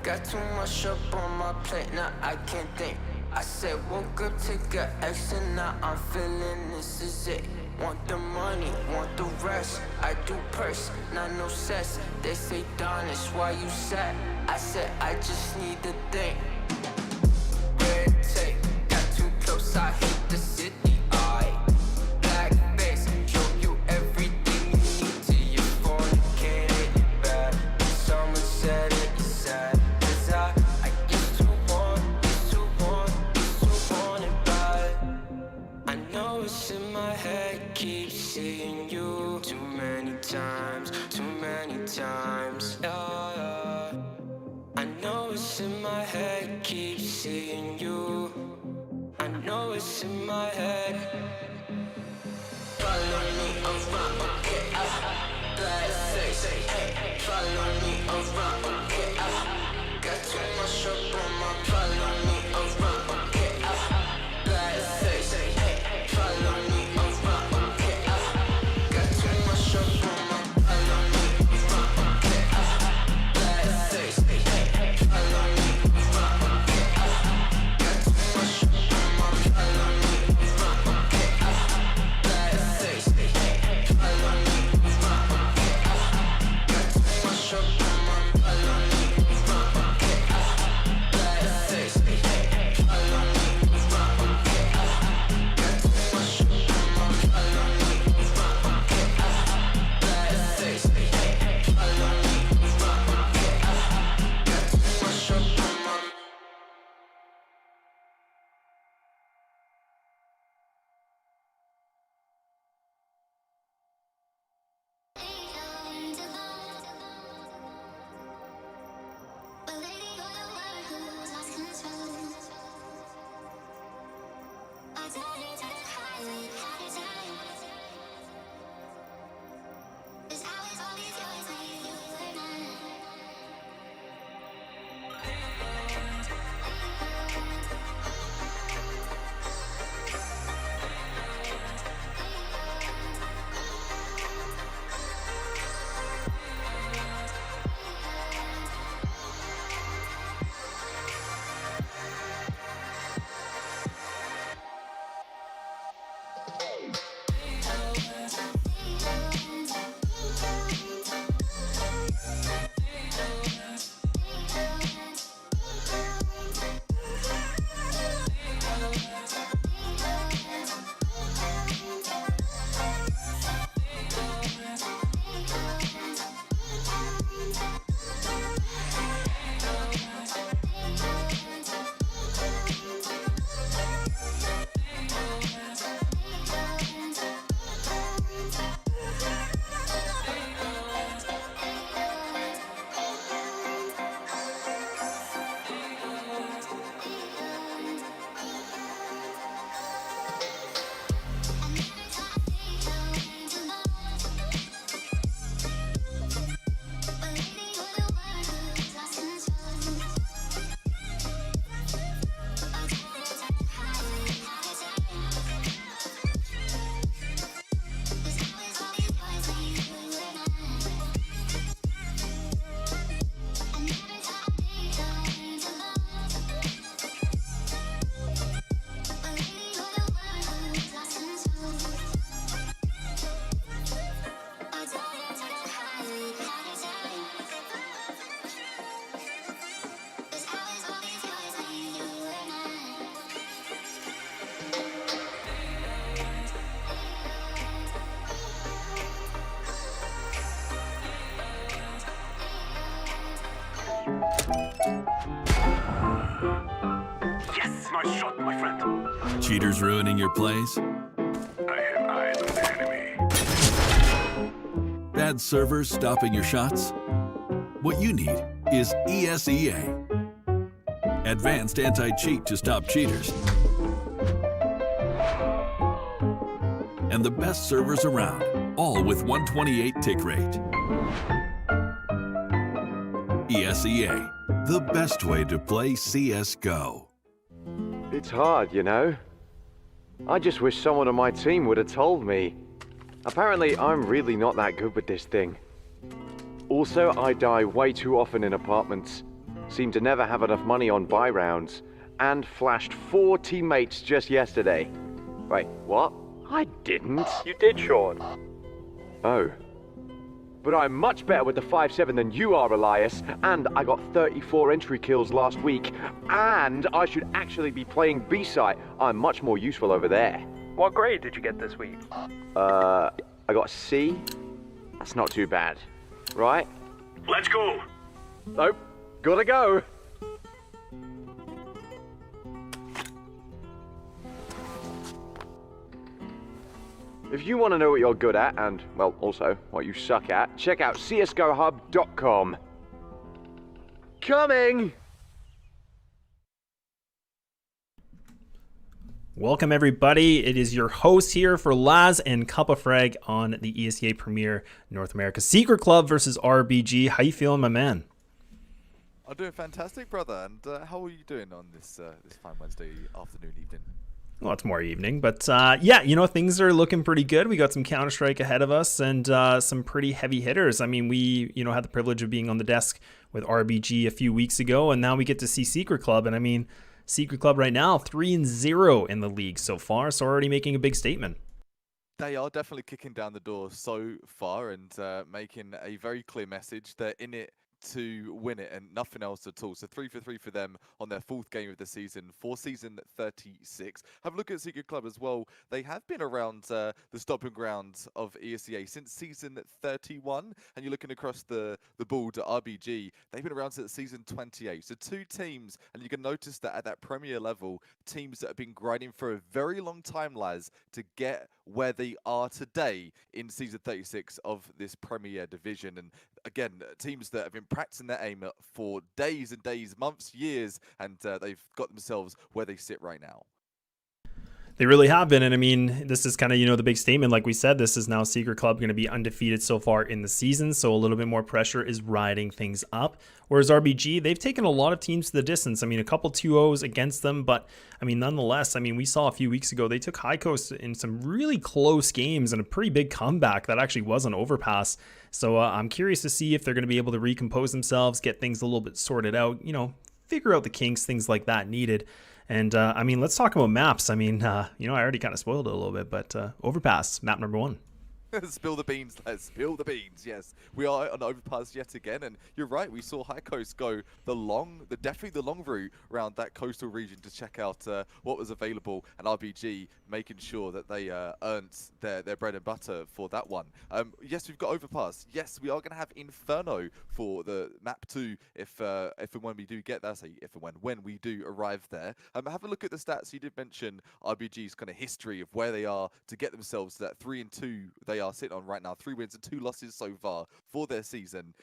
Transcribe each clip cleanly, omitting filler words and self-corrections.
Got too much up on my plate, now I can't think. I said woke up, take a action, now I'm feeling this is it. Want the money, want the rest. I do purse, not no cess. They say Darnish, why you sad? I said I just need the thing. Red tape, got too close, I hit the city. Black face, show you everything you need till you fornicate it bad. Someone said it's sad, cause I used to want it bad. I know it's in my head, keep seeing you too many times, yeah. I know it's in my head, keep seeing you. I know it's in my head. Follow me around, okay, black face, hey, follow me around, okay, got too much up on my, follow me around, okay, black face, hey, follow me around, okay, got too much up on my, follow me around, okay, black face, hey, follow me around, okay, got too much up on my, follow me around, okay, black face, hey, follow me around, okay, got too much up on my, follow me around, okay, black face, hey, follow me around, okay, got too much up on my, follow me around, okay, black face, hey, follow me around, okay, got too much up on my. Yes, nice shot, my friend. Cheaters ruining your plays? I have eyes on the enemy. Bad servers stopping your shots? What you need is ESEA. Advanced anti-cheat to stop cheaters. And the best servers around, all with 128 tick rate. ESEA, the best way to play CSGO. It's hard, you know. I just wish someone on my team would have told me. Apparently, I'm really not that good with this thing. Also, I die way too often in apartments. seem to never have enough money on buy rounds, and flashed 4 teammates just yesterday. Wait, what? I didn't. You did, Sean. Oh. But I'm much better with the 5.7 than you are, Elias, and I got 34 entry kills last week, and I should actually be playing B-site. I'm much more useful over there. What grade did you get this week? I got a C. That's not too bad, right? Let's go. Nope, gotta go. If you want to know what you're good at, and, well, also what you suck at, check out csgohub.com. Coming! Welcome everybody, it is your host here for Laz and Cup of Frag on the ESEA Premier North America Secret Club versus RBG. How you feeling, my man? I'm doing fantastic, brother. And how are you doing on this fine Wednesday afternoon, evening? Well, it's more evening, but yeah, you know, things are looking pretty good. We got some Counter-Strike ahead of us and some pretty heavy hitters. I mean, we, you know, had the privilege of being on the desk with RBG a few weeks ago, and now we get to see Secret Club. And I mean, Secret Club right now, 3-0 in the league so far, so already making a big statement. They are definitely kicking down the door so far and making a very clear message. They're in it to win it and nothing else at all. So 3 for 3 for them on their 4th game of the season for season 36. Have a look at Secret Club as well. They have been around the stomping grounds of ESEA since season 31, and you're looking across the board to RBG. They've been around since season 28. So 2 teams, and you can notice that at that Premier level, teams that have been grinding for a very long time, Laz, to get where they are today in season 36 of this Premier division. And again, teams that have been practicing their aim for days and days, months, years, and they've got themselves where they sit right now. They really have been, and I mean, this is kind of, you know, the big statement. Like we said, this is now Secret Club going to be undefeated so far in the season, so a little bit more pressure is riding things up. Whereas RBG, they've taken a lot of teams to the distance. I mean, a couple 2-0s against them, but I mean, nonetheless, I mean, we saw a few weeks ago, they took High Coast in some really close games and a pretty big comeback that actually was an overpass. So I'm curious to see if they're going to be able to recompose themselves, get things a little bit sorted out, you know, figure out the kinks, things like that needed. And I mean, let's talk about maps. I mean, you know, I already kind of spoiled it a little bit, but Overpass, map number 1. Spill the beans, let's spill the beans. Yes, we are on Overpass yet again, and you're right. We saw High Coast go definitely the long route around that coastal region to check out what was available, and RBG making sure that they earned their bread and butter for that one. Yes, we've got Overpass. Yes, we are going to have Inferno for the map 2 if and when we do get that. Say if and when we do arrive there. Have a look at the stats. You did mention RBG's kind of history of where they are to get themselves to that 3-2 they are sitting on right now. 3 wins and 2 losses so far for their season.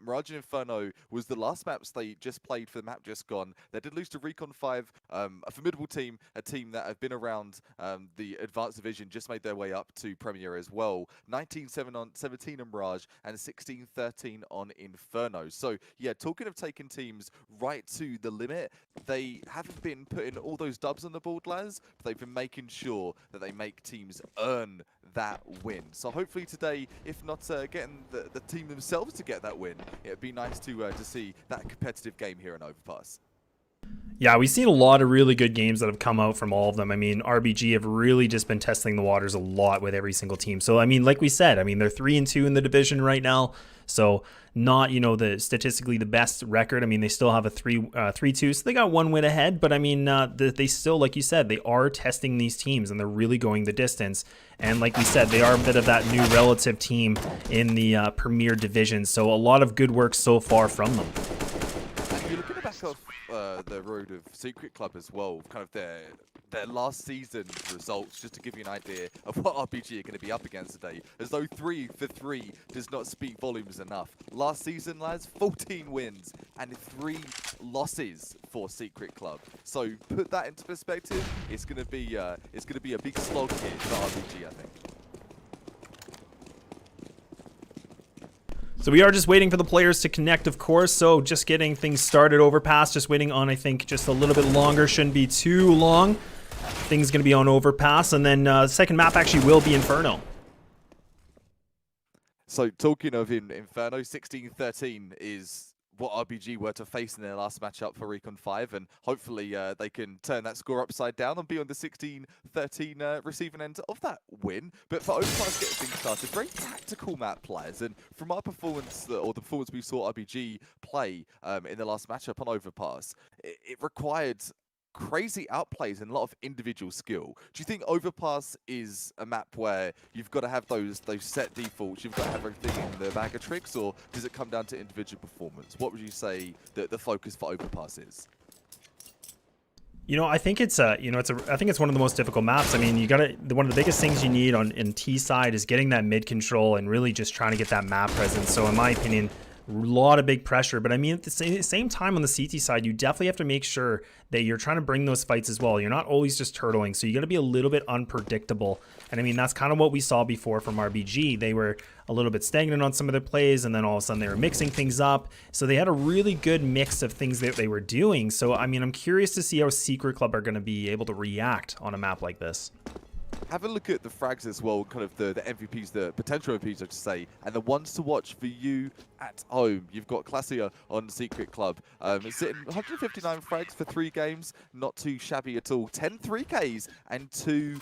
Mirage and Inferno was the last maps they just played for the map just gone. They did lose to Recon 5, a formidable team, a team that have been around the advanced division, just made their way up to Premier as well. 19-7 on 17 on Mirage and 16-13 on Inferno. So yeah, talking of taking teams right to the limit, they haven't been putting all those dubs on the board, Laz, but they've been making sure that they make teams earn that win. So hopefully today, if not getting the team themselves to get that win, it'd be nice to see that competitive game here in Overpass. Yeah, we've seen a lot of really good games that have come out from all of them. I mean, RBG have really just been testing the waters a lot with every single team. So, I mean, like we said, I mean, they're 3-2 in the division right now. So, not, you know, the statistically the best record. I mean, they still have a 3-2, so they got 1 win ahead. But, I mean, they still, like you said, they are testing these teams, and they're really going the distance. And like we said, they are a bit of that new relative team in the Premier Division. So, a lot of good work so far from them. And you're looking back off the road of Secret Club as well, kind of their last season results, just to give you an idea of what RBG are going to be up against today. As though 3 for 3 does not speak volumes enough. Last season, lads, 14 wins and 3 losses for Secret Club. So put that into perspective. It's going to be a big slog here for RBG, I think. So we are just waiting for the players to connect, of course. So just getting things started. Overpass, just waiting on, I think, just a little bit longer. Shouldn't be too long. Things going to be on Overpass. And then second map actually will be Inferno. So talking of Inferno, 16-13 is what RBG were to face in their last matchup for Recon 5, and hopefully they can turn that score upside down and be on the 16-13 receiving end of that win. But for Overpass getting things started, very tactical map players, and from our performance, or the performance we saw RBG play in the last matchup on Overpass, it required crazy outplays and a lot of individual skill. Do you think Overpass is a map where you've got to have those set defaults, you've got to have everything in the bag of tricks, or does it come down to individual performance? What would you say that the focus for Overpass is? You know, I think it's I think it's one of the most difficult maps. I mean, one of the biggest things you need in T side is getting that mid control and really just trying to get that map presence. So in my opinion, a lot of big pressure, but I mean, at the same time on the CT side, you definitely have to make sure that you're trying to bring those fights as well. You're not always just turtling, so you got to be a little bit unpredictable. And I mean, that's kind of what we saw before from RBG. They were a little bit stagnant on some of their plays, and then all of a sudden they were mixing things up. So they had a really good mix of things that they were doing. So I mean, I'm curious to see how Secret Club are going to be able to react on a map like this. Have a look at the frags as well, kind of the MVPs, the potential MVPs, I should say, and the ones to watch for you at home. You've got Classier on Secret Club. Sitting 159 frags for 3 games, not too shabby at all. 10 3Ks and 2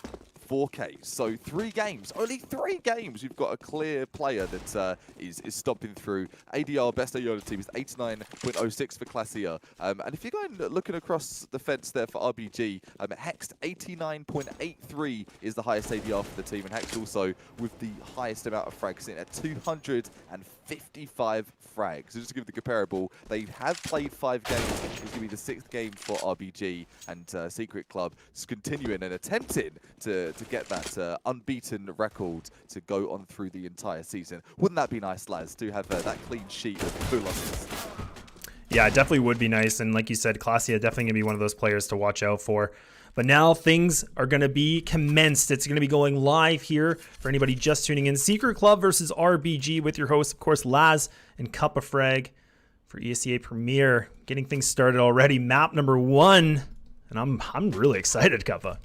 4Ks. So 3 games, only 3 games. You've got a clear player that is stomping through. ADR, best ADR on the team, is 89.06 for Classier. And if you're going looking across the fence there for RBG, Hext 89.83 is the highest ADR for the team. And Hext also with the highest amount of frags, sitting at 255 frags. So just to give the comparable, they have played 5 games. It's going to be the 6th game for RBG, and Secret Club is continuing and attempting to get that unbeaten record to go on through the entire season. Wouldn't that be nice, lads, to have that clean sheet of no losses? Yeah, it definitely would be nice. And like you said, Classier definitely going to be one of those players to watch out for. But now things are going to be commenced. It's going to be going live here for anybody just tuning in. Secret Club versus RBG with your host, of course, Laz and Cup of Frag for ESEA Premier. Getting things started already. Map number 1. And I'm really excited, Cuppa.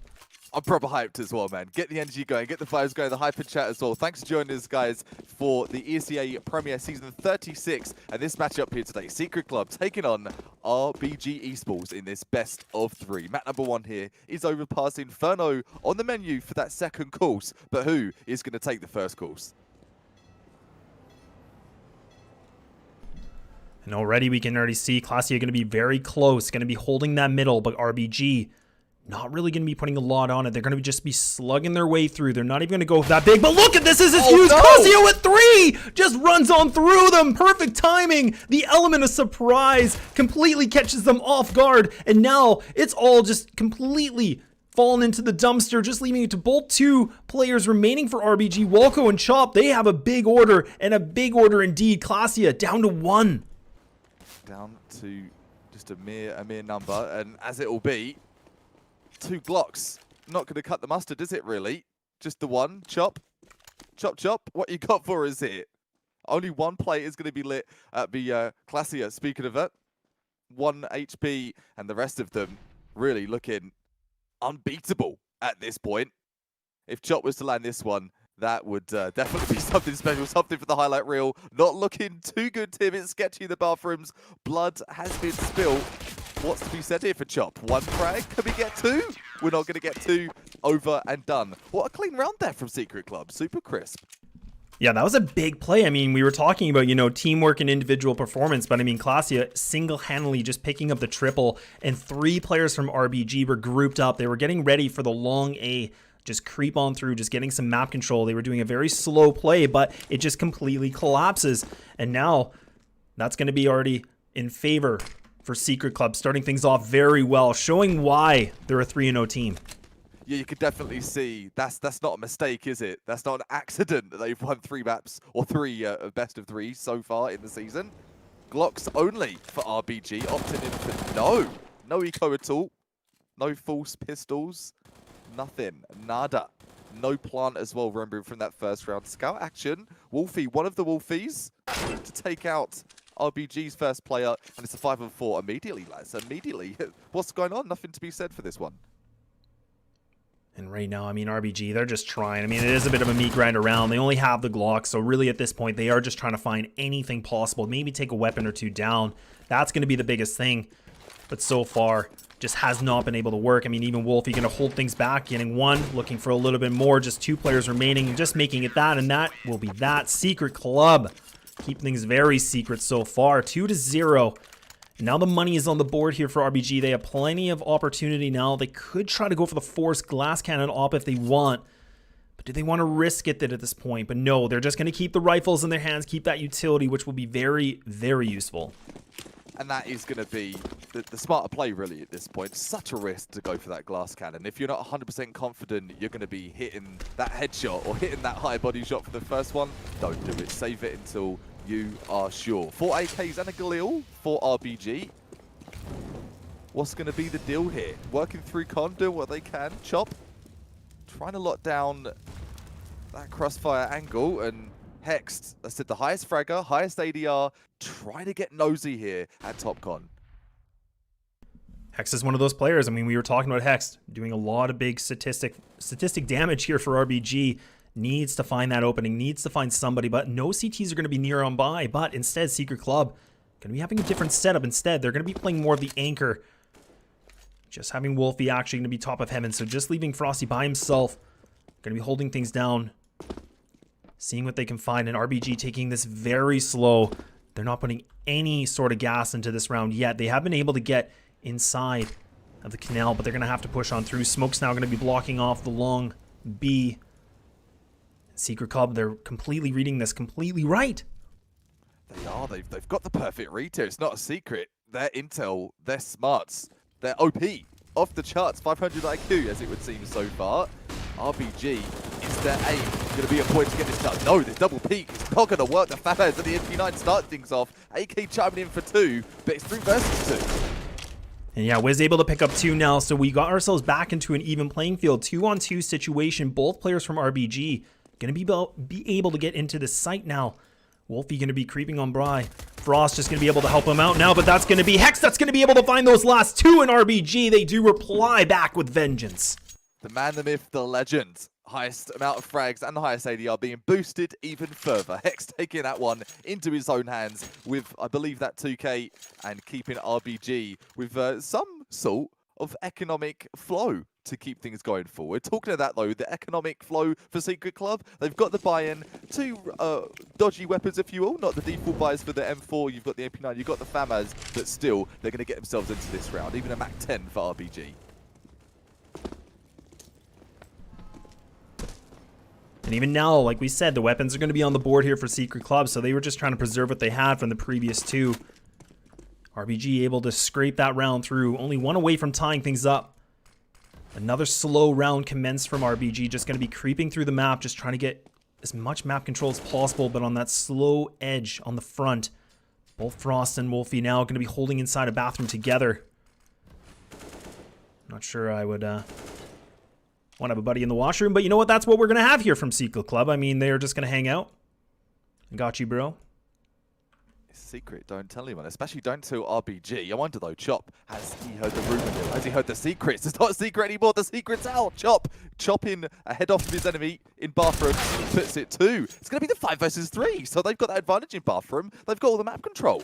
I'm proper hyped as well, man. Get the energy going, get the vibes going, the hype and chat as well. Thanks for joining us, guys, for the ESEA Premier Season 36 and this matchup here today. Secret Club taking on RBG Esports in this best of 3. Map number 1 here is Overpass. Inferno on the menu for that second course, but who is going to take the first course? And already we can already see Classier going to be very close, going to be holding that middle, but RBG not really going to be putting a lot on it. They're going to just be slugging their way through. They're not even going to go that big. But look at this. This is huge. No. Classier with 3. Just runs on through them. Perfect timing. The element of surprise completely catches them off guard. And now it's all just completely fallen into the dumpster, just leaving it to both 2 players remaining for RBG. Walco and Chop, they have a big order, and a big order indeed. Classier down to 1. Down to just a mere number. And as it will be, 2 Glocks. Not going to cut the mustard, is it really? Just the one. Chop. Chop, chop. What you got for us here? Only 1 plate is going to be lit at the Classier. Speaking of that, 1 HP, and the rest of them really looking unbeatable at this point. If Chop was to land this one, that would definitely be something special, something for the highlight reel. Not looking too good, Tim. It's sketchy in the bathrooms. Blood has been spilled. What's to be said here for Chop? 1 frag? Can we get 2? We're not going to get 2. Over and done. What a clean round there from Secret Club. Super crisp. Yeah, that was a big play. I mean, we were talking about, teamwork and individual performance, but I mean, Classier single-handedly just picking up the triple, and 3 players from RBG were grouped up. They were getting ready for the long A. Just creep on through, just getting some map control. They were doing a very slow play, but it just completely collapses. And now that's going to be already in favor for Secret Club, starting things off very well, showing why they're a 3-0 team. Yeah, you could definitely see that's not a mistake, is it? That's not an accident that they've won 3 maps or 3 best of 3 so far in the season. Glocks only for RBG, opting in for no eco at all, no false pistols, nothing, nada. No plant as well, remembering from that first round. Scout action, Wolfie, one of the Wolfies to take out RBG's first player, and it's a 5-on-4 immediately, lads. Immediately. What's going on? Nothing to be said for this one. And right now, I mean, RBG, they're just trying. I mean, it is a bit of a meat grinder round. They only have the Glock, so really at this point, they are just trying to find anything possible. Maybe take a weapon or two down. That's going to be the biggest thing. But so far, just has not been able to work. I mean, even Wolfie going to hold things back, getting one, looking for a little bit more. Just 2 players remaining, and just making it that, and that will be that. Secret Club. Keep things very secret so far. 2-0. Now the money is on the board here for RBG. They have plenty of opportunity now. They could try to go for the forced glass cannon op if they want. But do they want to risk it at this point? But no, they're just going to keep the rifles in their hands, keep that utility, which will be very, very useful. And that is going to be the smarter play, really, at this point. Such a risk to go for that glass cannon. If you're not 100% confident you're going to be hitting that headshot or hitting that high body shot for the first one, don't do it. Save it until you are sure. 4 AKs and a Galil for RBG. What's going to be the deal here? Working through Con, doing what they can. Chop, trying to lock down that crossfire angle, and Hext, I said the highest fragger, highest ADR, trying to get nosy here at TopCon. Hex is one of those players. I mean, we were talking about Hex doing a lot of big statistic damage here for RBG. Needs to find that opening, needs to find somebody, but no CTs are going to be near on by. But instead, Secret Club going to be having a different setup. Instead, they're going to be playing more of the anchor. Just having Wolfie actually going to be top of heaven. So just leaving Frosty by himself. Going to be holding things down. Seeing what they can find. And RBG taking this very slow. They're not putting any sort of gas into this round yet. They have been able to get inside of the canal, but they're going to have to push on through. Smoke's now going to be blocking off the long B. Secret Club, they're completely reading this completely right. They are. They've got the perfect read here. It's not a secret. Their intel, their smarts, their OP, off the charts. 500 IQ, as it would seem so far. RBG, is their aim going to be a point to get this done? No, this double peak is not going to work. The Fabbaz and the MP9 start things off. AK chiming in for 2, but it's 3 versus 2. And yeah, Wiz able to pick up 2 now, so we got ourselves back into an even playing field. 2-on-2 situation. Both players from RBG going to be able to get into the site now. Wolfie going to be creeping on Bry. Frost just going to be able to help him out now, but that's going to be Hex that's going to be able to find those last 2 in RBG. They do reply back with vengeance. The man, the myth, the legend. Highest amount of frags and the highest ADR being boosted even further. Hex taking that one into his own hands with, I believe, that 2K and keeping RBG with some sort of economic flow to keep things going forward. Talking of that though, the economic flow for Secret Club, they've got the buy-in, 2 dodgy weapons if you will, not the default buys for the M4, you've got the MP9, you've got the FAMAS, but still, they're going to get themselves into this round, even a Mac 10 for RBG. And even now, like we said, the weapons are going to be on the board here for Secret Club, so they were just trying to preserve what they had from the previous 2. RBG able to scrape that round through, only 1 away from tying things up. Another slow round commenced from RBG, just going to be creeping through the map, just trying to get as much map control as possible, but on that slow edge on the front. Both Frost and Wolfie now going to be holding inside a bathroom together. Not sure I would want to have a buddy in the washroom, but you know what? That's what we're going to have here from Secret Club. I mean, they're just going to hang out. I got you, bro. Secret, don't tell anyone, especially don't tell RBG. I wonder though, Chop, has he heard the rumor? Has he heard the secrets? It's not a secret anymore, the secret's out. Chop, chopping a head off of his enemy in bathroom, puts it 2. It's going to be the 5 versus 3, so they've got that advantage in bathroom. They've got all the map control.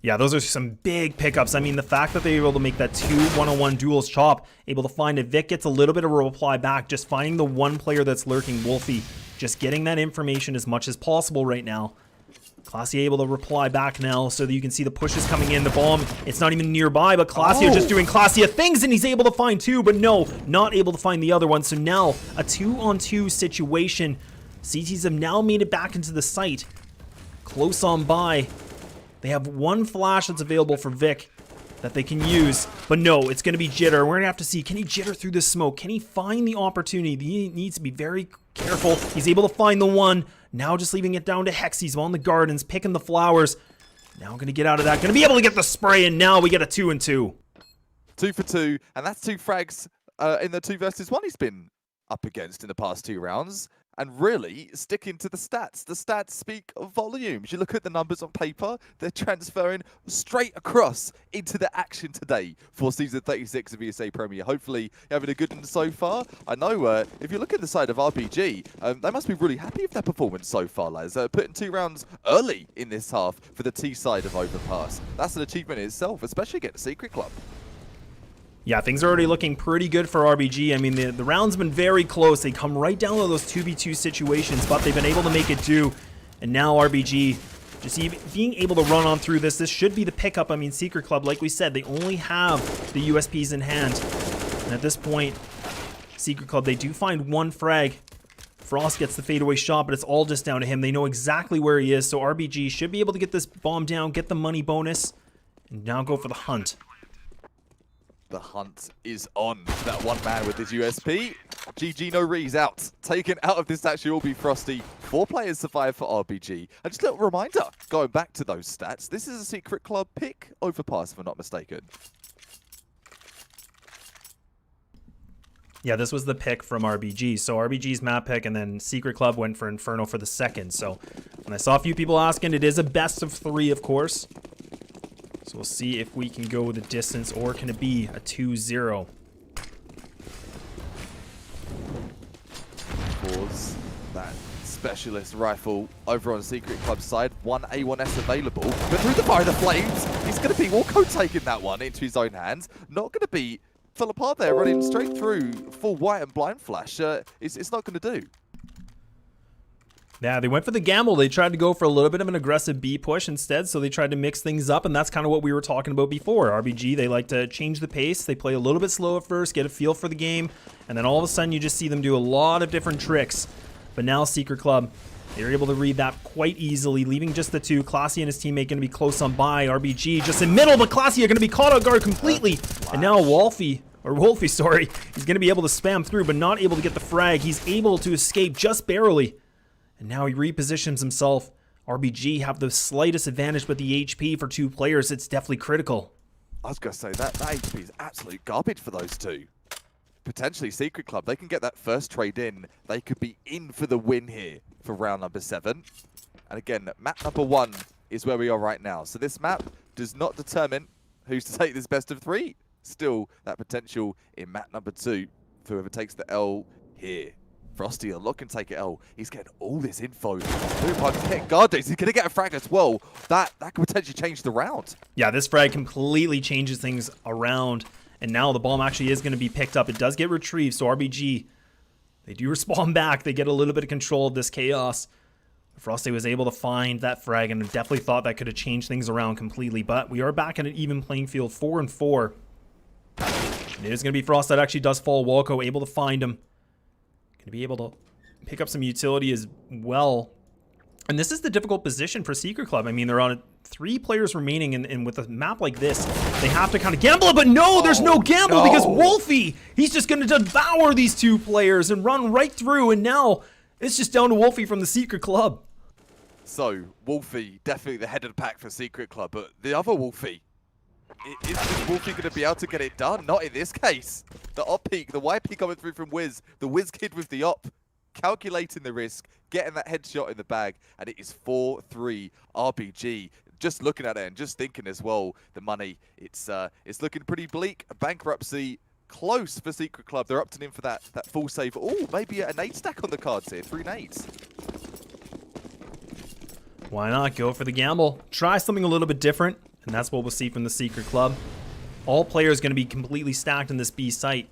Yeah, those are some big pickups. I mean, the fact that they were able to make that 2 1-on-1 duels. Chop, able to find it. Vic gets a little bit of a reply back, just finding the one player that's lurking, Wolfie. Just getting that information as much as possible right now. Classy able to reply back now so that you can see the pushes coming in. The bomb, it's not even nearby, but Classy just doing Classy things, and he's able to find 2, but no, not able to find the other one. So now, a 2-on-2 situation. CTs have now made it back into the site. Close on by. They have 1 flash that's available for Vic that they can use, but no, it's going to be Jitter. We're going to have to see, can he jitter through this smoke? Can he find the opportunity? He needs to be very careful. He's able to find the 1. Now just leaving it down to Hex. He's on the gardens, picking the flowers. Now going to get out of that. Going to be able to get the spray, and now we get a 2-and-2. 2 for 2, and that's 2 frags in the 2 versus 1 he's been up against in the past 2 rounds. and really sticking to the stats. The stats speak volumes. You look at the numbers on paper, they're transferring straight across into the action today for season 36 of ESEA Premier. Hopefully, you're having a good one so far. I know if you look at the side of RBG, they must be really happy with their performance so far, lads. Putting 2 rounds early in this half for the T side of Overpass. That's an achievement in itself, especially against Secret Club. Yeah, things are already looking pretty good for RBG. I mean, the round's been very close. They come right down to those 2v2 situations, but they've been able to make it do. And now RBG just being able to run on through this should be the pickup. I mean, Secret Club, like we said, they only have the USPs in hand. And at this point, Secret Club, they do find 1 frag. Frost gets the fadeaway shot, but it's all just down to him. They know exactly where he is, so RBG should be able to get this bomb down, get the money bonus, and now go for the hunt. The hunt is on. That one man with his USP. GG no Rees out. Taken out of this actually will be Frosty. 4 players survive for RBG. And just a little reminder, going back to those stats, this is a Secret Club pick Overpass, if I'm not mistaken. Yeah, this was the pick from RBG. So RBG's map pick, and then Secret Club went for Inferno for the second. So when I saw a few people asking, it is a best of 3, of course. So we'll see if we can go the distance, or can it be a 2-0? Pause. That specialist rifle over on Secret Club's side. 1 A1S available. But through the fire of the flames, he's going to be Walco taking that one into his own hands. Not going to be fell apart there, running straight through full white and blind flash. It's not going to do. Yeah, they went for the gamble. They tried to go for a little bit of an aggressive B push instead, so they tried to mix things up, and that's kind of what we were talking about before. RBG, they like to change the pace. They play a little bit slow at first, get a feel for the game, and then all of a sudden you just see them do a lot of different tricks. But now Secret Club, they're able to read that quite easily, leaving just the 2. Classy and his teammate going to be close on by. RBG just in middle, but Classy are going to be caught off guard completely. And now Wolfie, sorry, he's going to be able to spam through, but not able to get the frag. He's able to escape just barely. And now he repositions himself. RBG have the slightest advantage, but the HP for 2 players, it's definitely critical. I was going to say, that HP is absolute garbage for those 2. Potentially Secret Club, they can get that first trade in. They could be in for the win here for round number 7. And again, map number 1 is where we are right now. So this map does not determine who's to take this best of 3. Still, that potential in map number 2 for whoever takes the L here. Frosty, a look and take it L. He's getting all this info. He's getting guard days. He's going to get a frag as well. That could potentially change the round. Yeah, this frag completely changes things around. And now the bomb actually is going to be picked up. It does get retrieved, so RBG, they do respawn back. They get a little bit of control of this chaos. Frosty was able to find that frag, and definitely thought that could have changed things around completely. But we are back at an even playing field, 4-4. And it is going to be Frost that actually does fall. Walco able to find him. Going to be able to pick up some utility as well. And this is the difficult position for Secret Club. I mean, they're on 3 players remaining, and with a map like this, they have to kind of gamble it. But no, there's no gamble because Wolfie, he's just going to devour these 2 players and run right through. And now it's just down to Wolfie from the Secret Club. So, Wolfie, definitely the head of the pack for Secret Club. But the other Wolfie, is Wolfie going to be able to get it done? Not in this case. The op peak, the YP coming through from Wiz. The Wiz kid with the op. Calculating the risk, getting that headshot in the bag, and it is 4-3 RBG. Just looking at it and just thinking as well, the money, it's looking pretty bleak. Bankruptcy close for Secret Club. They're opting in for that full save. Oh, maybe a nade stack on the cards here. 3 nades. Why not go for the gamble? Try something a little bit different, and that's what we'll see from the Secret Club. All players going to be completely stacked in this B site.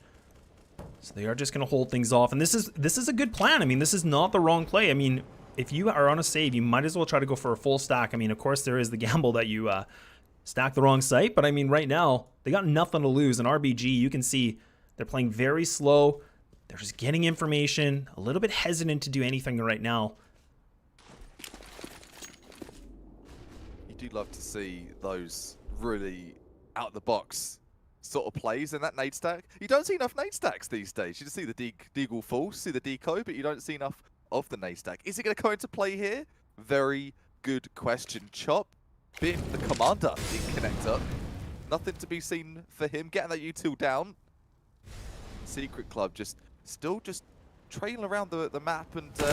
So they are just going to hold things off. And this is a good plan. I mean, this is not the wrong play. I mean, if you are on a save, you might as well try to go for a full stack. I mean, of course, there is the gamble that you stack the wrong site. But I mean, right now, they got nothing to lose. And RBG, you can see they're playing very slow. They're just getting information, a little bit hesitant to do anything right now. You do love to see those really out the box sort of plays in that nade stack. You don't see enough nade stacks these days. You just see the Deagle Falls, see the deco, but you don't see enough of the nade stack. Is it going to come into play here? Very good question. Chop, bit the commander in connector. Nothing to be seen for him. Getting that util down. Secret Club still just trailing around the map and see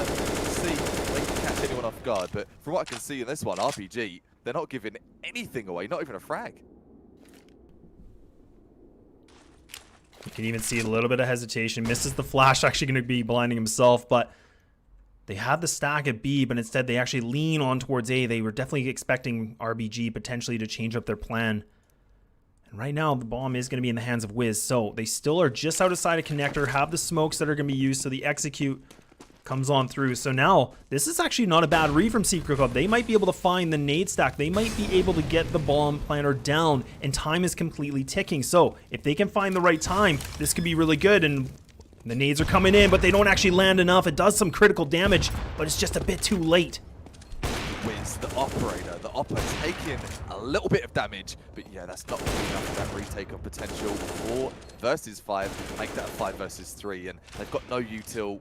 if they can catch anyone off guard. But from what I can see in this one, RPG, they're not giving anything away, not even a frag. You can even see a little bit of hesitation. Misses the flash, actually going to be blinding himself, but they had the stack at B, but instead they actually lean on towards A. They were definitely expecting RBG potentially to change up their plan. And right now, the bomb is going to be in the hands of Wiz. So they still are just outside of connector, have the smokes that are going to be used, so the execute comes on through. So now, this is actually not a bad read from Secret Club. They might be able to find the nade stack. They might be able to get the bomb planter down, and time is completely ticking. So if they can find the right time, this could be really good. And the nades are coming in, but they don't actually land enough. It does some critical damage, but it's just a bit too late. Wiz, the operator, taking a little bit of damage, but yeah, that's not going to be enough for that retake of potential. 4 versus 5, make that 5 versus 3, and they've got no util,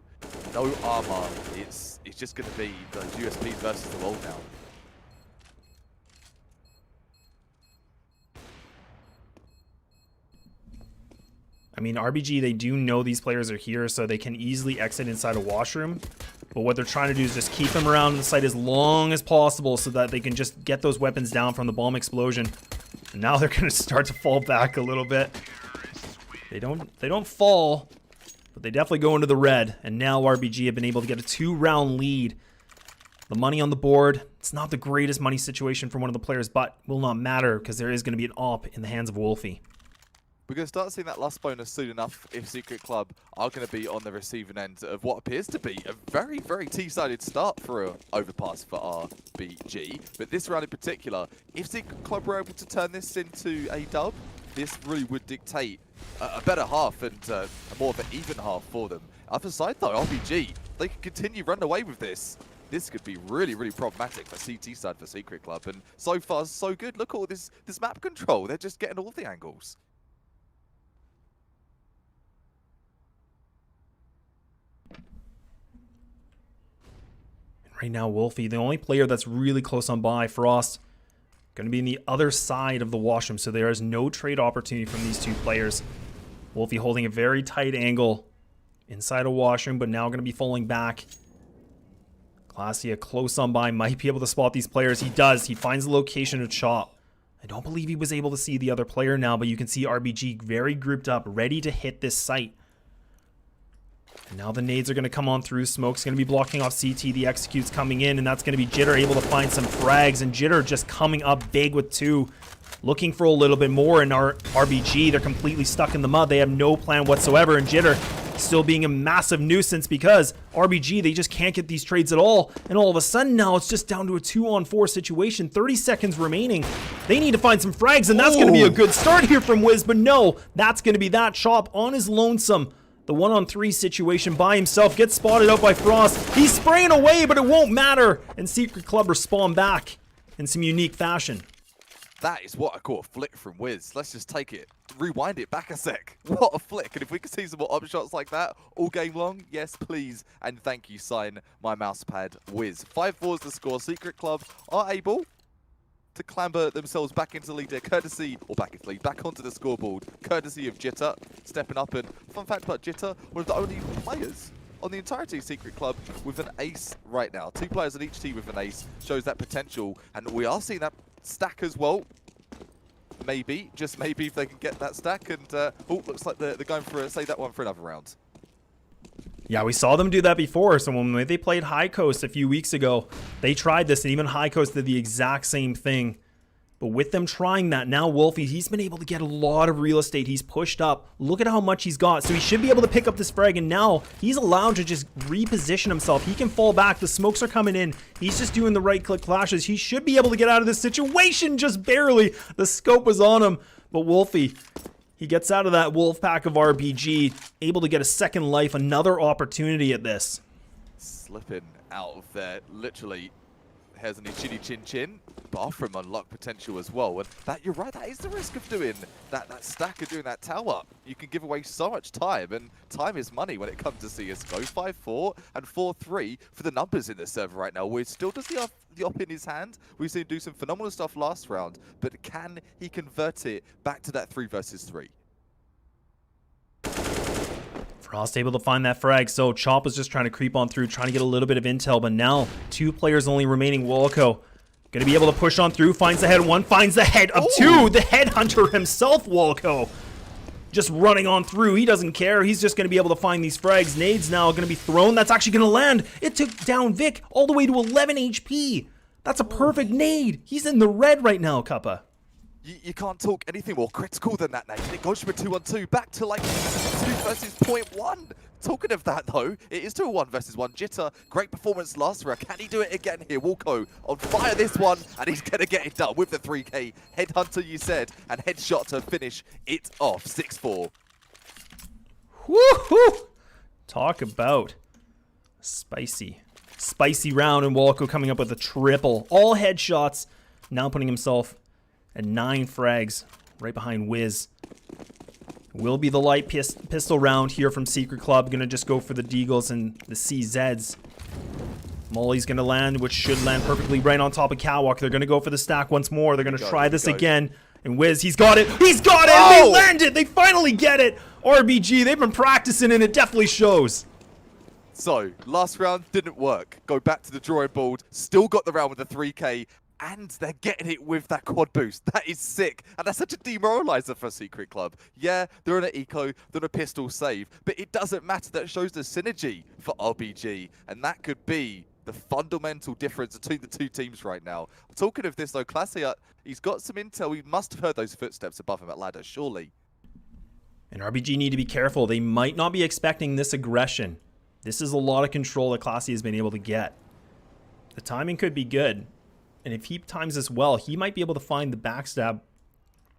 no armor. It's just going to be the USPs versus the world now. I mean, RBG, they do know these players are here, so they can easily exit inside a washroom. But what they're trying to do is just keep them around the site as long as possible so that they can just get those weapons down from the bomb explosion. And now they're going to start to fall back a little bit. They don't fall, but they definitely go into the red. And now RBG have been able to get a 2-round lead. The money on the board, it's not the greatest money situation for one of the players, but will not matter because there is going to be an AWP in the hands of Wolfie. We're going to start seeing that last bonus soon enough if Secret Club are going to be on the receiving end of what appears to be a very, very T-sided start for an overpass for RBG. But this round in particular, if Secret Club were able to turn this into a dub, this really would dictate a better half and more of an even half for them. Other side though, RBG, they can continue running away with this. This could be really, really problematic for CT side for Secret Club. And so far, so good. Look at all this map control. They're just getting all the angles. Right now, Wolfie, the only player that's really close on by, Frost, going to be in the other side of the washroom, so there is no trade opportunity from these two players. Wolfie holding a very tight angle inside a washroom, but now going to be falling back. Glacia close on by, might be able to spot these players. He does. He finds the location of Chop. I don't believe he was able to see the other player now, but you can see RBG very grouped up, ready to hit this site. And now the nades are going to come on through. Smoke's going to be blocking off CT. The execute's coming in, and that's going to be Jitter able to find some frags. And Jitter just coming up big with 2. Looking for a little bit more. And our RBG, they're completely stuck in the mud. They have no plan whatsoever. And Jitter still being a massive nuisance because RBG, they just can't get these trades at all. And all of a sudden now it's just down to a 2-on-4 situation. 30 seconds remaining. They need to find some frags, and that's going to be a good start here from Wiz. But no, that's going to be that. Chop on his lonesome. The 1-on-3 situation by himself gets spotted out by Frost. He's spraying away, but it won't matter. And Secret Club respawn back in some unique fashion. That is what I call a flick from Wiz. Let's just take it, rewind it back a sec. What a flick. And if we could see some more up shots like that all game long, yes, please. And thank you, sign my mousepad, Wiz. 5-4 is the score. Secret Club are able to clamber themselves back into the lead there, courtesy, or back into the lead, back onto the scoreboard, courtesy of Jitter stepping up. And fun fact about Jitter, one of the only players on the entirety of Secret Club with an ace right now. 2 players on each team with an ace shows that potential, and we are seeing that stack as well. Maybe, just maybe, if they can get that stack. And oh, looks like they're going for save that one for another round. Yeah, we saw them do that before. So when they played High Coast a few weeks ago, they tried this, and even High Coast did the exact same thing. But with them trying that, now Wolfie, he's been able to get a lot of real estate. He's pushed up. Look at how much he's got. So he should be able to pick up this frag, and now he's allowed to just reposition himself. He can fall back. The smokes are coming in. He's just doing the right-click flashes. He should be able to get out of this situation just barely. The scope was on him. But Wolfie, he gets out of that wolf pack of RPG, able to get a second life, another opportunity at this. Slipping out of there, literally. Has any chinny chin chin, bathroom unlock potential as well. And that, you're right, that is the risk of doing that stack of doing that tower. You can give away so much time, and time is money when it comes to CSGO. 5-4 and 4-3 for the numbers in this server right now. Wiz still does the op in his hand. We've seen him do some phenomenal stuff last round, but can he convert it back to that 3 versus 3? Frost able to find that frag. So Chop was just trying to creep on through, trying to get a little bit of intel. But now 2 players only remaining. Wolko going to be able to push on through. Finds the head of 1. Finds the head of 2. The headhunter himself, Wolko. Just running on through. He doesn't care. He's just going to be able to find these frags. Nades now going to be thrown. That's actually going to land. It took down Vic all the way to 11 HP. That's a perfect nade. He's in the red right now, Kappa. You can't talk anything more critical than that, Nate. It goes from a 2-on-2 back to like 2 versus 0.1. Talking of that, though, it is to a 1 versus 1. Jitter, great performance last round. Can he do it again here? Wolko on fire this one, and he's going to get it done with the 3K. Headhunter, you said, and headshot to finish it off. 6-4. Woohoo! Talk about spicy round, and Wolko coming up with a triple. All headshots, now putting himself at 9 frags, right behind Wiz. Will be the light pistol round here from Secret Club. Gonna just go for the Deagles and the CZs. Molly's gonna land, which should land perfectly right on top of Catwalk. They're gonna go for the stack once more. They're gonna try this again. And Wiz, he's got it. He's got it! And they landed! They finally get it! RBG, they've been practicing and it definitely shows. So, last round didn't work. Go back to the drawing board. Still got the round with the 3K. And they're getting it with that quad boost. That is sick. And that's such a demoralizer for Secret Club. Yeah, they're on an eco, they're on a pistol save. But it doesn't matter. That shows the synergy for RBG. And that could be the fundamental difference between the 2 teams right now. Talking of this, though, Classy, he's got some intel. He must have heard those footsteps above him at ladder, surely. And RBG need to be careful. They might not be expecting this aggression. This is a lot of control that Classy has been able to get. The timing could be good. And if he times this well, he might be able to find the backstab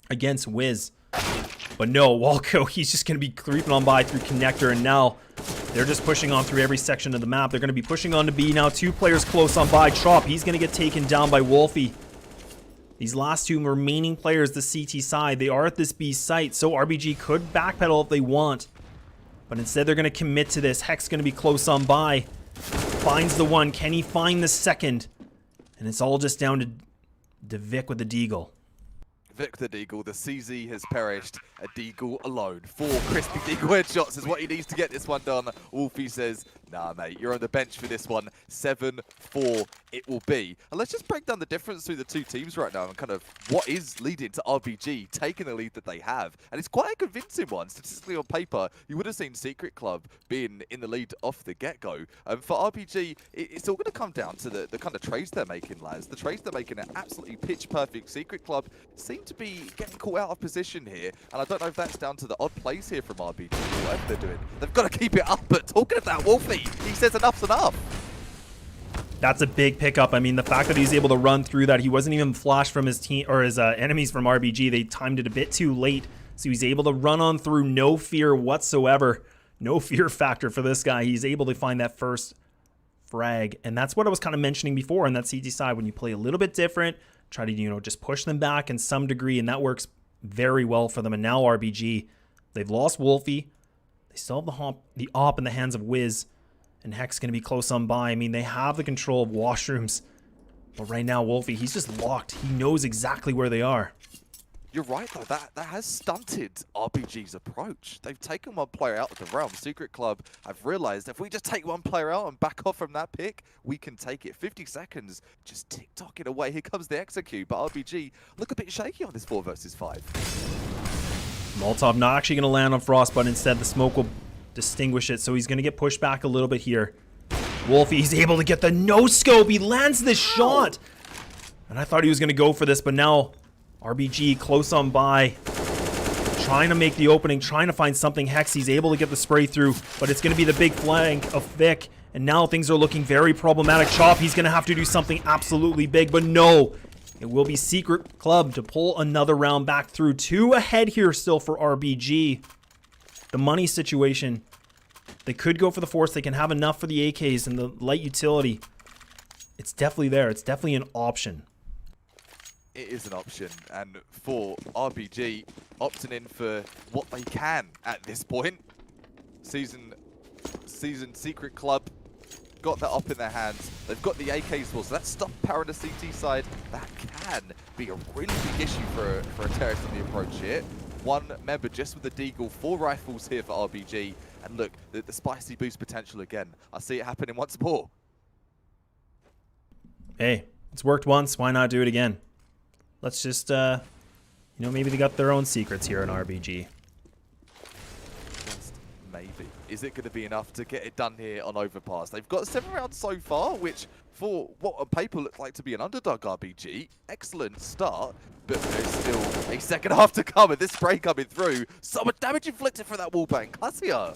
against Wiz. But no, Wolko, he's just going to be creeping on by through Connector. And now they're just pushing on through every section of the map. They're going to be pushing on to B. Now 2 players close on by. Chop, he's going to get taken down by Wolfie. These last 2 remaining players, the CT side, they are at this B site. So RBG could backpedal if they want. But instead they're going to commit to this. Hex going to be close on by. Finds the 1. Can he find the 2nd? And it's all just down to Vic with the Deagle. Vic the Deagle, the CZ has perished. A Deagle alone. 4 crispy Deagle headshots is what he needs to get this one done. Wolfie says, nah, mate, you're on the bench for this one. 7-4 it will be. And let's just break down the difference through the 2 teams right now and kind of what is leading to RBG taking the lead that they have. And it's quite a convincing one. Statistically on paper, you would have seen Secret Club being in the lead off the get-go. For RBG, it's all going to come down to the kind of trades they're making, lads. The trades they're making are absolutely pitch-perfect. Secret Club seem to be getting caught out of position here. And I don't know if that's down to the odd plays here from RBG, whatever they're doing. They've got to keep it up, but talking of that, Wolfie, he says enough's enough. That's a big pickup. I mean, the fact that he's able to run through that, he wasn't even flashed from his team or his enemies from RBG. They timed it a bit too late, so he's able to run on through, no fear whatsoever. No fear factor for this guy. He's able to find that first frag, and that's what I was kind of mentioning before on that CT side. When you play a little bit different, try to, just push them back in some degree, and that works very well for them. And now RBG, they've lost Wolfie. They still have the op in the hands of Wiz. And Hex going to be close on by. I mean, they have the control of washrooms. But right now, Wolfie, he's just locked. He knows exactly where they are. You're right, though. That has stunted RBG's approach. They've taken 1 player out of the realm. Secret Club have realized if we just take 1 player out and back off from that pick, we can take it. 50 seconds, just tick-tocking away. Here comes the execute. But RBG look a bit shaky on this 4 versus 5. Molotov not actually going to land on Frost, but instead the smoke will distinguish it, so he's going to get pushed back a little bit here. Wolfie, he's able to get the no-scope. He lands this shot. And I thought he was going to go for this, but now RBG close on by. Trying to make the opening, trying to find something. Hex, he's able to get the spray through, but it's going to be the big flank of Vic. And now things are looking very problematic. Chop, he's going to have to do something absolutely big, but no. It will be Secret Club to pull another round back through. 2 ahead here still for RBG. The money situation, they could go for the force. They can have enough for the AKs and the light utility. It's definitely there. It's definitely an option. It is an option, and for RBG, opting in for what they can at this point. Season Secret Club got that up in their hands. They've got the AKs for, so that's stop power on the CT side. That can be a really big issue for a terrorist on the approach here. 1 member just with the Deagle, 4 rifles here for RBG, And look, the spicy boost potential again. I see it happening once more. Hey, it's worked once. Why not do it again? Let's just, maybe they got their own secrets here in RBG. Just maybe. Is it going to be enough to get it done here on Overpass? They've got 7 rounds so far, which for what on paper looks like to be an underdog RBG, excellent start, but there's still a second half to come, and this spray coming through. So much damage inflicted from that wallbang. Classier.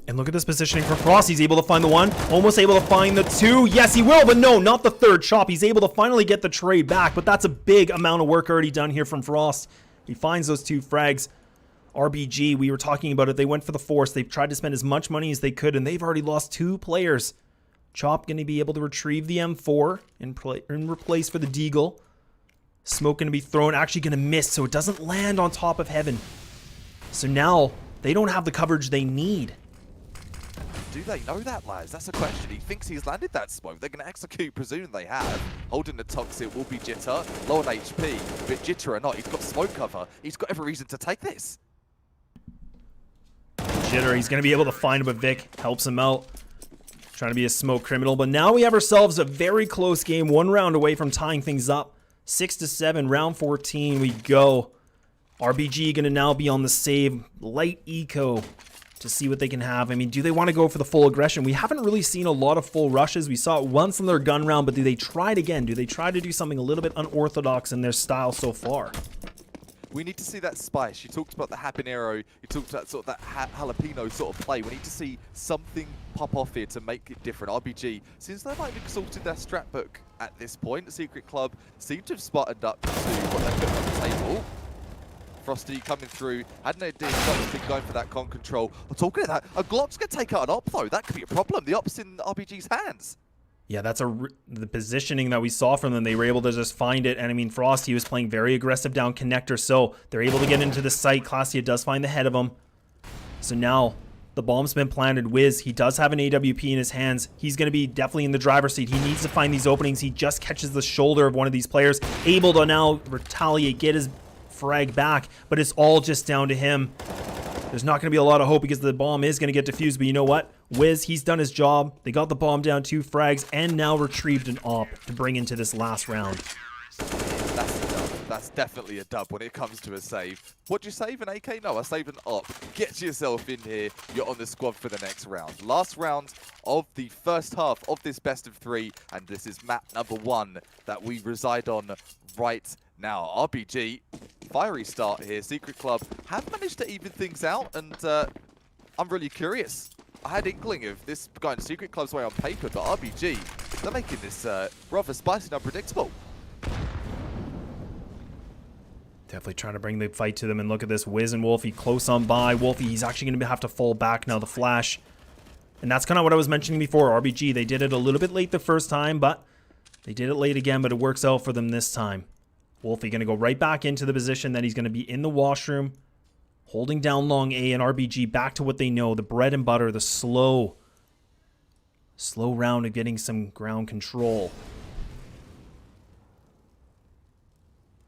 And look at this positioning from Frost. He's able to find the 1, almost able to find the 2. Yes, he will, but no, not the 3rd chop. He's able to finally get the trade back, but that's a big amount of work already done here from Frost. He finds those 2 frags. RBG, we were talking about it. They went for the force. They've tried to spend as much money as they could, and they've already lost 2 players. Chop going to be able to retrieve the M4 in replace for the Deagle. Smoke going to be thrown, actually going to miss, so it doesn't land on top of Heaven. So now they don't have the coverage they need. Do they know that, lads? That's a question. He thinks he's landed that smoke. They're going to execute, presuming they have. Holding the Toxic will be Jitter. Low on HP, but Jitter or not, he's got smoke cover. He's got every reason to take this. Jitter, he's going to be able to find him, but Vic helps him out. Trying to be a smoke criminal, but now we have ourselves a very close game. 1 round away from tying things up. 6-7, round 14 we go. RBG going to now be on the save. Light eco to see what they can have. I mean, do they want to go for the full aggression? We haven't really seen a lot of full rushes. We saw it once in their gun round, but do they try it again? Do they try to do something a little bit unorthodox in their style so far? We need to see that spice. You talked about the habanero. You talked about sort of that jalapeno sort of play. We need to see something pop off here to make it different. RBG, since they might have exhausted their strat book at this point, the Secret Club seem to have spotted up to what they're putting on the table. Frosty coming through, had an idea, Glock's been going for that con control. Well, talking of that, a Glock's going to take out an op though. That could be a problem. The op's in RBG's hands. Yeah, that's the positioning that we saw from them. They were able to just find it. And I mean, Frost, he was playing very aggressive down connector. So they're able to get into the site. Clasia does find the head of him. So now the bomb's been planted. Wiz, he does have an AWP in his hands. He's going to be definitely in the driver's seat. He needs to find these openings. He just catches the shoulder of one of these players. Able to now retaliate, get his frag back. But it's all just down to him. There's not going to be a lot of hope because the bomb is going to get defused. But you know what? Wiz, he's done his job. They got the bomb down, 2 frags, and now retrieved an op to bring into this last round. That's a dub. That's definitely a dub when it comes to a save. What'd you save? An AK? No, I saved an op. Get yourself in here. You're on the squad for the next round. Last round of the first half of this best of 3, and this is map number 1 that we reside on right now. RBG, fiery start here. Secret Club have managed to even things out, and I'm really curious. I had inkling of this going Secret Club's way on paper, but RBG, they're making this rather spicy and unpredictable. Definitely trying to bring the fight to them. And look at this, Wiz and Wolfie close on by. Wolfie, he's actually going to have to fall back now, the flash. And that's kind of what I was mentioning before. RBG, they did it a little bit late the first time, but they did it late again, but it works out for them this time. Wolfie going to go right back into the position that he's going to be in the washroom, holding down long A, and RBG back to what they know, the bread and butter, the slow round of getting some ground control.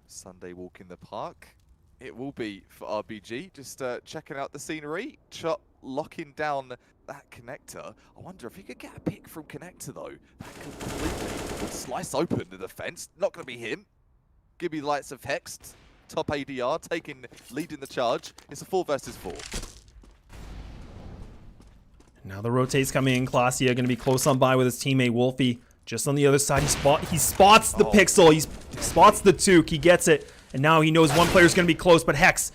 Sunday walk in the park. It will be for RBG. Just checking out the scenery. Chop locking down that connector. I wonder if he could get a pick from connector though. That completely would slice open the defense. Not going to be him. Give me the lights of Hext. Top ADR, leading the charge. It's a 4 versus 4. Now the rotates coming in. Clasia going to be close on by with his teammate Wolfie. Just on the other side, he spots the pixel. He spots the Took. He gets it. And now he knows one player's going to be close, but Hex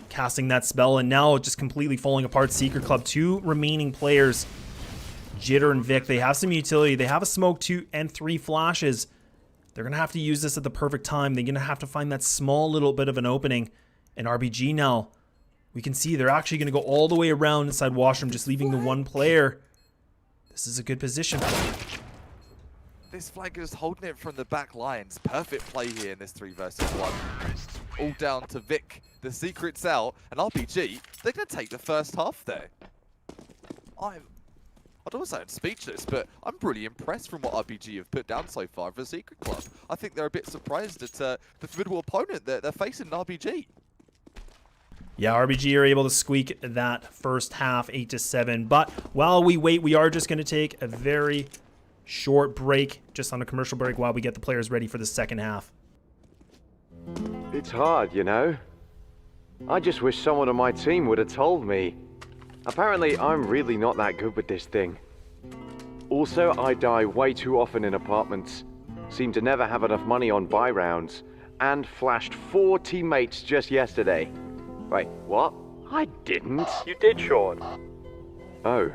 casting that spell. And now just completely falling apart. Secret Club, 2 remaining players. Jitter and Vic, they have some utility. They have a smoke, 2 and 3 flashes. They're going to have to use this at the perfect time. They're going to have to find that small little bit of an opening. And RBG now, we can see they're actually going to go all the way around inside washroom, just leaving the 1 player. This is a good position. This flank is holding it from the back lines. Perfect play here in this 3 versus 1. All down to Vic. The secret's out. And RBG, they're going to take the first half there. I don't want to sound speechless, but I'm really impressed from what RBG have put down so far for Secret Club. I think they're a bit surprised at the formidable opponent that they're facing in RBG. Yeah, RBG are able to squeak that first half 8-7. But while we wait, we are just going to take a very short break, just on a commercial break, while we get the players ready for the second half. It's hard, you know. I just wish someone on my team would have told me. Apparently, I'm really not that good with this thing. Also, I die way too often in apartments. Seem to never have enough money on buy rounds. And flashed 4 teammates just yesterday. Wait, what? I didn't. You did, Sean. Oh.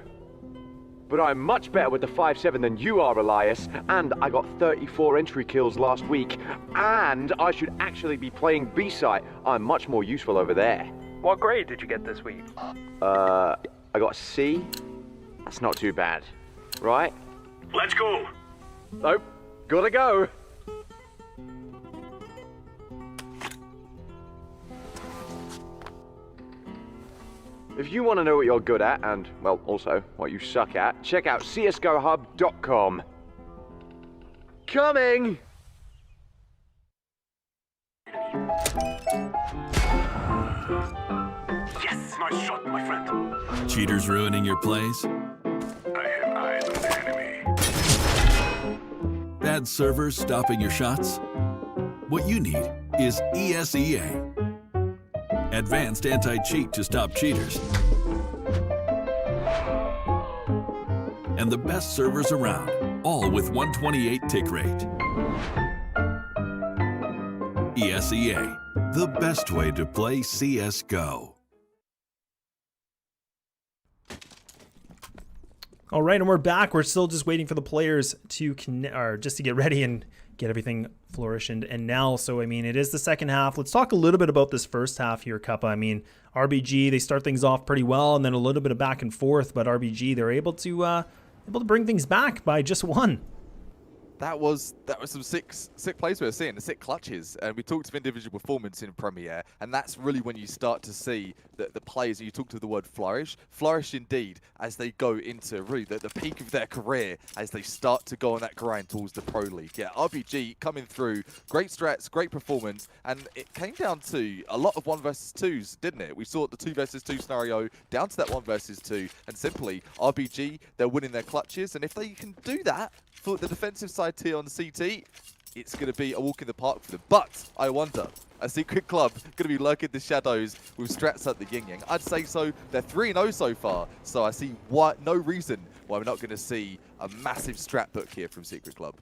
But I'm much better with the 5.7 than you are, Elias. And I got 34 entry kills last week. And I should actually be playing B-site. I'm much more useful over there. What grade did you get this week? I got a C. That's not too bad. Right? Let's go. Nope. Gotta go. If you want to know what you're good at, and, well, also what you suck at, check out csgohub.com. Coming! Yes, nice shot, my friend. Cheaters ruining your plays? I have eyes on the enemy. Bad servers stopping your shots? What you need is ESEA. Advanced anti-cheat to stop cheaters. And the best servers around, all with 128 tick rate. ESEA, the best way to play CSGO. All right, and we're back. We're still just waiting for the players to just to get ready and get everything flourishing. And now, so I mean, it is the second half. Let's talk a little bit about this first half here, Cuppa. I mean, RBG, they start things off pretty well, and then a little bit of back and forth. But RBG, they're able to bring things back by just 1. That was some sick plays we were seeing, the sick clutches, and we talked of individual performance in Premier, and that's really when you start to see that the players, and you talked of the word flourish indeed, as they go into really the peak of their career, as they start to go on that grind towards the Pro League. Yeah, RBG coming through, great strats, great performance, and it came down to a lot of 1 versus 2s, didn't it? We saw the 2 versus 2 scenario down to that 1 versus 2, and simply RBG, they're winning their clutches, and if they can do that for the defensive side tier on the CT, it's going to be a walk in the park for them. But I wonder, a secret club going to be lurking in the shadows with strats at the yin yang? I'd say so. They're 3-0 so far, so I see no reason why we're not going to see a massive strat book here from Secret Club.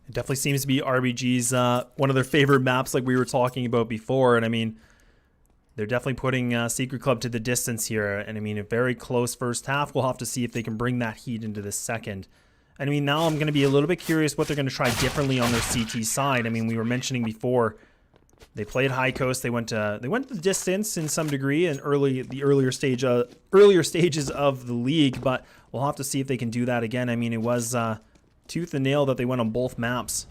It definitely seems to be RBG's one of their favorite maps, like we were talking about before. And I mean, they're definitely putting Secret Club to the distance here. And I mean, a very close first half. We'll have to see if they can bring that heat into the second. And I mean, now I'm going to be a little bit curious what they're going to try differently on their CT side. I mean, we were mentioning before, they played High Coast. They went the distance in some degree in the earlier stages of the league. But we'll have to see if they can do that again. I mean, it was tooth and nail that they went on both maps.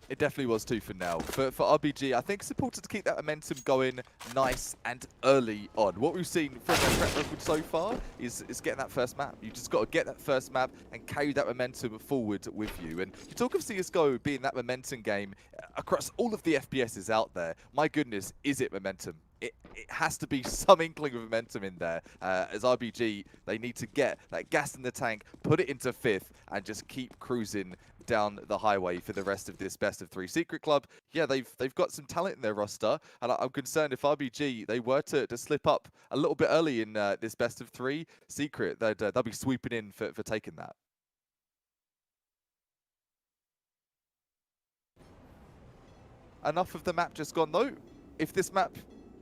It definitely was tooth and nail. For RBG, I think it's important to keep that momentum going nice and early on. What we've seen from their track record so far is getting that first map. You just got to get that first map and carry that momentum forward with you. And you talk of CSGO being that momentum game across all of the FPSs out there. My goodness, is it momentum? It has to be some inkling of momentum in there. As RBG, they need to get that gas in the tank, put it into 5th, and just keep cruising down the highway for the rest of this best of 3 Secret Club. Yeah, they've got some talent in their roster, and I'm concerned if RBG, they were to slip up a little bit early in this best of 3 Secret, they'll be swooping in for taking that. Enough of the map just gone though. If this map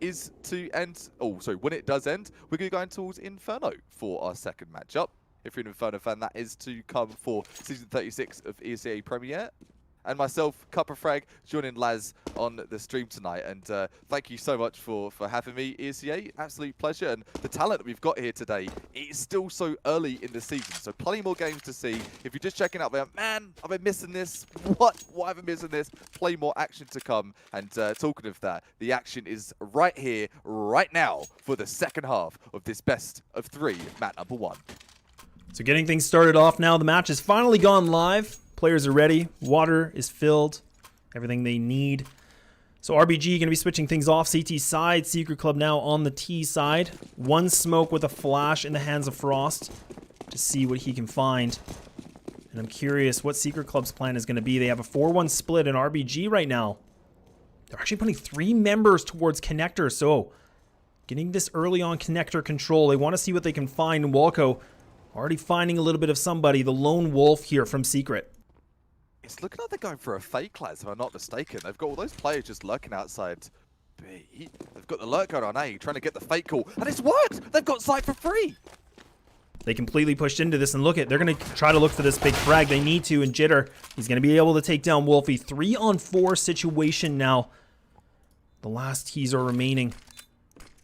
is to end, when it does end, we're going to go towards Inferno for our second matchup. If you're an Inferno fan, that is to come for Season 36 of ESEA Premier. And myself, Cuppa Frag, joining Laz on the stream tonight. And thank you so much for having me, ESEA. Absolute pleasure. And the talent that we've got here today, it is still so early in the season. So plenty more games to see. If you're just checking out there, man, I've been missing this. What have I been missing this? Plenty more action to come. And talking of that, the action is right here, right now, for the second half of this best of 3 map number 1. So getting things started off now. The match has finally gone live. Players are ready. Water is filled. everything they need. So RBG going to be switching things off CT side. Secret Club now on the T side. One smoke with a flash in the hands of Frost to see what he can find. And I'm curious what Secret Club's plan is going to be. They have a 4-1 split in RBG right now. They're actually putting 3 members towards connector. So getting this early on connector control. They want to see what they can find. And Walco already finding a little bit of somebody. The lone wolf here from Secret. It's looking like they're going for a fake, lads, if I'm not mistaken. They've got all those players just lurking outside B. They've got the lurk going on A, trying to get the fake call. And it's worked! They've got sight for free! They completely pushed into this, and look at, they're going to try to look for this big frag. They need to, and Jitter, he's going to be able to take down Wolfie. 3-on-4 situation now. The last teaser remaining.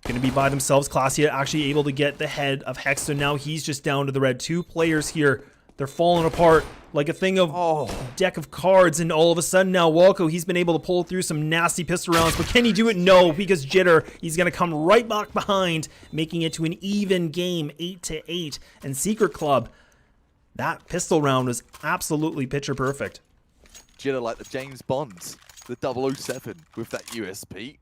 Going to be by themselves. Clasia actually able to get the head of Hexton. Now he's just down to the red. 2 players here. They're falling apart like a thing of deck of cards, and all of a sudden now Walco, he's been able to pull through some nasty pistol rounds, but can he do it? No, because Jitter, he's going to come right back behind, making it to an even game, 8-8. And Secret Club, that pistol round was absolutely picture perfect. Jitter like the James Bonds, the 007 with that USP.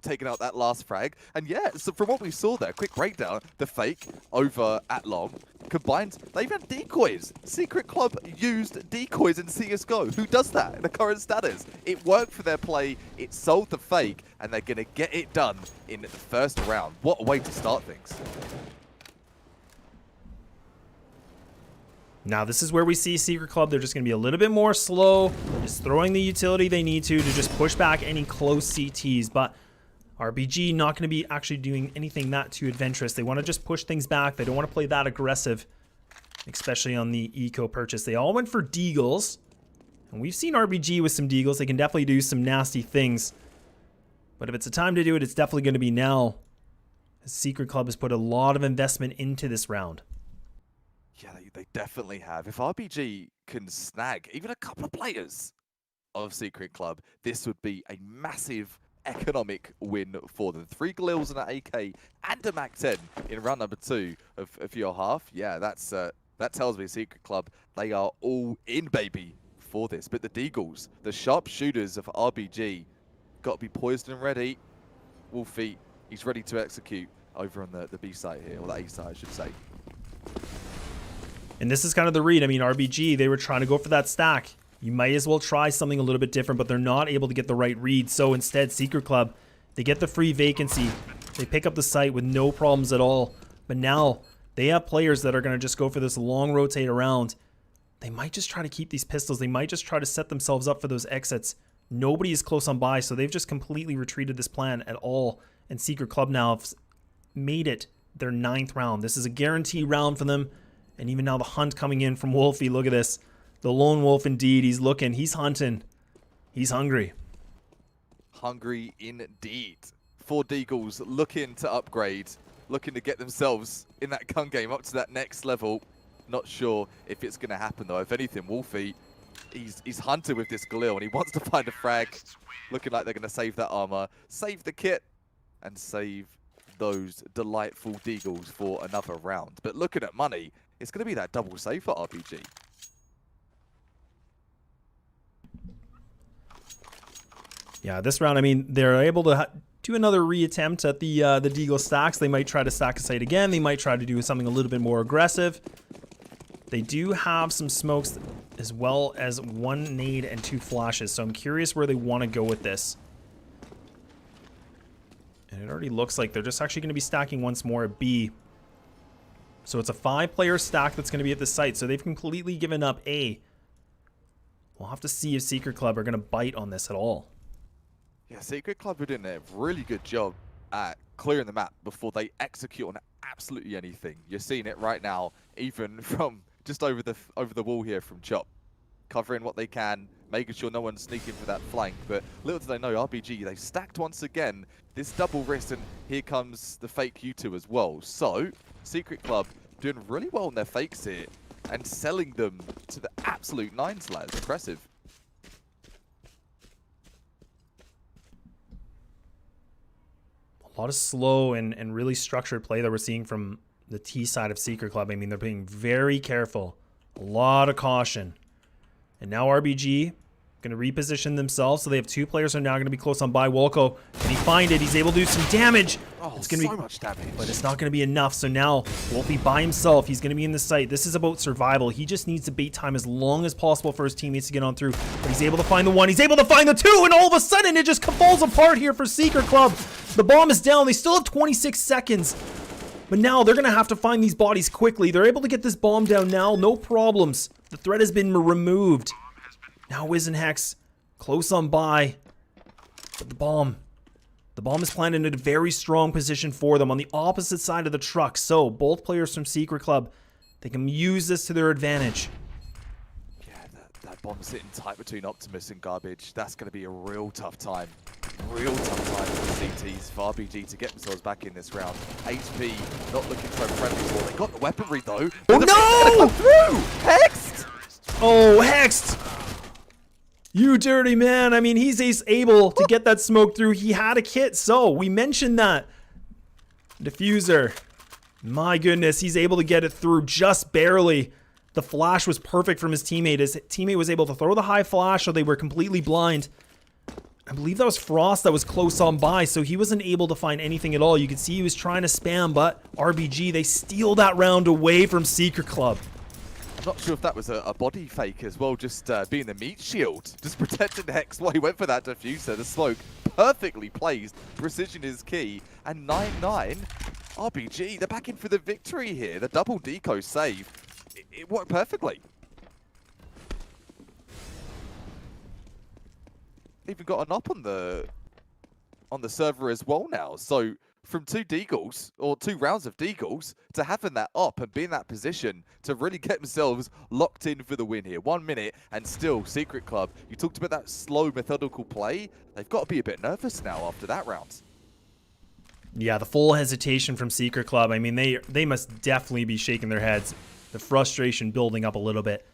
Taking out that last frag. And yeah, so from what we saw there, quick breakdown, the fake over at long, combined, they even had decoys. Secret Club used decoys in CSGO. Who does that in the current status? It worked for their play, it sold the fake, and they're going to get it done in the first round. What a way to start things. Now this is where we see Secret Club. They're just going to be a little bit more slow, just throwing the utility they need to just push back any close CTs, but RBG not going to be actually doing anything that too adventurous. They want to just push things back. They don't want to play that aggressive, especially on the eco purchase. They all went for deagles, and we've seen RBG with some deagles. They can definitely do some nasty things, but if it's a time to do it, it's definitely going to be now. Secret Club has put a lot of investment into this round. Yeah, they definitely have. If RBG can snag even a couple of players of Secret Club, this would be a massive economic win for them. 3 Galils and an AK and a Mac-10 in round number 2 of your half. Yeah, that tells me Secret Club, they are all in, baby, for this. But the Deagles, the sharpshooters of RBG, got to be poised and ready. Wolfie, he's ready to execute over on the B side here, or the A side, I should say. And this is kind of the read. I mean, RBG, they were trying to go for that stack. You might as well try something a little bit different, but they're not able to get the right read. So instead, Secret Club, they get the free vacancy. They pick up the site with no problems at all. But now they have players that are going to just go for this long rotate around. They might just try to keep these pistols. They might just try to set themselves up for those exits. Nobody is close on buy, so they've just completely retreated this plan at all. And Secret Club now have made it their 9th round. This is a guaranteed round for them. And even now the hunt coming in from Wolfie. Look at this. The lone wolf indeed. He's looking. He's hunting. He's hungry. Hungry indeed. 4 Deagles looking to upgrade. Looking to get themselves in that gun game up to that next level. Not sure if it's going to happen though. If anything, Wolfie, he's hunted with this Galil and he wants to find a frag. Looking like they're going to save that armor. Save the kit. And save those delightful Deagles for another round. But looking at money, it's going to be that double save for RPG. Yeah, this round, I mean, they're able to do another reattempt at the Deagle stacks. They might try to stack a site again. They might try to do something a little bit more aggressive. They do have some smokes as well as 1 nade and 2 flashes. So I'm curious where they want to go with this. And it already looks like they're just actually going to be stacking once more at B. So it's a 5-player stack that's going to be at the site. So they've completely given up A. We'll have to see if Secret Club are going to bite on this at all. Yeah, Secret Club are doing a really good job at clearing the map before they execute on absolutely anything. You're seeing it right now, even from just over the wall here from Chop. Covering what they can, making sure no one's sneaking for that flank. But little do they know, RPG, they've stacked once again. This double wrist, and here comes the fake U2 as well. So, Secret Club doing really well on their fakes here and selling them to the absolute 9s, lads. Impressive. A lot of slow and really structured play that we're seeing from the T side of Secret Club. I mean, they're being very careful. A lot of caution. And now RBG, Going to reposition themselves, so they have 2 players who are now going to be close on by. Wolko, can he find it? He's able to do some damage. Oh, It's going to so be much damage. but it's not going to be enough. So now Wolfie by himself, he's going to be in the site. This is about survival. He just needs to bait time as long as possible for his teammates to get on through. But he's able to find the 1. He's able to find the 2, and all of a sudden it just falls apart here for Secret Club. The bomb is down. They still have 26 seconds. But now they're going to have to find these bodies quickly. They're able to get this bomb down now. No problems. The threat has been removed. Now Wiz and Hex close on by. But the bomb is planted in a very strong position for them on the opposite side of the truck. So both players from Secret Club, they can use this to their advantage. Yeah, that bomb sitting tight between Optimus and Garbage. That's going to be a real tough time. Real tough time for the CTs, for RBG to get themselves back in this round. HP not looking so friendly for them. They got the weaponry though. Oh no! Come through! Hexed! Oh, Hexed! You dirty man. I mean, he's able to get that smoke through. He had a kit, so we mentioned that. Diffuser. My goodness, he's able to get it through just barely. The flash was perfect from his teammate. His teammate was able to throw the high flash, so they were completely blind. I believe that was Frost that was close on by, so he wasn't able to find anything at all. You could see he was trying to spam, but RBG, they steal that round away from Secret Club. Not sure if that was a body fake as well, just being the meat shield. Just protecting Hex while he went for that diffuser. The smoke perfectly placed. Precision is key. And 9-9, RBG, they're back in for the victory here. The double deco save. It worked perfectly. Even got an up on the server as well now. So from 2 deagles, or 2 rounds of deagles, to having that up and be in that position to really get themselves locked in for the win here. 1 minute, and still Secret Club. You talked about that slow, methodical play. They've got to be a bit nervous now after that round. Yeah, the full hesitation from Secret Club. I mean, they must definitely be shaking their heads. The frustration building up a little bit.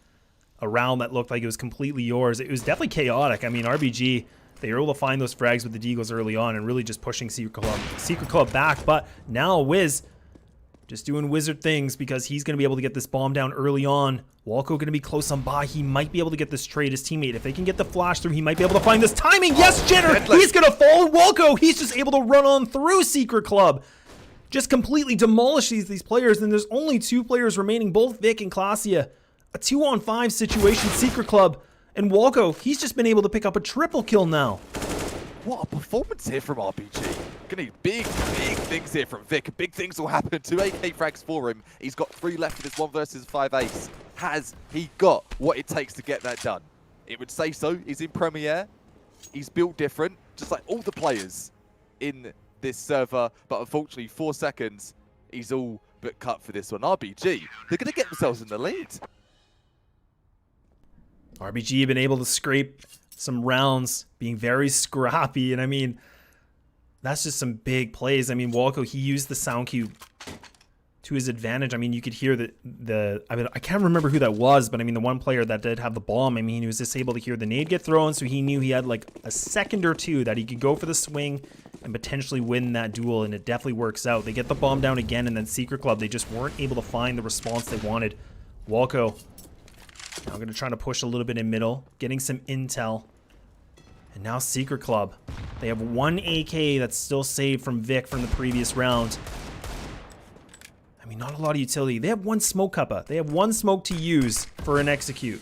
A round that looked like it was completely yours. It was definitely chaotic. I mean, RBG, they were able to find those frags with the deagles early on and really just pushing Secret Club back. But now Wiz just doing wizard things because he's going to be able to get this bomb down early on. Wolko going to be close on by. He might be able to get this trade his teammate. If they can get the flash through, he might be able to find this timing. Yes, Jitter! He's going to fall. Wolko, he's just able to run on through Secret Club. Just completely demolish these players. And there's only 2 players remaining, both Vic and Klasia. A 2-on-5 situation, Secret Club. And Wolko, he's just been able to pick up a triple kill now. What a performance here from RBG. Gonna need big things here from Vic. Big things will happen. 2 AK frags for him. He's got 3 left in this 1 versus 5 ace. Has he got what it takes to get that done? It would say so. He's in Premiere. He's built different, just like all the players in this server. But unfortunately, 4 seconds, he's all but cut for this one. RBG, they're gonna get themselves in the lead. RBG been able to scrape some rounds, being very scrappy, and I mean, that's just some big plays. I mean, Wolko, he used the sound cue to his advantage. I mean, you could hear I mean, I can't remember who that was, but I mean, the one player that did have the bomb, I mean, he was just able to hear the nade get thrown, so he knew he had like a second or 2 that he could go for the swing and potentially win that duel, and it definitely works out. They get the bomb down again, and then Secret Club, they just weren't able to find the response they wanted. Wolko, now going to try to push a little bit in middle, getting some intel. And now Secret Club, they have 1 AK that's still saved from Vic from the previous round. I mean, not a lot of utility. They have 1 smoke cuppa. They have 1 smoke to use for an execute.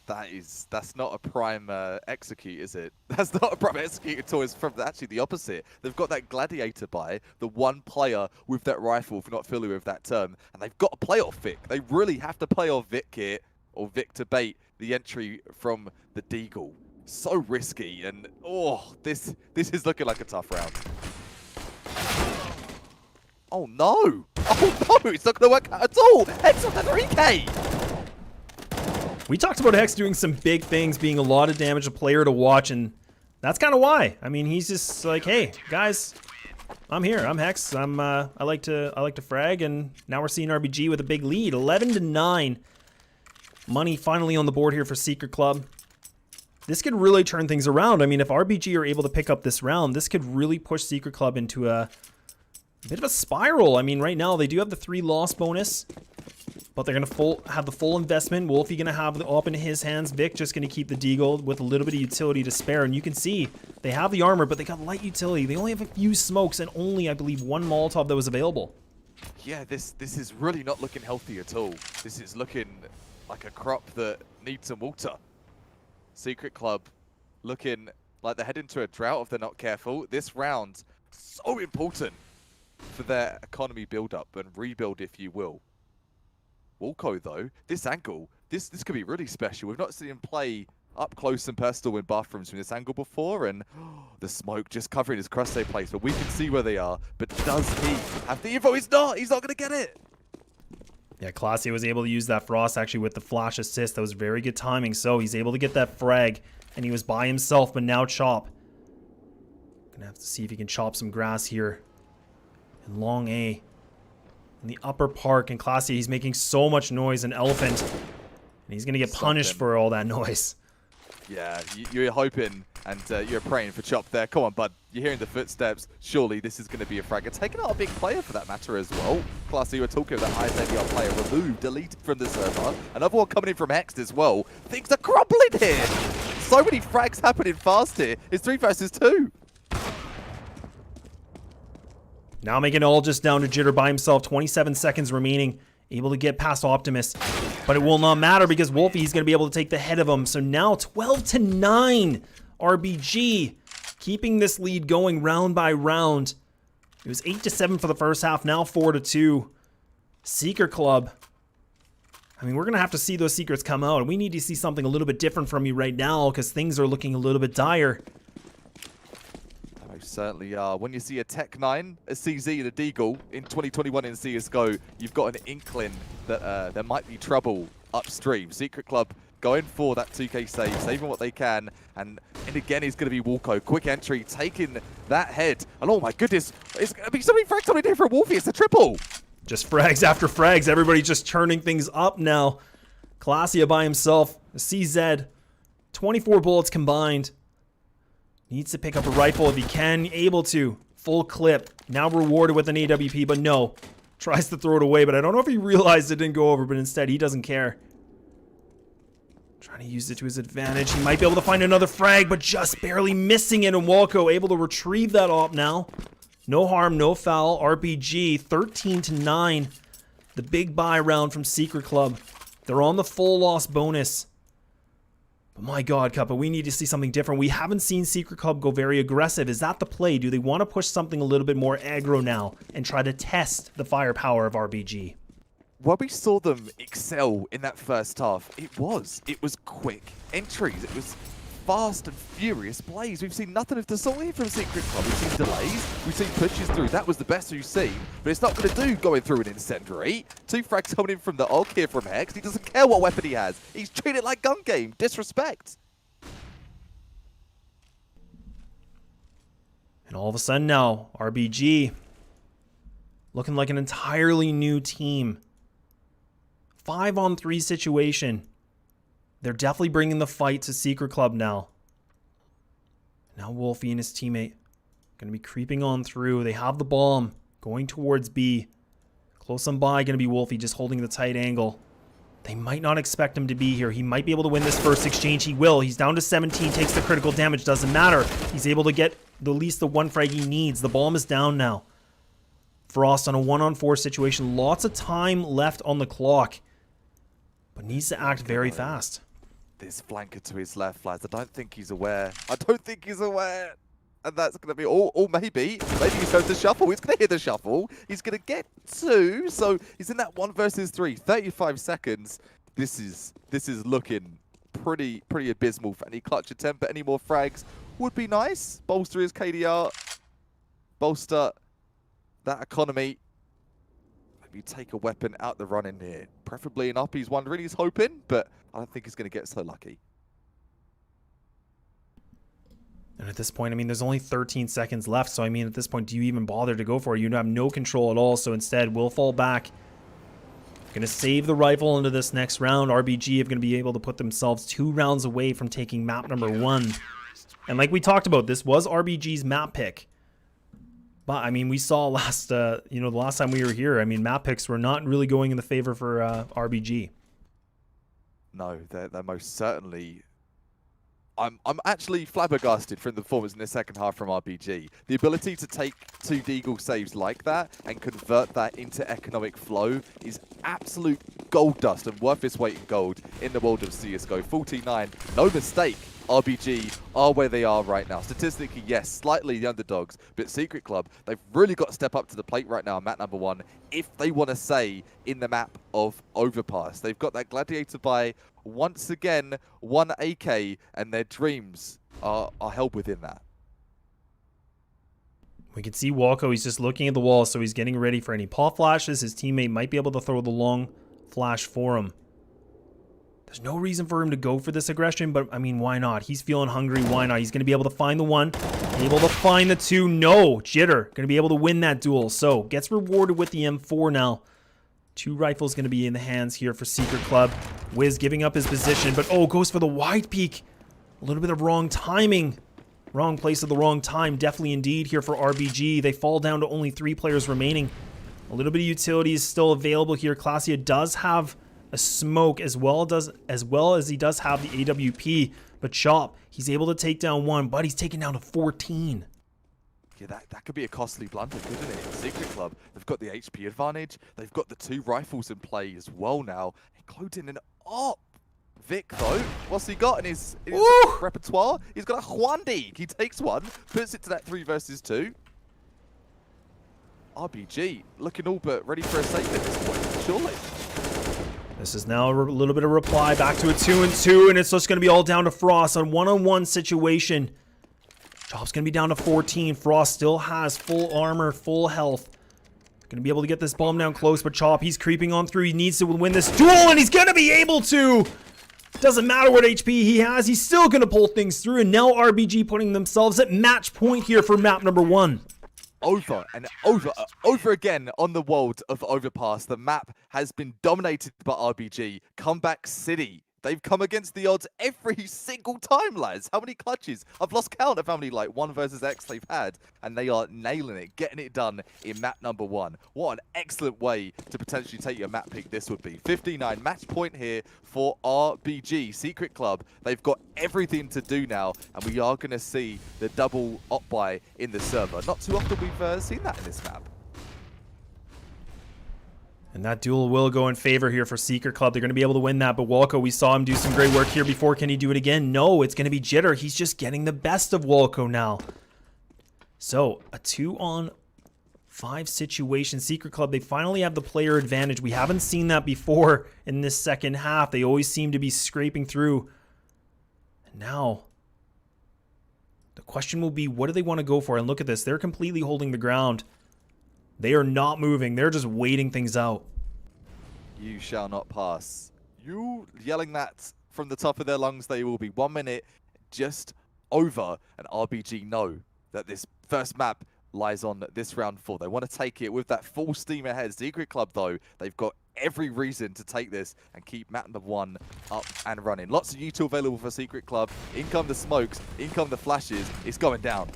That's not a prime execute, is it? That's not a prime execute at all. It's from actually the opposite. They've got that gladiator by the 1 player with that rifle, if you're not familiar with that term, and they've got to play off Vic. They really have to play off Vic here, or Vic to bait the entry from the deagle. So risky, and oh, this is looking like a tough round. Oh no! Oh no! It's not going to work out at all! Hex on the 3K! We talked about Hex doing some big things, being a lot of damage, a player to watch, and that's kind of why. I mean, he's just like, hey, guys, I'm here. I'm Hex. I like to frag, and now we're seeing RBG with a big lead, 11-9. Money finally on the board here for Secret Club. This could really turn things around. I mean, if RBG are able to pick up this round, this could really push Secret Club into a bit of a spiral. I mean, right now they do have the 3 loss bonus. But they're going to have the full investment. Wolfie going to have the op in his hands. Vic just going to keep the deagle with a little bit of utility to spare. And you can see they have the armor, but they got light utility. They only have a few smokes and only, I believe, one Molotov that was available. Yeah, this is really not looking healthy at all. This is looking like a crop that needs some water. Secret Club looking like they're heading to a drought if they're not careful. This round, so important for their economy build-up and rebuild, if you will. Wolko, though, this angle, this could be really special. We've not seen him play up close and personal in bathrooms from this angle before, and the smoke just covering his crosshair place, but we can see where they are. But does he have the info? He's not going to get it. Yeah, Classy was able to use that Frost actually with the flash assist. That was very good timing. So he's able to get that frag, and he was by himself, but now Chop. Gonna have to see if he can chop some grass here. In long A. In the upper park, and Classy, he's making so much noise, an elephant. And he's gonna get punished for all that noise. Yeah, you're hoping and you're praying for Chop there. Come on, bud. You're hearing the footsteps. Surely this is going to be a frag. And taking out a big player for that matter as well. Classy, we're talking about that ISEA player removed, deleted from the server. Another one coming in from Hext as well. Things are crumbling here. So many frags happening fast here. It's 3 versus 2. Now making it all just down to Jitter by himself. 27 seconds remaining. Able to get past Optimus. But it will not matter because Wolfie is going to be able to take the head of him. So now 12-9 RBG. Keeping this lead going round by round. It was 8-7 for the first half. Now 4-2. Secret Club. I mean, we're going to have to see those secrets come out. And we need to see something a little bit different from you right now because things are looking a little bit dire. Certainly are. When you see a Tech 9, a CZ, and a Deagle in 2021 in CSGO, you've got an inkling that there might be trouble upstream. Secret Club going for that 2K save, saving what they can, and again is going to be Wolko. Quick entry, taking that head, and oh my goodness, it's going to be so many frags coming in for Wolfie. It's a triple. Just frags after frags. Everybody just turning things up now. Clasia by himself. CZ, 24 bullets combined. Needs to pick up a rifle if he can. Able to. Full clip. Now rewarded with an AWP, but no. Tries to throw it away, but I don't know if he realized it didn't go over, but instead he doesn't care. Trying to use it to his advantage. He might be able to find another frag, but just barely missing it. And Walco able to retrieve that op now. No harm, no foul. RPG 13-9. The big buy round from Secret Club. They're on the full loss bonus. But my God, Cuppa, we need to see something different. We haven't seen Secret Club go very aggressive. Is that the play? Do they want to push something a little bit more aggro now and try to test the firepower of RBG? When we saw them excel in that first half, it was quick entries. It was fast and furious plays. We've seen nothing of the sort here from Secret Club. We've seen delays. We've seen pushes through. That was the best we've seen. But it's not going to do going through an incendiary. 2 frags coming in from the AUG here from Hex. He doesn't care what weapon he has. He's treated like gun game. Disrespect. And all of a sudden now, RBG looking like an entirely new team. 5-on-3 situation. They're definitely bringing the fight to Secret Club now. Now Wolfie and his teammate going to be creeping on through. They have the bomb going towards B. Close on by, going to be Wolfie just holding the tight angle. They might not expect him to be here. He might be able to win this first exchange. He will. He's down to 17, takes the critical damage. Doesn't matter. He's able to get at least the 1 frag he needs. The bomb is down now. Frost on a 1-on-4 situation. Lots of time left on the clock. But needs to act very fast. This flanker to his left, lads. I don't think he's aware. And that's going to be, or maybe he's going to shuffle. He's going to hit the shuffle. He's going to get 2. So he's in that 1 versus 3, 35 seconds. This is looking pretty abysmal for any clutch attempt. But any more frags would be nice. Bolster his KDR. Bolster that economy. Maybe take a weapon out the run in here. Preferably an up. He's wondering, he's hoping, but I don't think he's going to get so lucky. And at this point, I mean, there's only 13 seconds left. So, I mean, at this point, do you even bother to go for it? You have no control at all. So instead, we'll fall back. Going to save the rifle into this next round. RBG are going to be able to put themselves 2 rounds away from taking map number 1. And like we talked about, this was RBG's map pick. But I mean, we saw last, the last time we were here, I mean, map picks were not really going in the favor for RBG. No, they're most certainly. I'm actually flabbergasted from the performance in the second half from RBG. The ability to take 2 Deagle saves like that and convert that into economic flow is absolute gold dust and worth its weight in gold in the world of CSGO. 49, no mistake. RBG are where they are right now. Statistically, yes, slightly the underdogs, but Secret Club, they've really got to step up to the plate right now, map number 1, if they want to stay in the map of Overpass. They've got that Gladiator by once again, 1 AK, and their dreams are held within that. We can see Walko, he's just looking at the wall, so he's getting ready for any pop flashes. His teammate might be able to throw the long flash for him. There's no reason for him to go for this aggression, but I mean, why not? He's feeling hungry, why not? He's going to be able to find the 1, able to find the 2. No, Jitter, going to be able to win that duel. So, gets rewarded with the M4 now. 2 rifles going to be in the hands here for Secret Club. Wiz giving up his position, but oh, goes for the wide peek. A little bit of wrong timing. Wrong place at the wrong time. Definitely indeed here for RBG. They fall down to only 3 players remaining. A little bit of utility is still available here. Clasia does have a smoke as well as he does have the AWP. But Chop, he's able to take down 1, but he's taken down to 14. Yeah, that could be a costly blunder, couldn't it? Secret Club, they've got the HP advantage. They've got the 2 rifles in play as well now, including an op. Vic, though, what's he got in his repertoire? He's got a Huandi. He takes 1, puts it to that 3 versus 2. RBG looking all but ready for a save at this point, surely. This is now a little bit of reply back to a 2-2, and it's just going to be all down to Frost on 1-on-1 situation. Chop's going to be down to 14. Frost still has full armor, full health. Going to be able to get this bomb down close, but Chop, he's creeping on through. He needs to win this duel, and he's going to be able to. Doesn't matter what HP he has, he's still going to pull things through, and now RBG putting themselves at match point here for map number 1. Over and over again on the world of Overpass. The map has been dominated by RBG. Comeback City. They've come against the odds every single time, lads. How many clutches? I've lost count of how many, like, 1 versus X they've had. And they are nailing it, getting it done in map number 1. What an excellent way to potentially take your map pick this would be. 59, match point here for RBG. Secret Club, they've got everything to do now. And we are going to see the double op buy in the server. Not too often we've seen that in this map. And that duel will go in favor here for Secret Club. They're going to be able to win that. But Walko, we saw him do some great work here before. Can he do it again? No, it's going to be Jitter. He's just getting the best of Walko now. So, a 2-on-5 situation. Secret Club, they finally have the player advantage. We haven't seen that before in this second half. They always seem to be scraping through. And now, the question will be, what do they want to go for? And look at this. They're completely holding the ground. They are not moving. They're just waiting things out. You shall not pass. You yelling that from the top of their lungs. They will be 1 minute just over. And RBG know that this first map lies on this round 4. They want to take it with that full steam ahead. Secret Club, though, they've got every reason to take this and keep map number 1 up and running. Lots of util available for Secret Club. In come the smokes. In come the flashes. It's going down.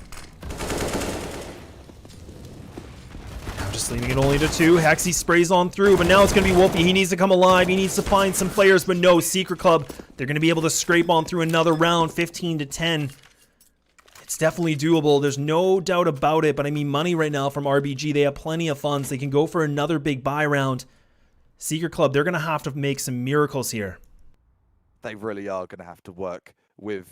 Just leaving it only to 2. Hexy sprays on through, but now it's going to be Wolfie. He needs to come alive. He needs to find some players, but no, Secret Club, they're going to be able to scrape on through another round, 15-10. It's definitely doable. There's no doubt about it, but I mean, money right now from RBG. They have plenty of funds. They can go for another big buy round. Secret Club, they're going to have to make some miracles here. They really are going to have to work with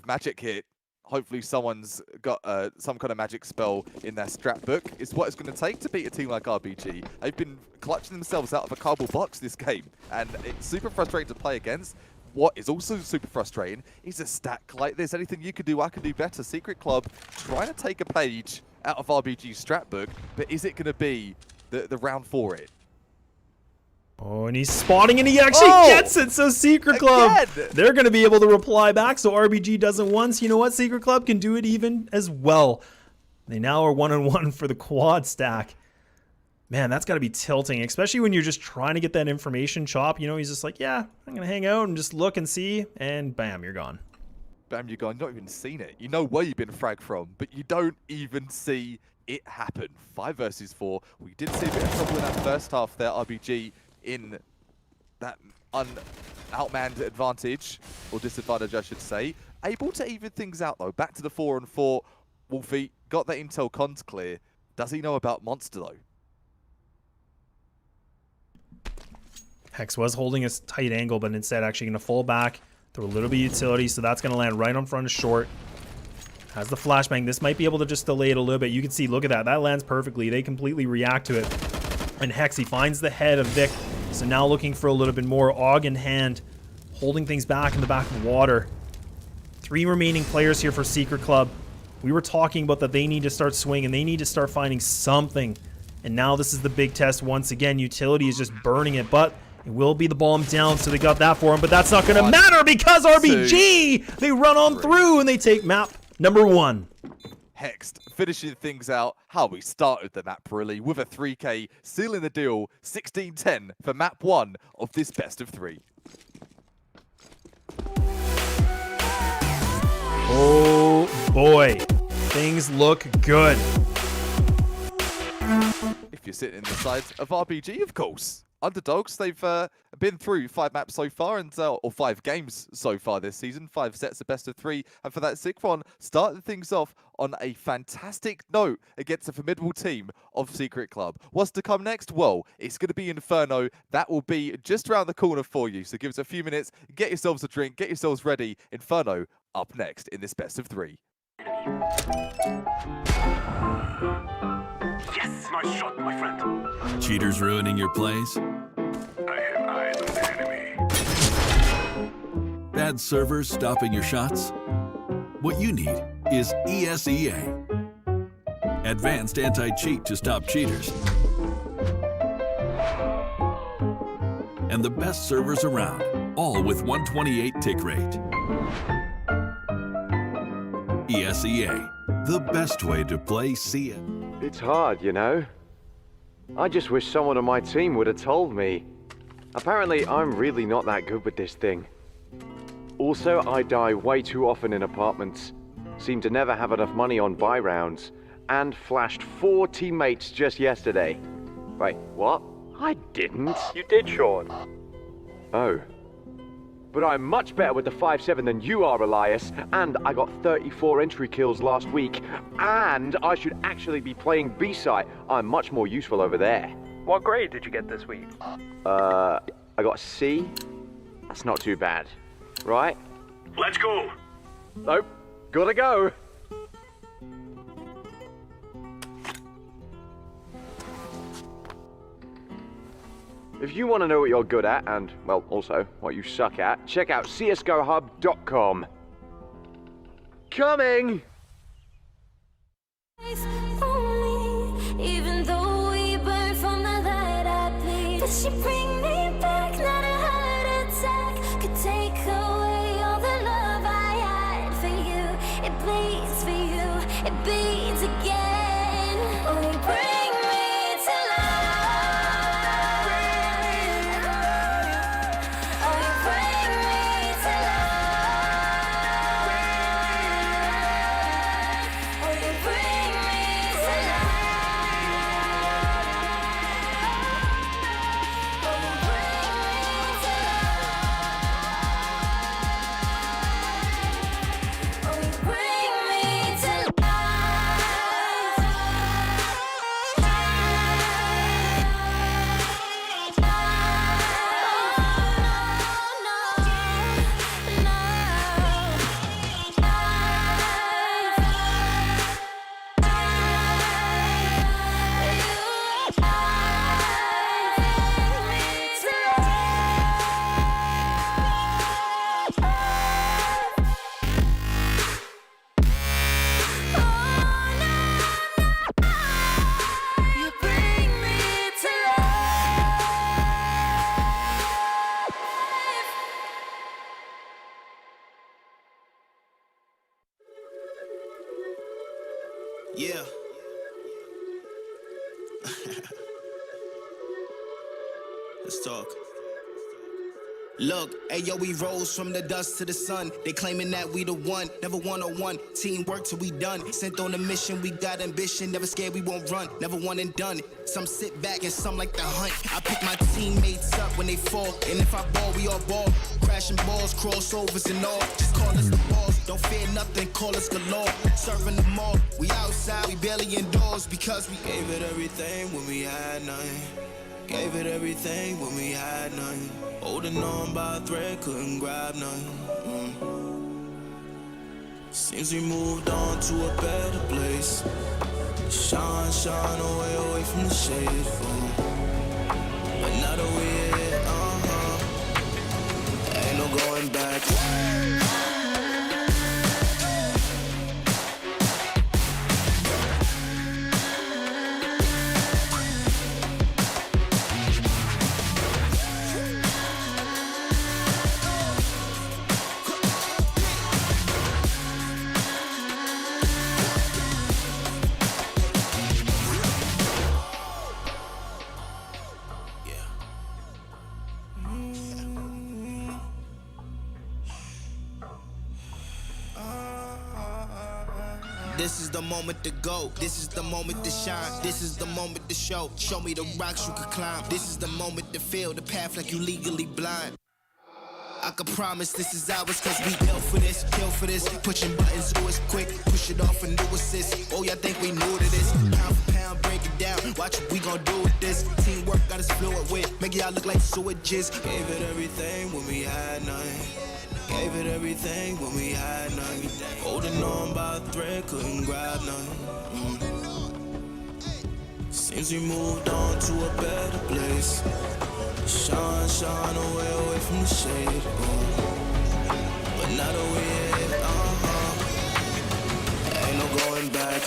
magic here. Hopefully someone's got some kind of magic spell in their strat book. It's what it's going to take to beat a team like RBG. They've been clutching themselves out of a cardboard box this game, and it's super frustrating to play against. What is also super frustrating is a stack like this. Anything you could do, I could do better. Secret Club trying to take a page out of RBG's strat book, but is it going to be the round for it? Oh, and he's spotting, and he actually gets it. So Secret Club, they're going to be able to reply back. So RBG does it once. You know what? Secret Club can do it even as well. They now are 1-on-1 for the quad stack. Man, that's got to be tilting, especially when you're just trying to get that information. Chop, you know, he's just like, yeah, I'm going to hang out and just look and see. And bam, you're gone. Bam, you're gone. Not even seen it. You know where you've been fragged from, but you don't even see it happen. 5 versus 4. We did see a bit of trouble in that first half there, RBG, in that outmanned advantage, or disadvantage I should say. Able to even things out though. Back to the 4-on-4. Wolfie got that intel cons clear. Does he know about Monster though? Hex was holding a tight angle, but instead actually going to fall back, throw a little bit of utility, so that's going to land right on front of short. Has the flashbang. This might be able to just delay it a little bit. You can see, look at that. That lands perfectly. They completely react to it. And Hex, he finds the head of Vic. So now looking for a little bit more. AUG in hand, holding things back in the back of the water. 3 remaining players here for Secret Club. We were talking about that they need to start swinging. They need to start finding something. And now this is the big test once again. Utility is just burning it, but it will be the bomb down, so they got that for him. But that's not going to matter because RBG, they run on through and they take map number 1. Hext finishing things out how we started the map really, with a 3K, sealing the deal, 16-10 for map 1 of this best of 3. Oh boy, things look good. If you're sitting in the sides of RBG, of course. Underdogs, they've been through 5 maps so far, and or 5 games so far this season, 5 sets of best of 3, and for that Sigfron, starting things off on a fantastic note against a formidable team of Secret Club. What's to come next? Well, it's going to be Inferno. That will be just around the corner for you, so give us a few minutes, get yourselves a drink, get yourselves ready. Inferno up next in this best of 3. Yes, nice shot, my friend. Cheaters ruining your plays? I have eyes on the enemy. Bad servers stopping your shots? What you need is ESEA. Advanced anti-cheat to stop cheaters. And the best servers around, all with 128 tick rate. ESEA, the best way to play SEA. It's hard, you know. I just wish someone on my team would have told me. Apparently, I'm really not that good with this thing. Also, I die way too often in apartments. Seem to never have enough money on buy rounds. And flashed 4 teammates just yesterday. Wait, what? I didn't. You did, Sean. Oh. But I'm much better with the 5.7 than you are, Elias. And I got 34 entry kills last week. And I should actually be playing B-site. I'm much more useful over there. What grade did you get this week? I got a C. That's not too bad. Right? Let's go. Nope. Gotta go. If you want to know what you're good at, and, well, also what you suck at, check out csgohub.com. Coming! Even though we burn from the light I bleed, does she bring me back? Not a heart attack could take away all the love I had for you. It bleeds for you, it beats again. Oh, you bring me to life. Oh, you bring me to life. Oh, you bring me to life. Oh, you bring me to life. Oh, you bring me to life. You bring me to life. Yeah. Let's talk. Look, ayo, we rose from the dust to the sun. They claiming that we the one, never one-on-one. Teamwork till we done. Sent on a mission, we got ambition. Never scared, we won't run. Never one and done. Some sit back and some like the hunt. I pick my teammates up when they fall. And if I ball, we all ball. Crashing balls, crossovers and all. Just call us the balls. Don't fear nothing, call us galore. Serving them all. We outside, we barely indoors because we gave it everything when we had nothing. Gave it everything when we had nothing. Holding on by a thread, couldn't grab nothing. Seems we moved on to a better place. Shine, shine away from the shade. But now that we're here, ain't no going back. This is the moment to go. This is the moment to shine. This is the moment to show. Show me the rocks you could climb. This is the moment to feel the path like you legally blind. I can promise this is ours cause we built for this, kill for this. Pushing buttons, do it quick, push it off and do assist. Oh, y'all think we new to this? Pound for pound, break it down. Watch what we gon' do with this. Teamwork got us fluid with. Make y'all look like sewages. Gave it everything when we had nothing. Gave it everything when we had nothing. Holding on by a thread, couldn't grab nothing. Seems we moved on to a better place. Shine, shine away from the shade. But now that we're here, ain't no going back.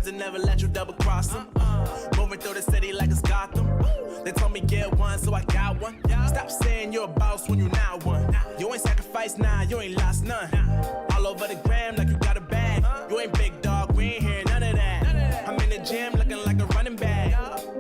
Never let you double cross them. Moving through the city like it's Gotham. They told me get one, so I got one. Stop saying you're a boss when you not one. You ain't sacrificed, nah, you ain't lost none. All over the gram like you got a bag. You ain't big dog, we ain't hear none of that. I'm in the gym looking like a running back.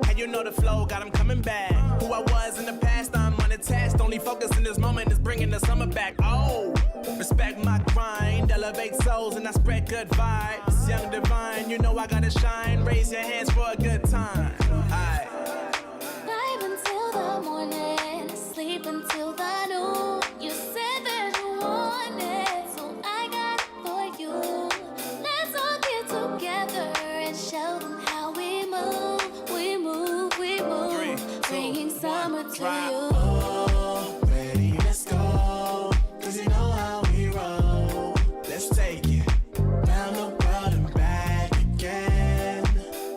And you know the flow, got him coming back. Who I was in the past, I'm unattached. Only focus in this moment is bringing the summer back. Oh, respect my grind, elevate souls and I spread good vibes. Young divine, you know I gotta shine. Raise your hands for a good time. Aight. Vibe until the morning, sleep until the noon. You said that you want it, so I got it for you. Let's all get together and show them how we move. We move, we move. 3, 2, bringing summer to drop. you. Oh, ready, let's go. Cause you know how we roll. Let's take it round the world and back again.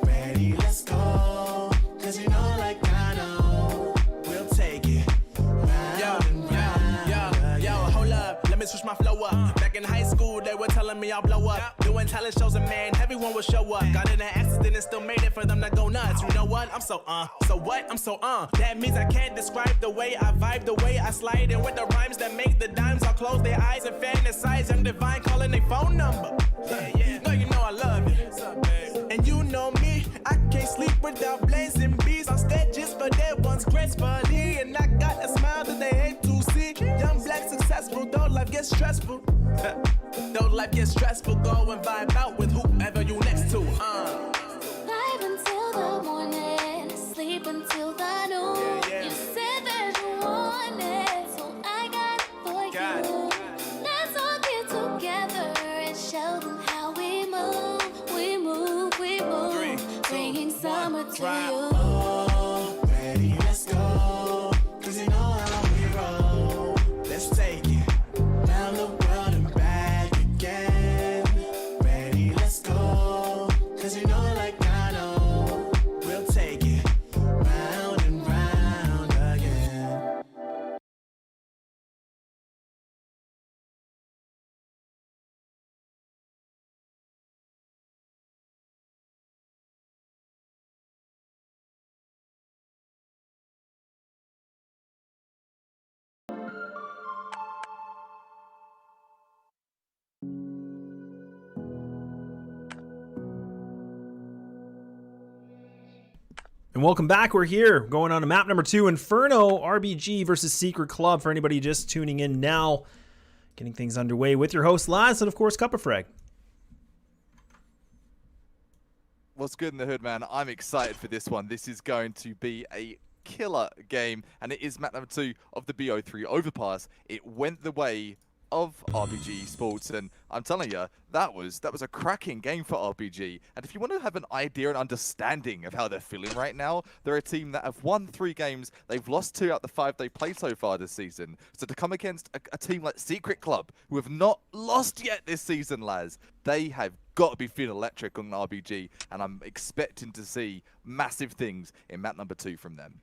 Ready, let's go. Cause you know like I know, we'll take it round and round. Yo, hold up, let me switch my flow up. Back in high school, they were telling me I'll blow up. Doing talent shows and man, everyone will show up. Got in an accident and still made it for them to go nuts. You know what? I'm so so what? I'm so That means I can't describe the way I vibe, the way I slide. And with the rhymes that make the dimes, I'll close their eyes and fantasize. Young divine calling their phone number. No, you know I love it. And you know me, I can't sleep without blazing beats on stages for their ones gracefully. And I got a smile that they hate to see. Young black successful, though life gets stressful. Though life gets stressful, go and vibe out with whoever you next to. Vibe until the morning, sleep until the noon. Yeah. You said that you want it, so I got it for Got you. it. Let's all get together and show them how we move. We move, we move. 3, 2, Bringing 1, summer to drop. you. Oh, ready, let's go. 'Cause you know how we roll. Let's take it round the world and back again. Ready, let's go. 'Cause you know like I know. We'll take it round and round again. And welcome back. We're here going on to map number 2, Inferno RBG versus Secret Club. For anybody just tuning in now, getting things underway with your host Laz and of course Cupperfrag. What's good in the hood, man? I'm excited for this one. This is going to be a killer game, and it is map number 2 of the BO3 Overpass. It went the way of RBG Sports, and I'm telling you, that was a cracking game for RBG. And if you want to have an idea and understanding of how they're feeling right now, they're a team that have won 3 games. They've lost 2 out of the 5 they played so far this season. So to come against a team like Secret Club, who have not lost yet this season, Laz, they have got to be feeling electric on RBG, and I'm expecting to see massive things in map number 2 from them.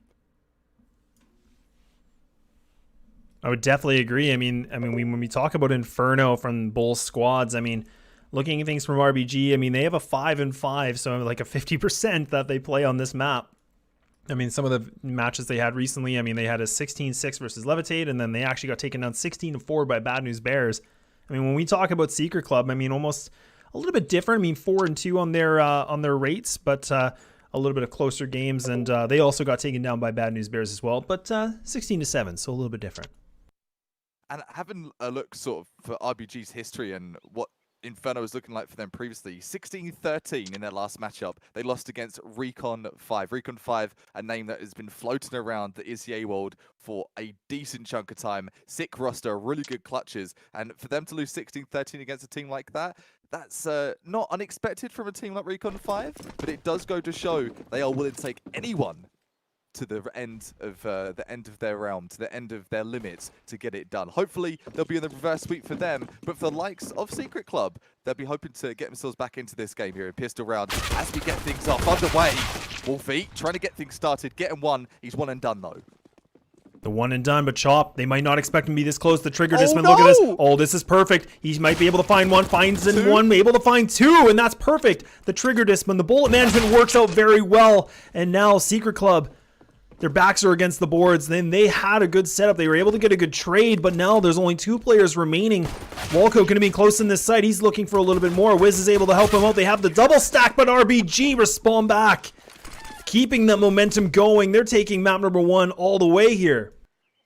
I would definitely agree. I mean, when we talk about Inferno from both squads, I mean, looking at things from RBG, I mean, they have a 5-5, so like a 50% that they play on this map. I mean, some of the matches they had recently, I mean, they had a 16-6 versus Levitate, and then they actually got taken down 16-4 by Bad News Bears. I mean, when we talk about Secret Club, I mean, almost a little bit different. I mean, 4-2 on their rates, but a little bit of closer games, and they also got taken down by Bad News Bears as well, but 16-7, so a little bit different. And having a look sort of for RBG's history and what Inferno was looking like for them previously, 16-13 in their last matchup. They lost against Recon 5. Recon 5, a name that has been floating around the ESEA world for a decent chunk of time. Sick roster, really good clutches. And for them to lose 16-13 against a team like that, that's not unexpected from a team like Recon 5, but it does go to show they are willing to take anyone to the end of their realm, to the end of their limits to get it done. Hopefully, they'll be in the reverse sweep for them, but for the likes of Secret Club, they'll be hoping to get themselves back into this game here in Pistol Round as we get things off underway. Wolfie trying to get things started, getting one. He's one and done though. The one and done, but Chop, they might not expect him to be this close. The trigger discman, look at this. Oh, this is perfect. He might be able to find one, finds in one, able to find 2, and that's perfect. The trigger discman, the bullet management works out very well. And now Secret Club, their backs are against the boards. Then they had a good setup. They were able to get a good trade, but now there's only 2 players remaining. Walco going to be close in this side. He's looking for a little bit more. Wiz is able to help him out. They have the double stack, but RBG respond back, keeping that momentum going. They're taking map number 1 all the way here.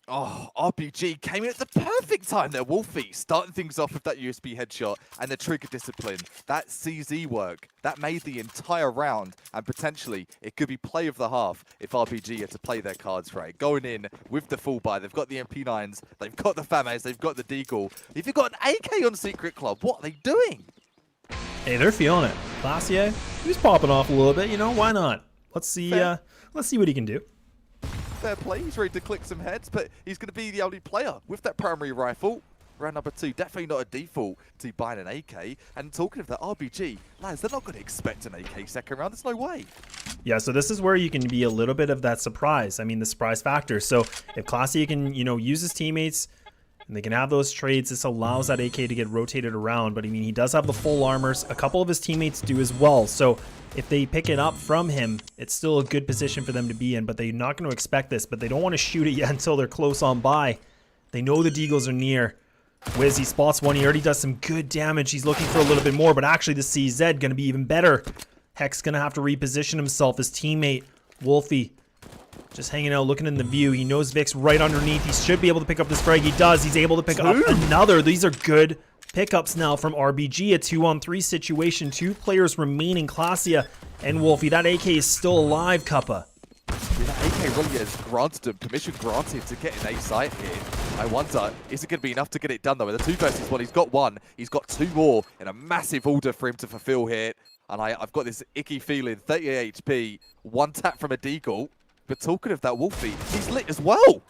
Oh, RPG came in at the perfect time there. Wolfie starting things off with that USB headshot and the trigger discipline. That CZ work, that made the entire round, and potentially it could be play of the half if RPG had to play their cards right. Going in with the full buy, they've got the MP9s, they've got the FAMAs, they've got the Deagle. If you've got an AK on Secret Club, what are they doing? Hey, they're feeling it. Glacier, he's popping off a little bit, you know, why not? Let's see what he can do. Fair play, he's ready to click some heads, but he's going to be the only player with that primary rifle. Round number 2, definitely not a default to buying an AK. And talking of that RBG, lads, they're not going to expect an AK second round. There's no way. Yeah, so this is where you can be a little bit of that surprise. I mean, the surprise factor. So if Classy can, you know, use his teammates and they can have those trades, this allows that AK to get rotated around. But I mean, he does have the full armors. A couple of his teammates do as well. So if they pick it up from him, it's still a good position for them to be in, but they're not going to expect this, but they don't want to shoot it yet until they're close on by. They know the Deagles are near. Wiz, he spots one. He already does some good damage. He's looking for a little bit more, but actually the CZ going to be even better. Heck's going to have to reposition himself. His teammate, Wolfie, Just hanging out, looking in the view. He knows Vic's right underneath. He should be able to pick up this frag. He does. He's able to pick up another. These are good pickups now from RBG. A 2-on-3 situation. 2 players remaining, Klasia and Wolfie. That AK is still alive, Kappa. Yeah, that AK really has granted him, permission granted to get an A site here. I wonder, is it going to be enough to get it done though? With the 2 versus 1, he's got 1. He's got 2 more in a massive order for him to fulfill here. And I've got this icky feeling, 38 HP, 1 tap from a Deagle. But talking of that Wolfie, he's lit as well.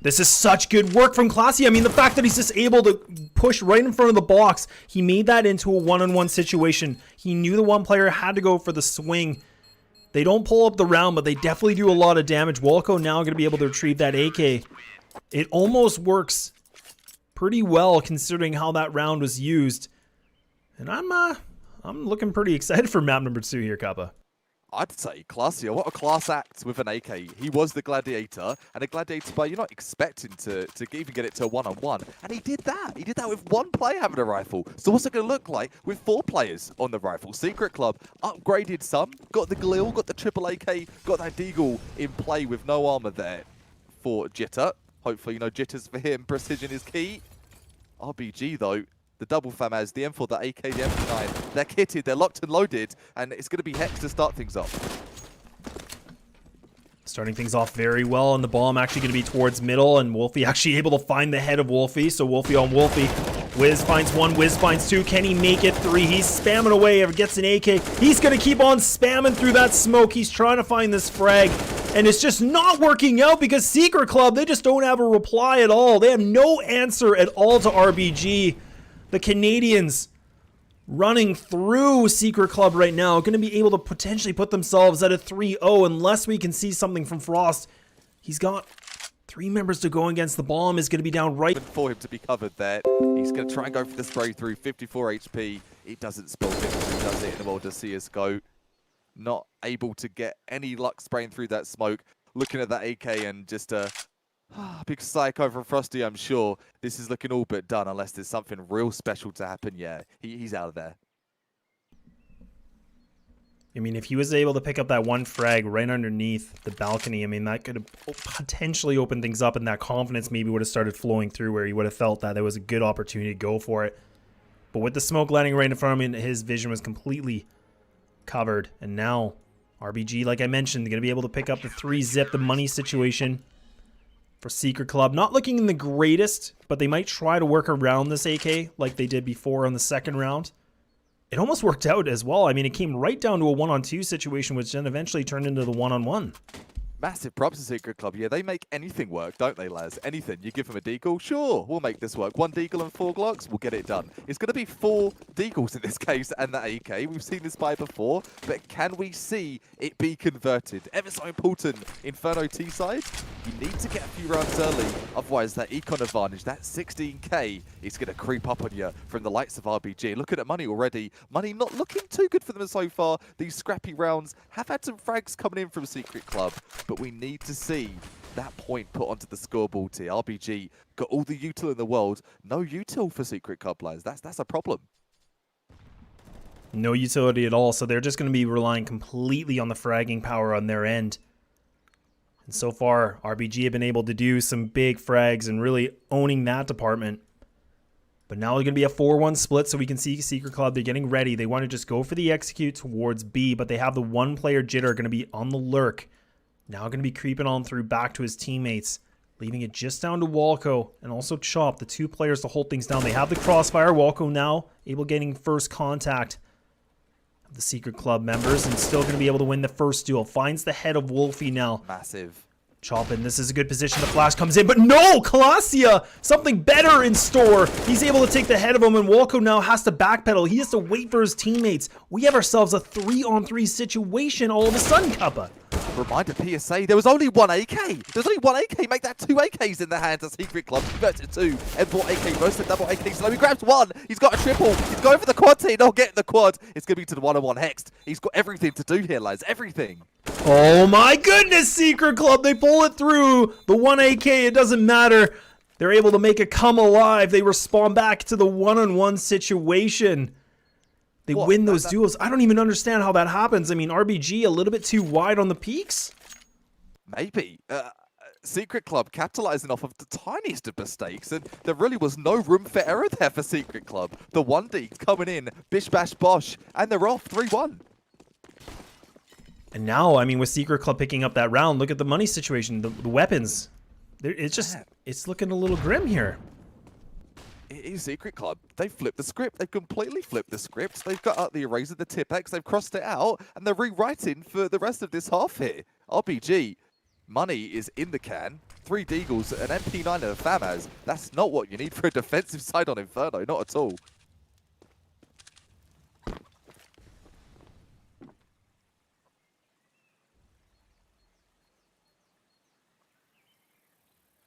This is such good work from Klasia. I mean, the fact that he's just able to push right in front of the box, he made that into a 1-on-1 situation. He knew the one player had to go for the swing. They don't pull up the round, but they definitely do a lot of damage. Walco now going to be able to retrieve that AK. It almost works pretty well considering how that round was used. And I'm looking pretty excited for map number 2 here, Kappa. I'd say Klasia, what a class act with an AK. He was the Gladiator, and a Gladiator player, you're not expecting to even get it to a 1-on-1. And he did that. He did that with 1 player having a rifle. So what's it going to look like with 4 players on the rifle? Secret Club upgraded some, got the Glil, got the triple AK, got that Deagle in play with no armor there for Jitter. Hopefully, you know, Jitters for him, precision is key. RBG, though, the double FAMAS, the M4, the AK, the MP9, they're kitted, they're locked and loaded, and it's going to be Hex to start things off. Starting things off very well, and the bomb actually going to be towards middle, and Wolfie actually able to find the head of Wolfie, so Wolfie on Wolfie. Wiz finds 1, Wiz finds 2. Can he make it 3? He's spamming away, if gets an AK. He's going to keep on spamming through that smoke. He's trying to find this frag, and it's just not working out because Secret Club, they just don't have a reply at all. They have no answer at all to RBG. The Canadians running through Secret Club right now, going to be able to potentially put themselves at a 3-0 unless we can see something from Frost. He's got 3 members to go against. The bomb is going to be down right. For him to be covered there, he's going to try and go for the spray through. 54 HP. It doesn't spill victory, does it? In the world of CSGO. Not able to get any luck spraying through that smoke. Looking at that AK and just big psycho from Frosty, I'm sure. This is looking all but done unless there's something real special to happen. Yeah, he's out of there. I mean, if he was able to pick up that 1 frag right underneath the balcony, I mean, that could have potentially opened things up, and that confidence maybe would have started flowing through where he would have felt that there was a good opportunity to go for it. But with the smoke landing right in front of him, his vision was completely covered. And now RBG, like I mentioned, going to be able to pick up the 3-zip, the money situation for Secret Club. Not looking in the greatest, but they might try to work around this AK like they did before on the second round. It almost worked out as well. I mean, it came right down to a 1-on-2 situation, which then eventually turned into the 1-on-1. Massive props to Secret Club. Yeah, they make anything work, don't they, Laz? Anything. You give them a deagle, sure, we'll make this work. 1 deagle and 4 Glocks, we'll get it done. It's going to be 4 deagles in this case and the AK. We've seen this buy before, but can we see it be converted? Ever so important Inferno T side. You need to get a few rounds early, otherwise that econ advantage, that 16k, is going to creep up on you from the likes of RBG. Looking at money already. Money not looking too good for them so far. These scrappy rounds have had some frags coming in from Secret Club. But we need to see that point put onto the scoreboard here. RBG got all the util in the world. No util for Secret Club players. That's a problem. No utility at all. So they're just going to be relying completely on the fragging power on their end. And so far, RBG have been able to do some big frags and really owning that department. But now it's going to be a 4-1 split, so we can see Secret Club, they're getting ready. They want to just go for the execute towards B, but they have the 1-player Jitter going to be on the lurk. Now going to be creeping on through back to his teammates, leaving it just down to Walco and also Chop, the 2 players to hold things down. They have the crossfire. Walco now able getting first contact of the Secret Club members and still going to be able to win the first duel. Finds the head of Wolfie now. Massive. Chop in. This is a good position. The flash comes in, but no! Klasia! Something better in store. He's able to take the head of him, and Walco now has to backpedal. He has to wait for his teammates. We have ourselves a 3-on-3 situation all of a sudden, Kappa. Reminder PSA, there was only 1 AK. There's only 1 AK. Make that 2 AKs in the hands of Secret Club. Converts it to M4 AK, most of the double AKs. So he grabs 1. He's got a triple. He's going for the quad team. Not getting the quad. It's going to be to the 1-on-1 Hexed. He's got everything to do here, lads. Everything. Oh my goodness, Secret Club. They pull it through. The 1 AK, it doesn't matter. They're able to make it come alive. They respond back to the 1-on-1 situation. They win those duels. I don't even understand how that happens. I mean, RBG a little bit too wide on the peaks. Maybe. Secret Club capitalizing off of the tiniest of mistakes, and there really was no room for error there for Secret Club. The 1D coming in, bish bash bosh, and they're off 3-1. And now, I mean, with Secret Club picking up that round, look at the money situation, the weapons. It's looking a little grim here. It is Secret Club. They've flipped the script. They've completely flipped the script. They've got out the eraser, the Tipex, they've crossed it out, and they're rewriting for the rest of this half here. RBG, money is in the can. 3 Deagles, an MP9 and a FAMAS. That's not what you need for a defensive side on Inferno, not at all.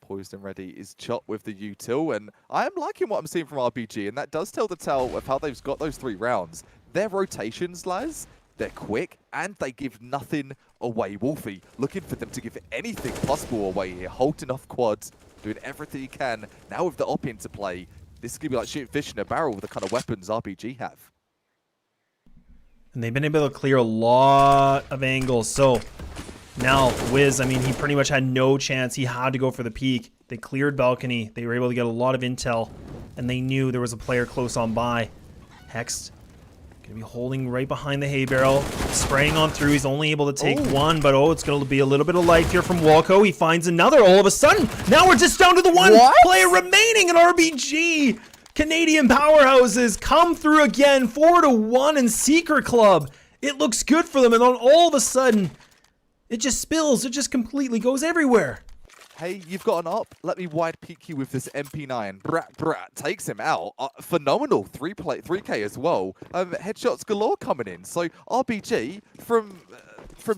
Poised and ready is Chop with the util, and I am liking what I'm seeing from RBG, and that does tell the tale of how they've got those 3 rounds. Their rotations, Laz, they're quick, and they give nothing away. Wolfie looking for them to give anything possible away here, holding off quads, doing everything he can. Now with the op into play, this is going to be like shooting fish in a barrel with the kind of weapons RBG have. And they've been able to clear a lot of angles, so now, Wiz, I mean, he pretty much had no chance. He had to go for the peak. They cleared balcony. They were able to get a lot of intel, and they knew there was a player close on by. Hext going to be holding right behind the hay barrel, spraying on through. He's only able to take one, but it's going to be a little bit of life here from Walco. He finds another all of a sudden. Now we're just down to the one player remaining in RBG. Canadian powerhouses come through again, 4-1 in Secret Club. It looks good for them, and then all of a sudden, it just spills. It just completely goes everywhere. Hey, you've got an op. Let me wide peek you with this MP9. Brat takes him out. Phenomenal 3K as well. Headshots galore coming in. So RBG from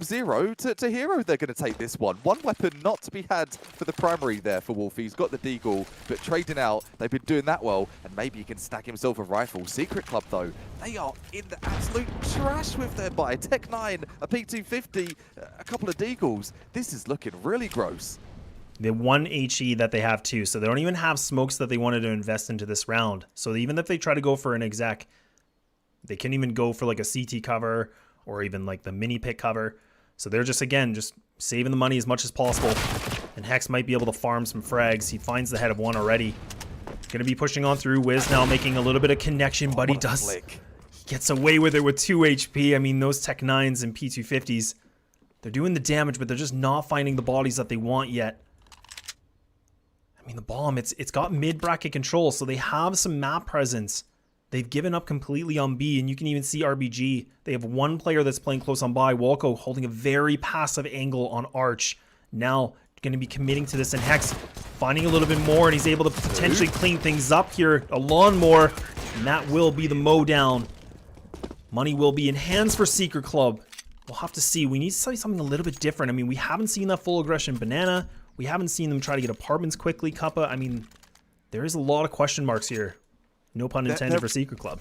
0 to hero, they're going to take this one. One weapon not to be had for the primary there for Wolfie. He's got the Deagle, but trading out, they've been doing that well, and maybe he can stack himself a rifle. Secret Club, though, they are in the absolute trash with their buy. Tech 9, a P250, a couple of Deagles. This is looking really gross. The 1 HE that they have too, so they don't even have smokes that they wanted to invest into this round. So even if they try to go for an exec, they can't even go for like a CT cover or even like the mini pick cover. So they're just, again, just saving the money as much as possible. And Hex might be able to farm some frags. He finds the head of one already. Going to be pushing on through. Wiz now making a little bit of connection, but he does. He gets away with it with 2 HP. I mean, those Tech 9s and P250s, they're doing the damage, but they're just not finding the bodies that they want yet. I mean, the bomb, it's got mid-bracket control, so they have some map presence. They've given up completely on B, and you can even see RBG. They have one player that's playing close on by, Walco, holding a very passive angle on Arch. Now, going to be committing to this, and Hex finding a little bit more, and he's able to potentially clean things up here. A lawnmower, and that will be the mow down. Money will be in hands for Secret Club. We'll have to see. We need to see something a little bit different. I mean, we haven't seen that full aggression banana. We haven't seen them try to get apartments quickly, Kappa. I mean, there is a lot of question marks here. No pun intended for Secret Club.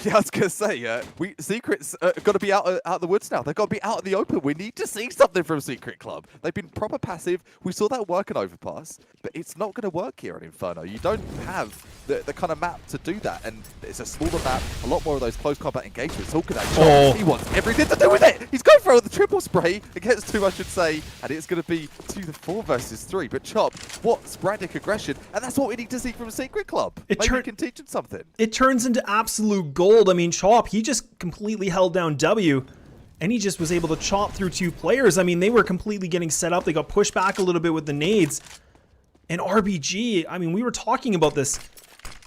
Yeah, I was going to say, Secret's got to be out of the woods now. They've got to be out in the open. We need to see something from Secret Club. They've been proper passive. We saw that work in Overpass, but it's not going to work here on Inferno. You don't have the kind of map to do that, and it's a smaller map, a lot more of those close combat engagements. Look at that shot. He wants everything to do with it. He's going for the triple spray against 2, I should say, and it's going to be 2-4 versus 3. But Chop, what sporadic aggression, and that's what we need to see from Secret Club. Maybe we can teach him something. It turns into absolute gold. I mean, Chop, he just completely held down W, and he just was able to chop through 2 players. I mean, they were completely getting set up. They got pushed back a little bit with the nades. And RBG, I mean, we were talking about this.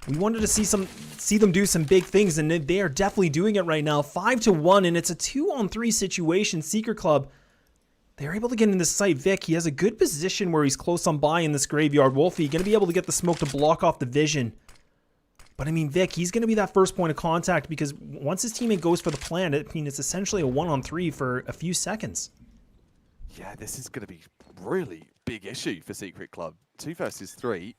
We wanted to see them do some big things, and they are definitely doing it right now. 5-1, and it's a 2-on-3 situation. Secret Club, they're able to get in this site. Vic, he has a good position where he's close on by in this graveyard. Wolfie going to be able to get the smoke to block off the vision. But I mean, Vic, he's going to be that first point of contact, because once his teammate goes for the plant, I mean, it's essentially a 1-on-3 for a few seconds. Yeah, this is going to be really big issue for Secret Club. 2 versus 3.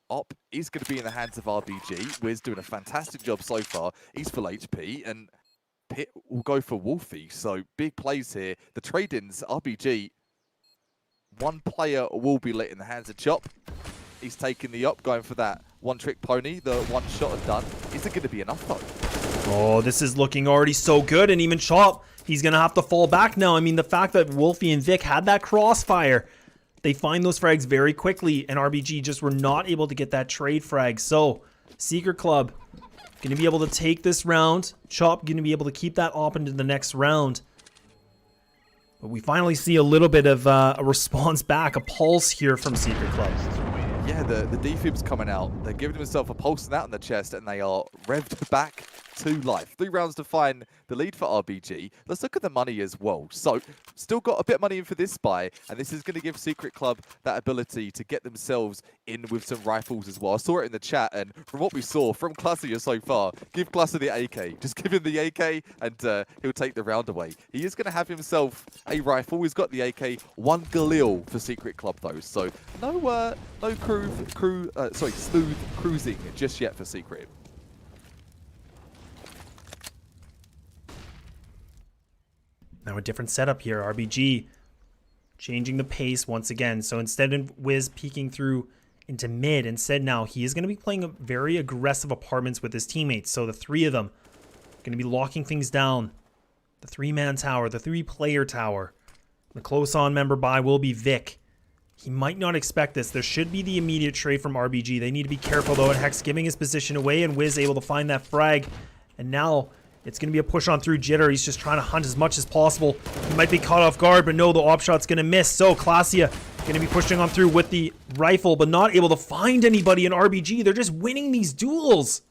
Op is going to be in the hands of RBG. Wiz doing a fantastic job so far. He's full HP, and Pit will go for Wolfie. So big plays here. The trade-ins, RBG, one player will be lit in the hands of Chop. He's taking the up, going for that one-trick pony, the one shot and done. Is it going to be enough, though? Oh, this is looking already so good, and even Chop, he's going to have to fall back now. I mean, the fact that Wolfie and Vic had that crossfire, they find those frags very quickly, and RBG just were not able to get that trade frag. So, Secret Club going to be able to take this round. Chop going to be able to keep that op into the next round. But we finally see a little bit of a response back, a pulse here from Secret Club. Yeah, the defib's coming out. They're giving themselves a pulse out in the chest, and they are revved back to life. 3 rounds to find the lead for RBG. Let's look at the money as well. So, still got a bit of money in for this buy, and this is going to give Secret Club that ability to get themselves in with some rifles as well. I saw it in the chat, and from what we saw from Klassier so far, give Klassier the AK. Just give him the AK, and he'll take the round away. He is going to have himself a rifle. He's got the AK. 1 Galil for Secret Club, though. So, no smooth cruising just yet for Secret. Now a different setup here. RBG changing the pace once again. So instead of Wiz peeking through into mid, instead now he is going to be playing very aggressive apartments with his teammates. So the 3 of them going to be locking things down. The 3-man tower, the 3-player tower. The close on member buy will be Vic. He might not expect this. There should be the immediate trade from RBG. They need to be careful though, and Hex giving his position away, and Wiz able to find that frag. And now it's going to be a push on through Jitter. He's just trying to hunt as much as possible. He might be caught off guard, but no, the op shot's going to miss. So Klassier going to be pushing on through with the rifle, but not able to find anybody in RBG. They're just winning these duels.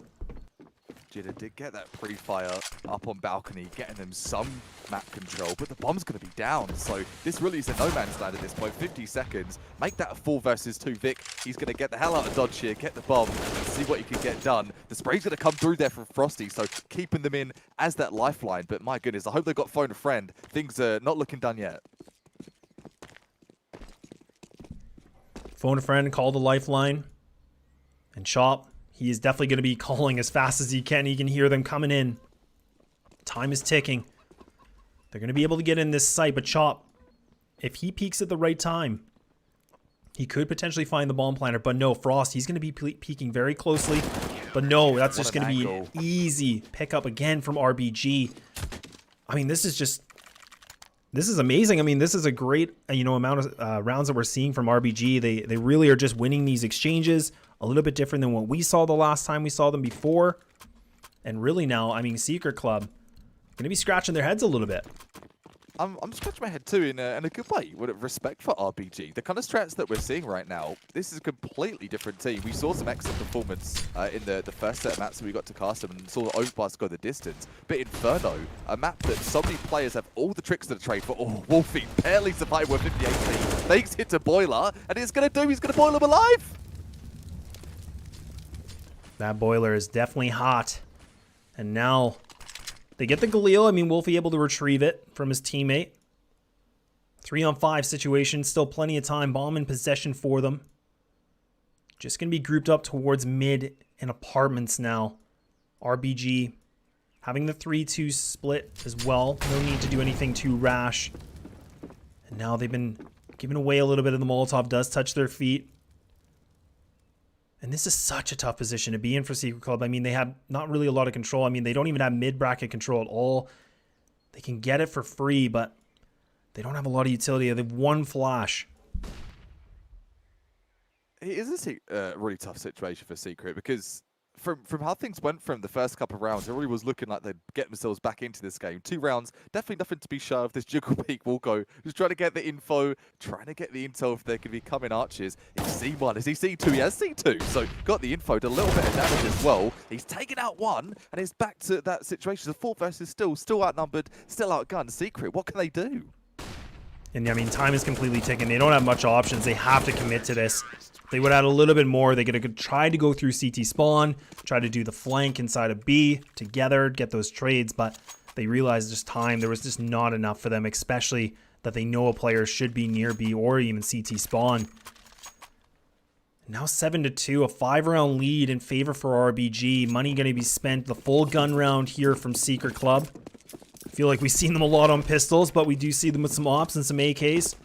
Jitter did get that pre-fire up on balcony, getting them some map control, but the bomb's going to be down. So this really is a no man's land at this point. 50 seconds. Make that a 4 versus 2 Vic. He's going to get the hell out of dodge here, get the bomb, and see what he can get done. The spray's going to come through there from Frosty, so keeping them in as that lifeline. But my goodness, I hope they got phone a friend. Things are not looking done yet. Phone a friend, call the lifeline. And Chop, he is definitely going to be calling as fast as he can. He can hear them coming in. Time is ticking. They're going to be able to get in this site, but Chop, if he peeks at the right time, he could potentially find the bomb planter. But no, Frost, he's going to be peeking very closely. But no, that's just going to be an easy pickup again from RBG. I mean, this is amazing. I mean, this is a great, amount of rounds that we're seeing from RBG. They really are just winning these exchanges. A little bit different than what we saw the last time we saw them before. And really now, I mean, Secret Club going to be scratching their heads a little bit. I'm scratching my head too in a good way, with respect for RBG. The kind of strats that we're seeing right now, this is a completely different team. We saw some excellent performance in the first set of maps that we got to cast them and saw the overpass go the distance. But Inferno, a map that so many players have all the tricks to the trade for. Oh, Wolfie barely survived with 50 HP. Thanks hit to Boiler, and he's going to boil him alive. That boiler is definitely hot. And now they get the Galil. I mean, Wolfie able to retrieve it from his teammate. 3-on-5 situation. Still plenty of time. Bomb in possession for them. Just going to be grouped up towards mid and apartments now. RBG having the 3-2 split as well. No need to do anything too rash. And now they've been giving away a little bit of the Molotov. Does touch their feet. And this is such a tough position to be in for Secret Club. I mean, they have not really a lot of control. I mean, they don't even have mid-bracket control at all. They can get it for free, but they don't have a lot of utility. They have 1 flash. It is a really tough situation for Secret, because from how things went from the first couple of rounds, it really was looking like they'd get themselves back into this game. 2 rounds, definitely nothing to be shy of. This Jiggle Peak will go, just trying to get the info, trying to get the intel if they can be coming archers. He's C1, is he C2? He has C2, so got the info, did a little bit of damage as well. He's taken out 1, and it's back to that situation. The 4 versus still outnumbered, still outgunned. Secret, what can they do? And I mean, time is completely ticking. They don't have much options. They have to commit to this. They would add a little bit more. They could try to go through CT spawn, try to do the flank inside of B together, get those trades, but they realized just time. There was just not enough for them, especially that they know a player should be near B or even CT spawn. Now 7-2, a 5-round lead in favor for RBG. Money going to be spent. The full gun round here from Secret Club. I feel like we've seen them a lot on pistols, but we do see them with some ops and some AKs.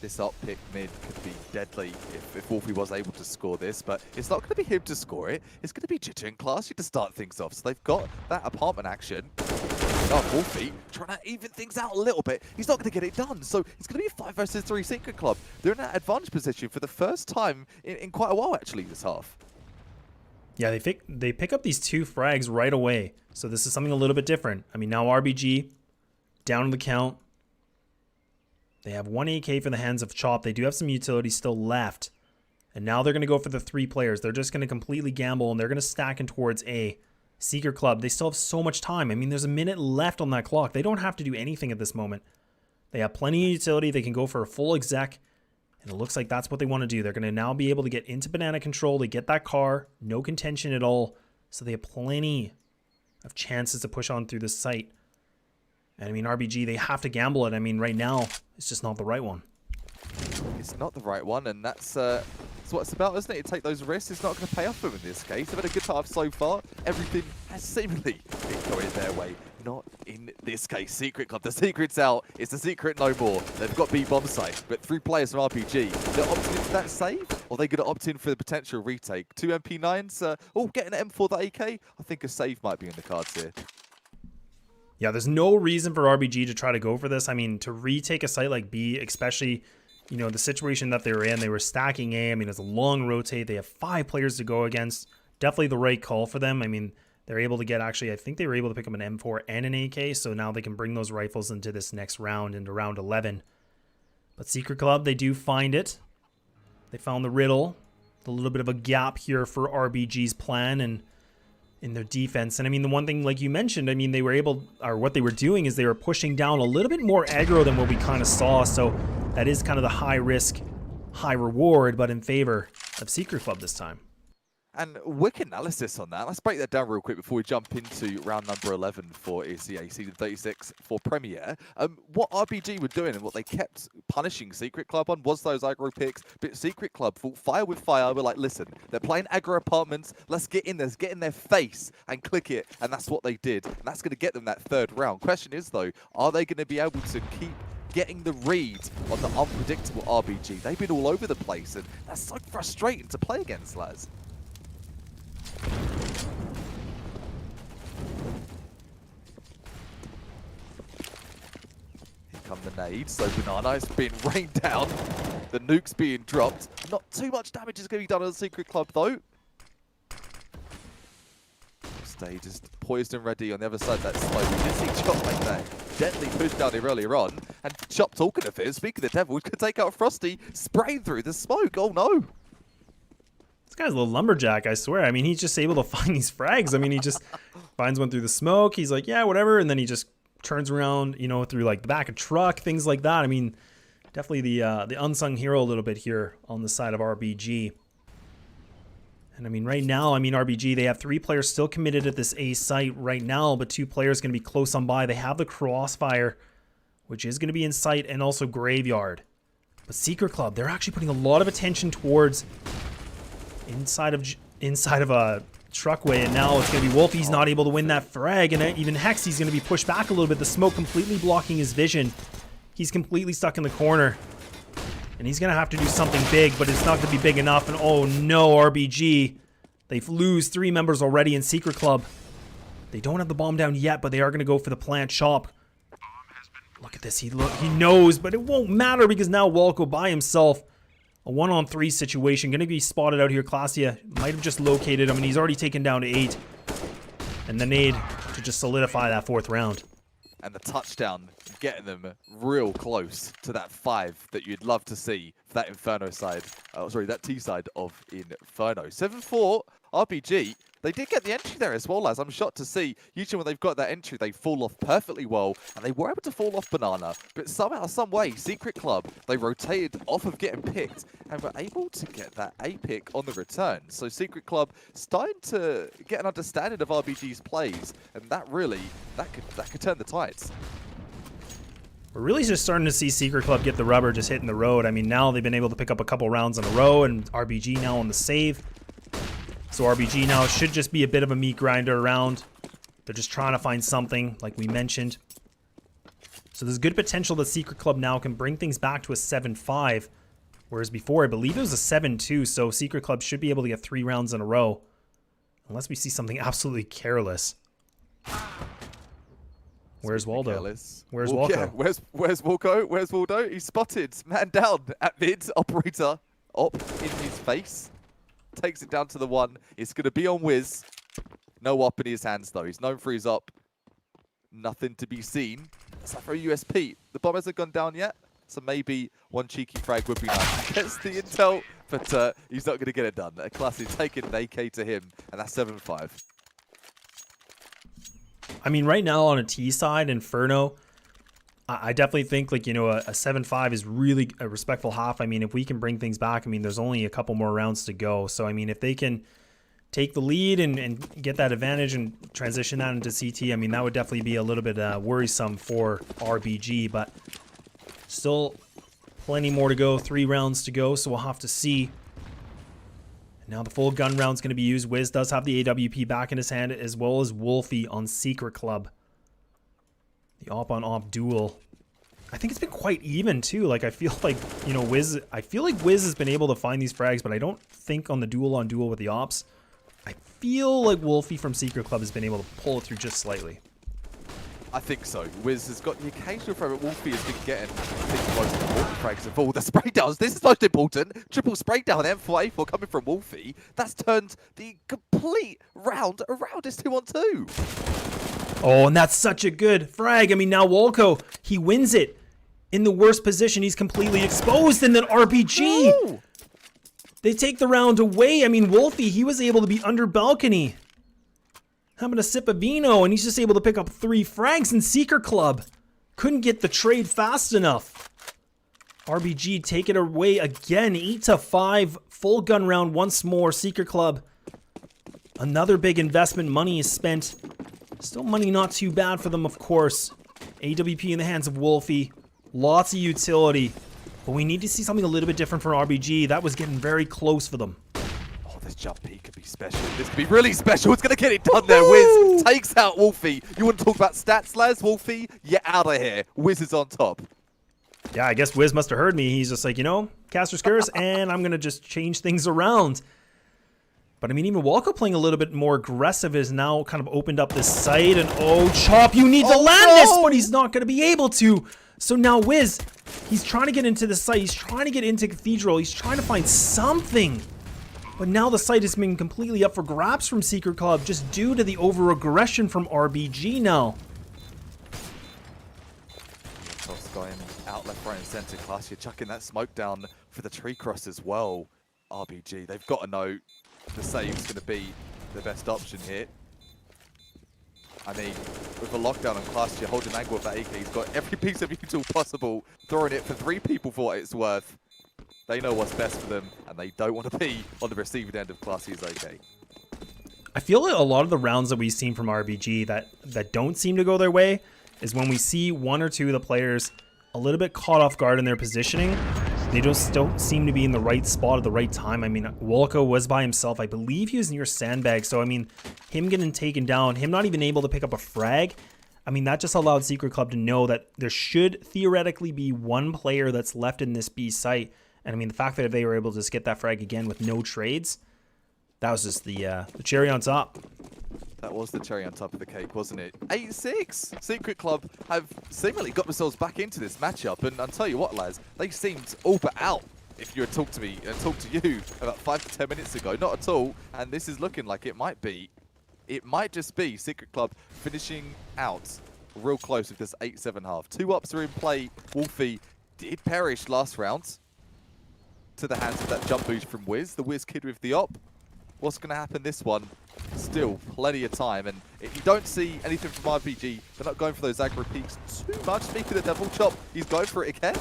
This up pick mid could be deadly if Wolfie was able to score this, but it's not going to be him to score it. It's going to be Jitter and Classy to start things off. So they've got that apartment action. Oh, Wolfie trying to even things out a little bit. He's not going to get it done. So it's going to be a 5 versus 3 Secret Club. They're in that advantage position for the first time in quite a while, actually, this half. Yeah, they pick up these 2 frags right away. So this is something a little bit different. I mean, now RBG down to the count. They have 1 AK for the hands of Chop. They do have some utility still left. And now they're going to go for the 3 players. They're just going to completely gamble, and they're going to stack in towards A. Secret Club, they still have so much time. I mean, there's a minute left on that clock. They don't have to do anything at this moment. They have plenty of utility. They can go for a full exec. And it looks like that's what they want to do. They're going to now be able to get into banana control. They get that car. No contention at all. So they have plenty of chances to push on through this site. And I mean, RBG, they have to gamble it. I mean, right now, it's just not the right one. It's not the right one, and that's what it's about, isn't it? To take those risks. It's not going to pay off for them in this case. They've had a good time so far. Everything has seemingly been going their way. Not in this case. Secret Club. The secret's out. It's the secret no more. They've got B bomb site, but 3 players from RPG. They're opting into that save, or are they going to opt in for the potential retake? 2 MP9s. Oh, getting an M4 that AK. I think a save might be in the cards here. Yeah, there's no reason for RBG to try to go for this. I mean, to retake a site like B, especially, you know, the situation that they were in, they were stacking A. I mean, it's a long rotate. They have 5 players to go against. Definitely the right call for them. I mean, they're able to get, actually, I think they were able to pick up an M4 and an AK, so now they can bring those rifles into this next round, into round 11. But Secret Club, they do find it. They found the riddle. A little bit of a gap here for RBG's plan and in their defense. And I mean, the one thing, like you mentioned, I mean, they were able, or what they were doing is they were pushing down a little bit more aggro than what we kind of saw. So that is kind of the high risk, high reward, but in favor of Secret Club this time. And wicked analysis on that. Let's break that down real quick before we jump into round number 11 for ESEA Season 36 for Premier. What RBG were doing and what they kept punishing Secret Club on was those aggro picks. But Secret Club fought fire with fire. We're like, listen, they're playing aggro apartments. Let's get in there, let's get in their face and click it. And that's what they did. And that's going to get them that 3rd round. Question is, though, are they going to be able to keep getting the read on the unpredictable RBG? They've been all over the place, and that's so frustrating to play against, lads. Here come the nades. So Banana is being rained down. The nuke's being dropped. Not too much damage is going to be done on the Secret Club, though. Stay just poised and ready on the other side of that smoke. We did see Chop like that gently pushed down here earlier on. And Chop, talking of it, speaking of the devil, could take out Frosty, spraying through the smoke. Oh no! This guy's a little lumberjack, I swear. I mean, he's just able to find these frags. I mean, he just finds one through the smoke. He's like, yeah, whatever. And then he just turns around, you know, through like the back of truck, things like that. I mean, definitely the unsung hero a little bit here on the side of RBG. And I mean, right now, I mean, RBG, they have 3 players still committed at this A site right now, but 2 players going to be close on by. They have the Crossfire, which is going to be in sight, and also Graveyard. But Secret Club, they're actually putting a lot of attention towards inside of a truckway, and now it's going to be Wolf. He's not able to win that frag, and even Hex, he's going to be pushed back a little bit. The smoke completely blocking his vision. He's completely stuck in the corner. And he's going to have to do something big, but it's not going to be big enough. And oh no, RBG. They lose 3 members already in Secret Club. They don't have the bomb down yet, but they are going to go for the plant shop. Look at this. He knows, but it won't matter because now Walco by himself. A 1-on-3 situation. Going to be spotted out here. Klasia might have just located him, and he's already taken down to 8. And the nade to just solidify that 4th round. And the touchdown getting them real close to that 5 that you'd love to see for that Inferno side. That T side of Inferno. 7-4 RPG. They did get the entry there as well, lads. I'm shocked to see. Usually when they've got that entry, they fall off perfectly well. And they were able to fall off Banana. But somehow, some way, Secret Club, they rotated off of getting picked and were able to get that A pick on the return. So Secret Club starting to get an understanding of RBG's plays. And that really, that could turn the tides. We're really just starting to see Secret Club get the rubber just hitting the road. I mean, now they've been able to pick up a couple rounds in a row, and RBG now on the save. So RBG now should just be a bit of a meat grinder around. They're just trying to find something, like we mentioned. So there's good potential that Secret Club now can bring things back to a 7-5. Whereas before, I believe it was a 7-2. So Secret Club should be able to get 3 rounds in a row. Unless we see something absolutely careless. Where's Waldo? Careless. Where's Waldo? Yeah, where's Waldo? Where's Waldo? He's spotted. Man down at mid. Operator up in his face. Takes it down to the 1. It's going to be on Wiz. No op in his hands, though. He's known for his op. Nothing to be seen. Except for a USP. The bomb hasn't gone down yet. So maybe one cheeky frag would be nice. Gets the intel, but he's not going to get it done. Classy taking an AK to him, and that's 7-5. I mean, right now on a T side, Inferno, I definitely think, like, you know, a 7-5 is really a respectful half. I mean, if we can bring things back, I mean, there's only a couple more rounds to go. So, I mean, if they can take the lead and get that advantage and transition that into CT, I mean, that would definitely be a little bit worrisome for RBG. But still plenty more to go. 3 rounds to go, so we'll have to see. Now the full gun round's going to be used. Wiz does have the AWP back in his hand, as well as Wolfie on Secret Club. The op-on-op duel. I think it's been quite even, too. Like, I feel like, you know, Wiz... I feel like Wiz has been able to find these frags, but I don't think on the duel-on-duel with the ops. I feel like Wolfie from Secret Club has been able to pull it through just slightly. I think so. Wiz has got the occasional frag, but Wolfie has been getting, I think, the most important frags of all. The spray downs. This is most important. Triple spray down M4A4 coming from Wolfie. That's turned the complete round around. It's 2-on-2. Oh, and that's such a good frag. I mean, now Wolko, he wins it. In the worst position, he's completely exposed, and then RBG. Ooh. They take the round away. I mean, Wolfie, he was able to be under balcony, having a sip of vino, and he's just able to pick up 3 frags in Secret Club. Couldn't get the trade fast enough. RBG take it away again, 8-5. Full gun round once more. Secret Club. Another big investment. Money is spent. Still money not too bad for them, of course. AWP in the hands of Wolfie. Lots of utility. But we need to see something a little bit different from RBG. That was getting very close for them. Oh, this jump P could be special. This could be really special. It's going to get it done there. Wiz takes out Wolfie. You want to talk about stats, Les? Wolfie, you're out of here. Wiz is on top. Yeah, I guess Wiz must have heard me. He's just like, you know, caster's curse, and I'm going to just change things around. But I mean, even Walko playing a little bit more aggressive has now kind of opened up this site. And oh, Chop, you need to land this, but he's not going to be able to. So now Wiz, he's trying to get into the site. He's trying to get into Cathedral. He's trying to find something. But now the site has been completely up for grabs from Secret Club just due to the over-aggression from RBG now. Toss going out left, right, and center. Class, you're chucking that smoke down for the tree cross as well. RBG, they've got to know the save's going to be the best option here. I mean, with a lockdown on Class, you're holding angle with that AK. He's got every piece of util possible, throwing it for 3 people for what it's worth. They know what's best for them, and they don't want to be on the receiving end of Classy's AK. I feel like a lot of the rounds that we've seen from RBG that don't seem to go their way is when we see 1 or 2 of the players a little bit caught off guard in their positioning. They just don't seem to be in the right spot at the right time. I mean, Wolko was by himself. I believe he was near sandbag. So, I mean, him getting taken down, him not even able to pick up a frag, I mean, that just allowed Secret Club to know that there should theoretically be 1 player that's left in this B site. And, I mean, the fact that they were able to just get that frag again with no trades, that was just the cherry on top. That was the cherry on top of the cake, wasn't it? 8-6. Secret Club have seemingly got themselves back into this matchup, and I'll tell you what, lads, they seemed all but out. If you had talked to me and talked to you about 5 to 10 minutes ago, not at all. And this is looking like it might be. It might just be Secret Club finishing out real close with this 8-7 half. 2 ups are in play. Wolfie did perish last round to the hands of that jump boost from Wiz. The Wiz kid with the op. What's going to happen this one? Still plenty of time, and if you don't see anything from RBG, they're not going for those aggro peaks too much. Speaking of the Devil Chop, he's going for it again.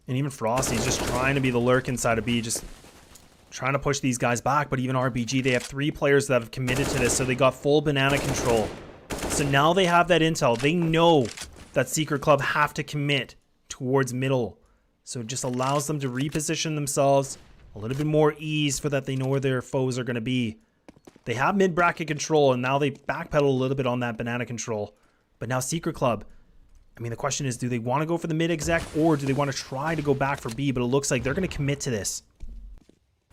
And even Frosty's just trying to be the lurk inside of B, just trying to push these guys back. But even RBG, they have 3 players that have committed to this, so they got full banana control. So now they have that intel. They know that Secret Club have to commit towards middle. So it just allows them to reposition themselves. A little bit more ease for that they know where their foes are going to be. They have mid-bracket control, and now they backpedal a little bit on that banana control. But now Secret Club, I mean, the question is, do they want to go for the mid exec or do they want to try to go back for B? But it looks like they're going to commit to this.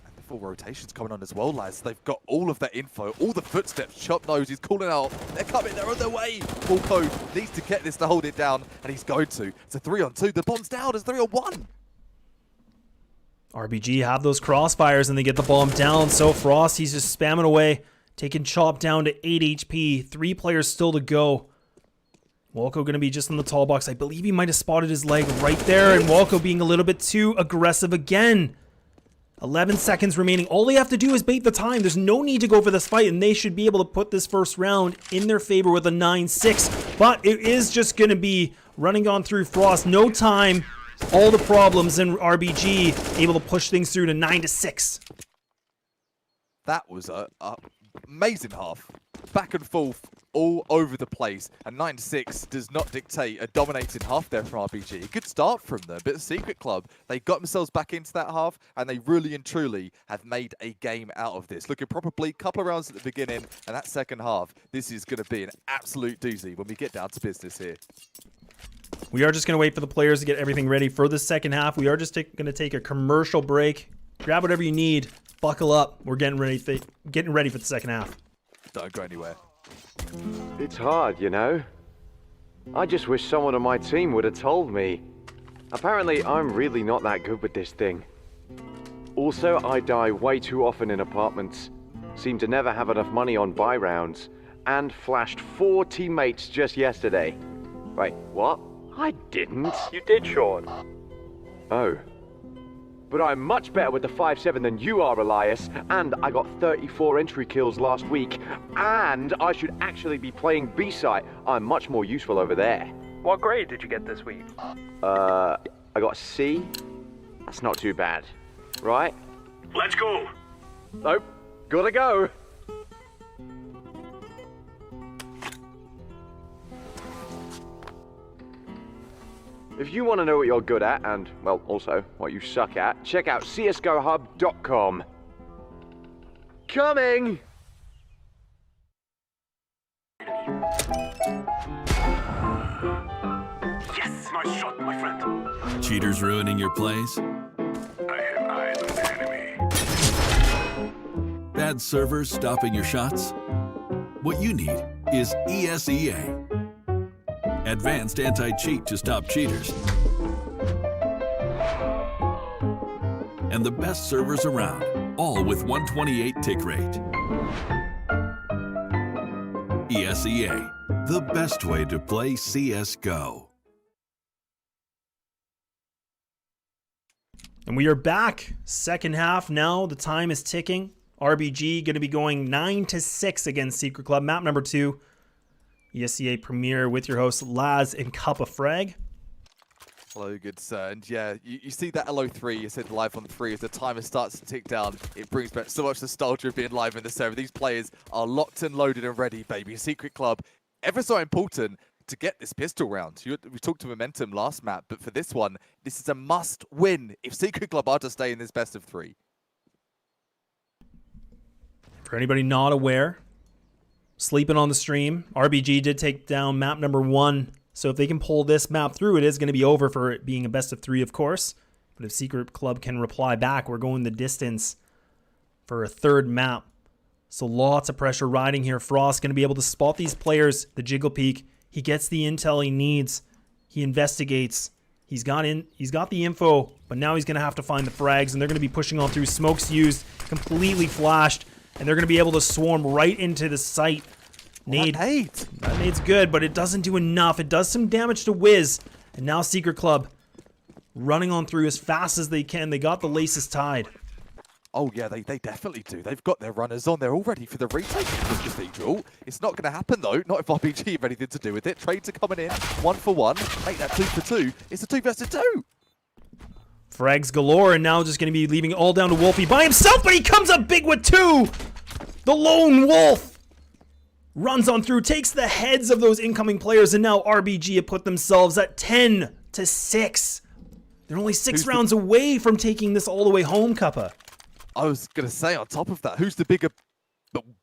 And the full rotation's coming on as well, lads. They've got all of that info, all the footsteps. Chop knows he's calling out. They're coming, they're on their way. Volko needs to get this to hold it down, and he's going to. It's a 3-on-2. The bomb's down. It's 3-on-1. RBG have those crossfires and they get the bomb down. So Frost, he's just spamming away, taking Chop down to 8 HP. 3 players still to go. Walco going to be just in the tall box. I believe he might have spotted his leg right there, and Walco being a little bit too aggressive again. 11 seconds remaining. All they have to do is bait the time. There's no need to go for this fight, and they should be able to put this first round in their favor with a 9-6. But it is just going to be running on through Frost. No time. All the problems in RBG able to push things through to 9-6. That was a amazing half. Back and forth, all over the place. And 9-6 does not dictate a dominating half there from RBG. A good start from them, but Secret Club, they got themselves back into that half, and they really and truly have made a game out of this. Looking probably a couple of rounds at the beginning, and that second half, this is going to be an absolute doozy when we get down to business here. We are just going to wait for the players to get everything ready for the second half. We are just going to take a commercial break. Grab whatever you need. Buckle up. We're getting ready for the second half. Don't go anywhere. It's hard, you know. I just wish someone on my team would have told me. Apparently, I'm really not that good with this thing. Also, I die way too often in apartments. Seem to never have enough money on buy rounds. And flashed 4 teammates just yesterday. Wait, what? I didn't. You did, Sean. Oh. But I'm much better with the 5.7 than you are, Elias. And I got 34 entry kills last week. And I should actually be playing B-site. I'm much more useful over there. What grade did you get this week? I got a C. That's not too bad, right? Let's go. Nope. Gotta go. If you want to know what you're good at, and, well, also what you suck at, check out csgohub.com. Coming! Yes, nice shot, my friend. Cheaters ruining your plays? I have eyes on the enemy. Bad servers stopping your shots? What you need is ESEA. Advanced anti-cheat to stop cheaters. And the best servers around, all with 128 tick rate. ESEA, the best way to play CSGO. And we are back. Second half now. The time is ticking. RBG going to be going 9-6 against Secret Club. Map number 2. ESEA Premiere with your hosts Laz and Kappa Frag. Hello, good sir. And yeah, you see that LO3, you said live on 3, as the timer starts to tick down, it brings back so much nostalgia of being live in the server. These players are locked and loaded and ready, baby. Secret Club, ever so important to get this pistol round. We talked to momentum last map, but for this one, this is a must win if Secret Club are to stay in this best of 3. For anybody not aware, sleeping on the stream, RBG did take down map number 1. So if they can pull this map through, it is going to be over for it being a best of 3, of course. But if Secret Club can reply back, we're going the distance for a third map. So lots of pressure riding here. Frost going to be able to spot these players, the Jiggle Peak. He gets the intel he needs. He investigates. He's got the info, but now he's going to have to find the frags, and they're going to be pushing on through. Smoke's used, completely flashed, and they're going to be able to swarm right into the site. Nade. That nade's good, but it doesn't do enough. It does some damage to Wiz. And now Secret Club running on through as fast as they can. They got the laces tied. Oh yeah, they definitely do. They've got their runners on. They're all ready for the retake of the Cathedral. It's not going to happen though. Not if RBG have anything to do with it. Trades are coming in. 1 for 1. Make that 2 for 2. It's a 2 versus 2. Frags galore, and now just going to be leaving it all down to Wolfie by himself, but he comes up big with 2! The lone wolf! Runs on through, takes the heads of those incoming players, and now RBG have put themselves at 10-6. They're only 6 rounds away from taking this all the way home, Kappa. I was going to say, on top of that, who's the bigger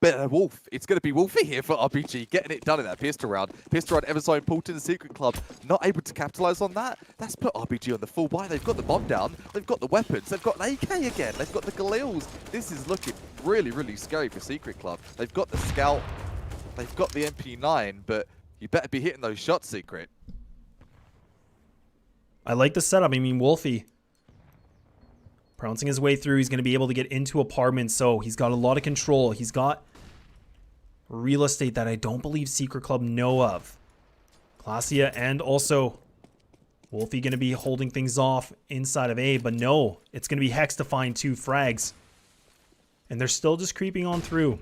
But Wolf, it's going to be Wolfie here for RBG, getting it done in that pistol round. Pistol round ever so important. The Secret Club not able to capitalize on that. That's put RBG on the full buy. They've got the bomb down. They've got the weapons. They've got an AK again. They've got the Galils. This is looking really, really scary for Secret Club. They've got the Scout. They've got the MP9, but you better be hitting those shots, Secret. I like the setup. I mean, Wolfie pouncing his way through. He's going to be able to get into apartments, so he's got a lot of control. He's got real estate that I don't believe Secret Club know of. Glacia and also Wolfie going to be holding things off inside of A, but no, it's going to be Hex to find 2 frags. And they're still just creeping on through.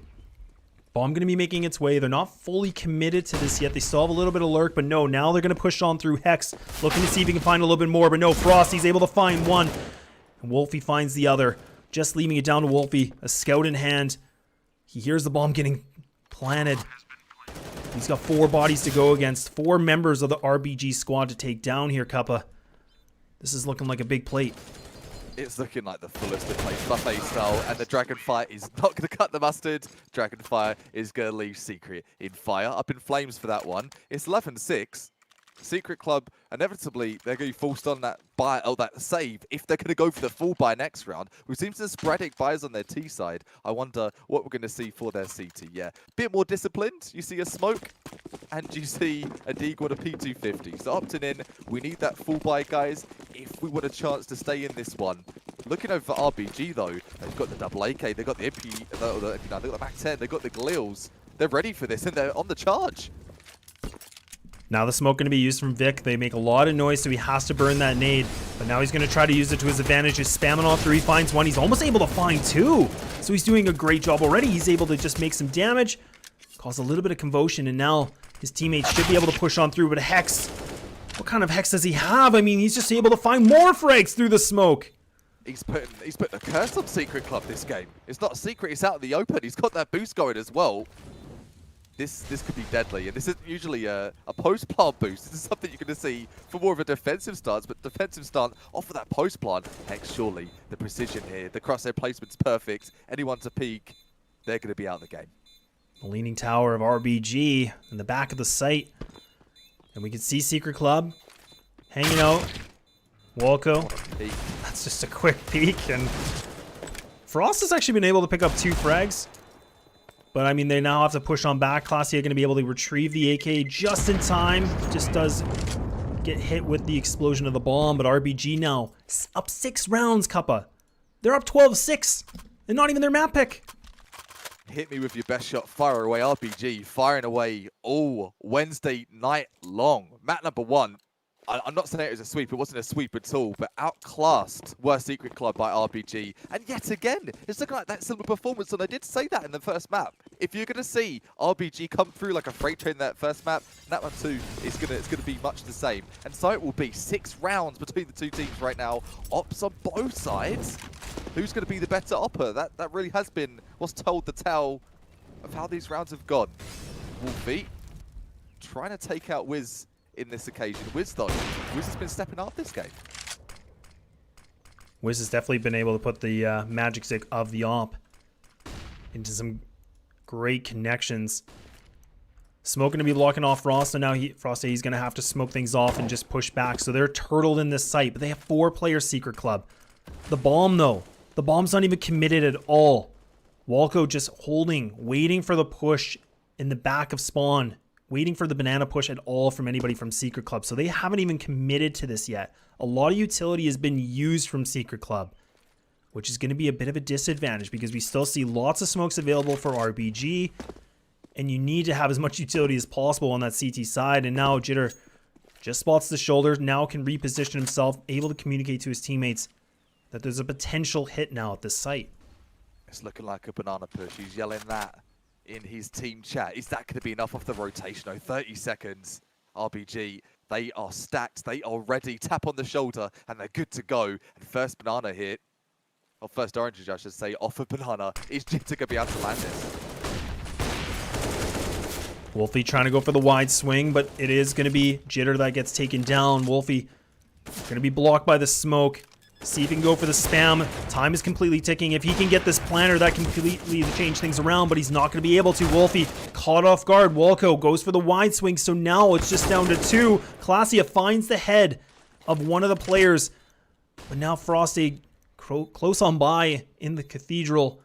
Bomb going to be making its way. They're not fully committed to this yet. They still have a little bit of lurk, but no, now they're going to push on through. Hex looking to see if he can find a little bit more, but no, Frosty's able to find one. And Wolfie finds the other. Just leaving it down to Wolfie, a scout in hand. He hears the bomb getting planted. He's got 4 bodies to go against 4 members of the RBG squad to take down here, Kappa. This is looking like a big plate. It's looking like the fullest of plays, buffet style, and the Dragonfire is not going to cut the mustard. Dragonfire is going to leave Secret in fire, up in flames for that one. It's 11-6. Secret Club, inevitably, they're going to be forced on that buy, or that save, if they're going to go for the full buy next round. We've seen some sporadic buys on their T side. I wonder what we're going to see for their CT. Yeah, bit more disciplined. You see a smoke, and you see a Deagle with a P250. So opting in, we need that full buy, guys, if we want a chance to stay in this one. Looking over for RBG, though, they've got the double AK, they've got the MP, they've got the Mac 10, they've got the Galils. They're ready for this, and they're on the charge. Now the smoke going to be used from Vic. They make a lot of noise, so he has to burn that nade. But now he's going to try to use it to his advantage. He's spamming all 3. He finds 1. He's almost able to find 2. So he's doing a great job already. He's able to just make some damage, cause a little bit of commotion, and now his teammates should be able to push on through. But Hex, what kind of Hex does he have? I mean, he's just able to find more frags through the smoke. He's put a curse on Secret Club this game. It's not a secret. It's out in the open. He's got that boost going as well. This could be deadly, and this isn't usually a post-plant boost. This is something you're going to see for more of a defensive stance, but defensive stance off of that post-plant. Hex, surely, the precision here, the crosshair placement's perfect. Anyone to peek, they're going to be out of the game. The leaning tower of RBG in the back of the site. And we can see Secret Club hanging out. Walco. That's just a quick peek, and Frost has actually been able to pick up 2 frags. But, I mean, they now have to push on back. Glacia going to be able to retrieve the AK just in time. Just does get hit with the explosion of the bomb. But RBG now up 6 rounds, Kappa. They're up 12-6. And not even their map pick. Hit me with your best shot. Fire away, RBG. Firing away all Wednesday night long. Map number 1. I'm not saying it was a sweep, it wasn't a sweep at all, but outclassed were Secret Club by RBG. And yet again, it's looking like that similar performance, and I did say that in the first map. If you're going to see RBG come through like a freight train in that first map, that one too, it's going to be much the same. And so it will be 6 rounds between the 2 teams right now. Ops on both sides. Who's going to be the better opper? That really has been what's told the tale of how these rounds have gone. Wolfie trying to take out Wiz in this occasion. Wiz, though, Wiz has been stepping up this game. Wiz has definitely been able to put the magic stick of the op into some great connections. Smoke going to be blocking off Frost, and now he's going to have to smoke things off and just push back. So they're turtled in this site, but they have 4-player Secret Club. The bomb, though, the bomb's not even committed at all. Walco just holding, waiting for the push in the back of spawn. Waiting for the banana push at all from anybody from Secret Club. So they haven't even committed to this yet. A lot of utility has been used from Secret Club, which is going to be a bit of a disadvantage because we still see lots of smokes available for RBG, and you need to have as much utility as possible on that CT side. And now Jitter just spots the shoulder, now can reposition himself, able to communicate to his teammates that there's a potential hit now at this site. It's looking like a banana push. He's yelling that in his team chat. Is that going to be enough off the rotation? No, 30 seconds. RBG, they are stacked. They are ready. Tap on the shoulder, and they're good to go. And first banana hit, or first orange, I should say, off a banana. Is Jitter going to be able to land this? Wolfie trying to go for the wide swing, but it is going to be Jitter that gets taken down. Wolfie going to be blocked by the smoke. See if he can go for the spam. Time is completely ticking. If he can get this planner, that can completely change things around, but he's not going to be able to. Wolfie caught off guard. Walco goes for the wide swing, so now it's just down to 2. Klasia finds the head of one of the players, but now Frosty, close on by in the Cathedral,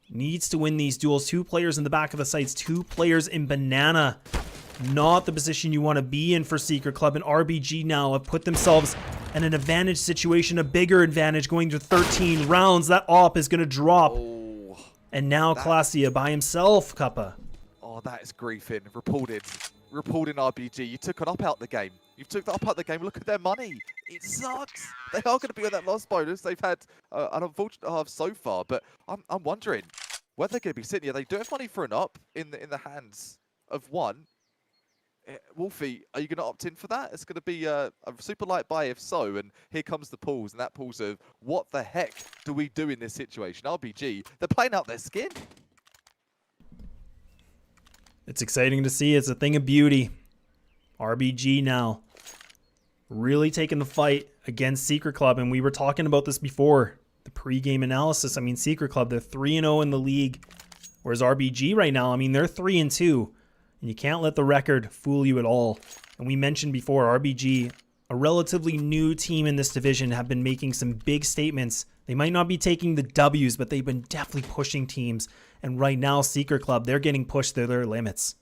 needs to win these duels. 2 players in the back of the sights, 2 players in banana. Not the position you want to be in for Secret Club, and RBG now have put themselves in an advantage situation, a bigger advantage, going to 13 rounds. That op is going to drop. Oh, and now Klasia by himself, Kappa. Oh, that is griefing. Reported RBG. You took an up out the game. You've took the up out the game. Look at their money. It sucks. They are going to be on that loss bonus. They've had an unfortunate half so far, but I'm wondering whether they're going to be sitting here. They do have money for an up in the hands of one. Wolfie, are you going to opt in for that? It's going to be a super light buy if so, and here comes the pulls, and that pulls of what the heck do we do in this situation? RBG, they're playing out their skin. It's exciting to see. It's a thing of beauty. RBG now really taking the fight against Secret Club, and we were talking about this before, the pre-game analysis. I mean, Secret Club, they're 3-0 in the league, whereas RBG right now, I mean, they're 3-2. And you can't let the record fool you at all. And we mentioned before, RBG, a relatively new team in this division, have been making some big statements. They might not be taking the W's, but they've been definitely pushing teams. And right now, Secret Club, they're getting pushed to their limits.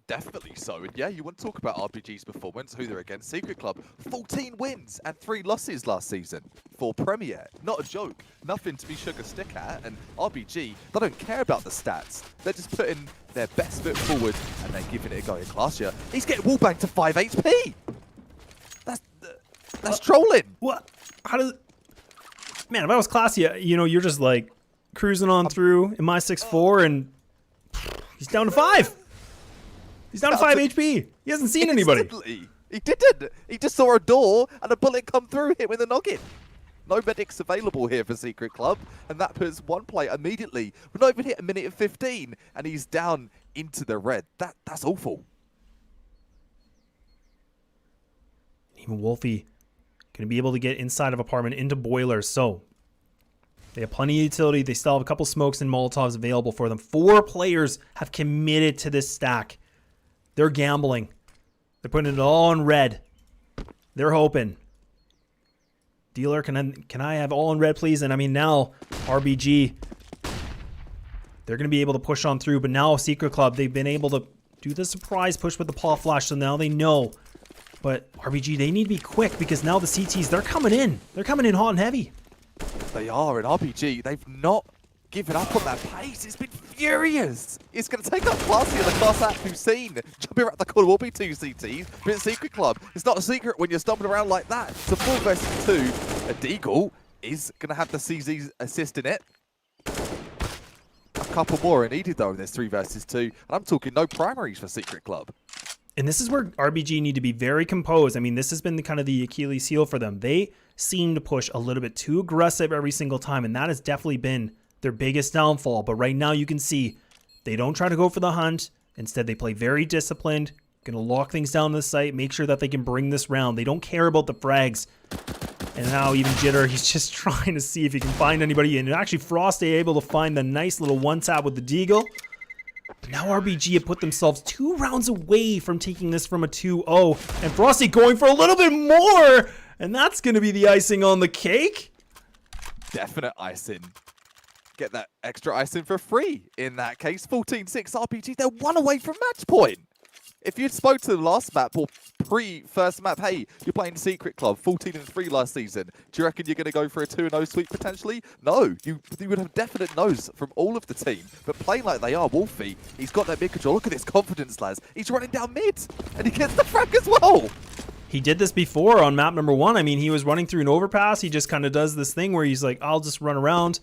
Definitely so. And yeah, you want to talk about RBG's performance, who they're against. Secret Club, 14 wins and 3 losses last season for Premier. Not a joke. Nothing to be sugar stick at. And RBG, they don't care about the stats. They're just putting their best foot forward and they're giving it a go. In Klasia, he's getting wallbanged to 5 HP. That's trolling. What? How does... Man, if I was Klasia, you know, you're just like cruising on through in my 6-4 and he's down to 5. He's down to 5 HP. He hasn't seen anybody. He didn't. He just saw a door and a bullet come through, hit with a noggin. No medics available here for Secret Club, and that puts one player immediately. We're not even hit a minute of 15, and he's down into the red. That's awful. Even Wolfie going to be able to get inside of apartment into boiler, so they have plenty of utility. They still have a couple smokes and Molotovs available for them. 4 players have committed to this stack. They're gambling. They're putting it all in red. They're hoping. Dealer, can I have all in red, please? And I mean, now RBG, they're going to be able to push on through. But now Secret Club, they've been able to do the surprise push with the paw flash. So now they know. But RBG, they need to be quick because now the CTs, they're coming in. They're coming in hot and heavy. They are, and RBG, they've not given up on that pace. It's been furious. It's going to take up Klasia, the class act we've seen. Jumping around the corner will be 2 CTs, but it's Secret Club. It's not a secret when you're stumbling around like that. It's a 4 versus 2. A Deagle is going to have the CZ assist in it. A couple more are needed, though, in this 3 versus 2. And I'm talking no primaries for Secret Club. And this is where RBG need to be very composed. I mean, this has been kind of the Achilles heel for them. They seem to push a little bit too aggressive every single time, and that has definitely been their biggest downfall. But right now you can see they don't try to go for the hunt. Instead, they play very disciplined, going to lock things down the site, make sure that they can bring this round. They don't care about the frags. And now even Jitter, he's just trying to see if he can find anybody. And actually, Frosty able to find the nice little one-tap with the Deagle. But now RBG have put themselves 2 rounds away from taking this from a 2-0. And Frosty going for a little bit more. And that's going to be the icing on the cake. Definite icing. Get that extra icing for free in that case. 14-6 RBG, they're 1 away from match point. If you'd spoke to the last map or pre-first map, hey, you're playing Secret Club, 14-3 last season. Do you reckon you're going to go for a 2-0 sweep potentially? No, you would have definite no's from all of the team. But playing like they are, Wolfie, he's got that mid control. Look at this confidence, lads. He's running down mid, and he gets the frag as well. He did this before on map number 1. I mean, he was running through an overpass. He just kind of does this thing where he's like, I'll just run around.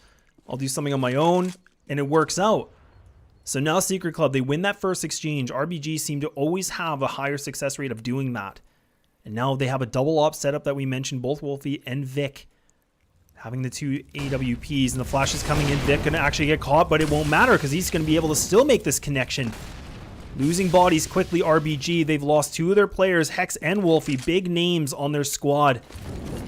I'll do something on my own, and it works out. So now Secret Club, they win that first exchange. RBG seem to always have a higher success rate of doing that. And now they have a double op setup that we mentioned, both Wolfie and Vic having the 2 AWPs, and the flash is coming in. Vic going to actually get caught, but it won't matter because he's going to be able to still make this connection. Losing bodies quickly, RBG. They've lost 2 of their players, Hex and Wolfie, big names on their squad.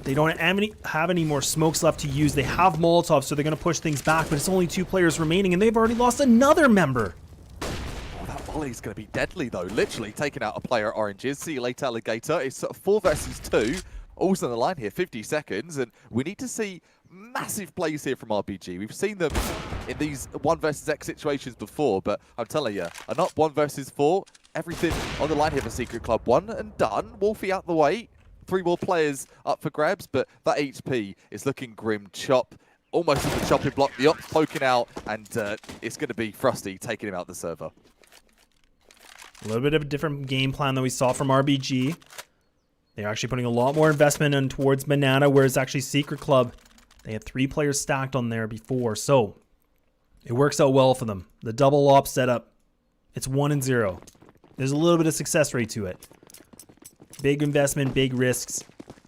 They don't have any more smokes left to use. They have Molotovs, so they're going to push things back, but it's only 2 players remaining, and they've already lost another member. Oh, that volley's going to be deadly, though. Literally taking out a player at Oranges. See you later, Alligator. It's 4 versus 2. All's on the line here, 50 seconds, and we need to see massive plays here from RBG. We've seen them in these 1 versus X situations before, but I'm telling you, an up 1 versus 4, everything on the line here for Secret Club. 1 and done. Wolfie out the way. 3 more players up for grabs, but that HP is looking grim. Chop almost in the chopping block. The op poking out, and it's going to be Frosty taking him out the server. A little bit of a different game plan than we saw from RBG. They're actually putting a lot more investment in towards Banana, whereas actually Secret Club, they had 3 players stacked on there before, so it works out well for them. The double op setup, it's 1 and 0. There's a little bit of success rate to it. Big investment, big risks,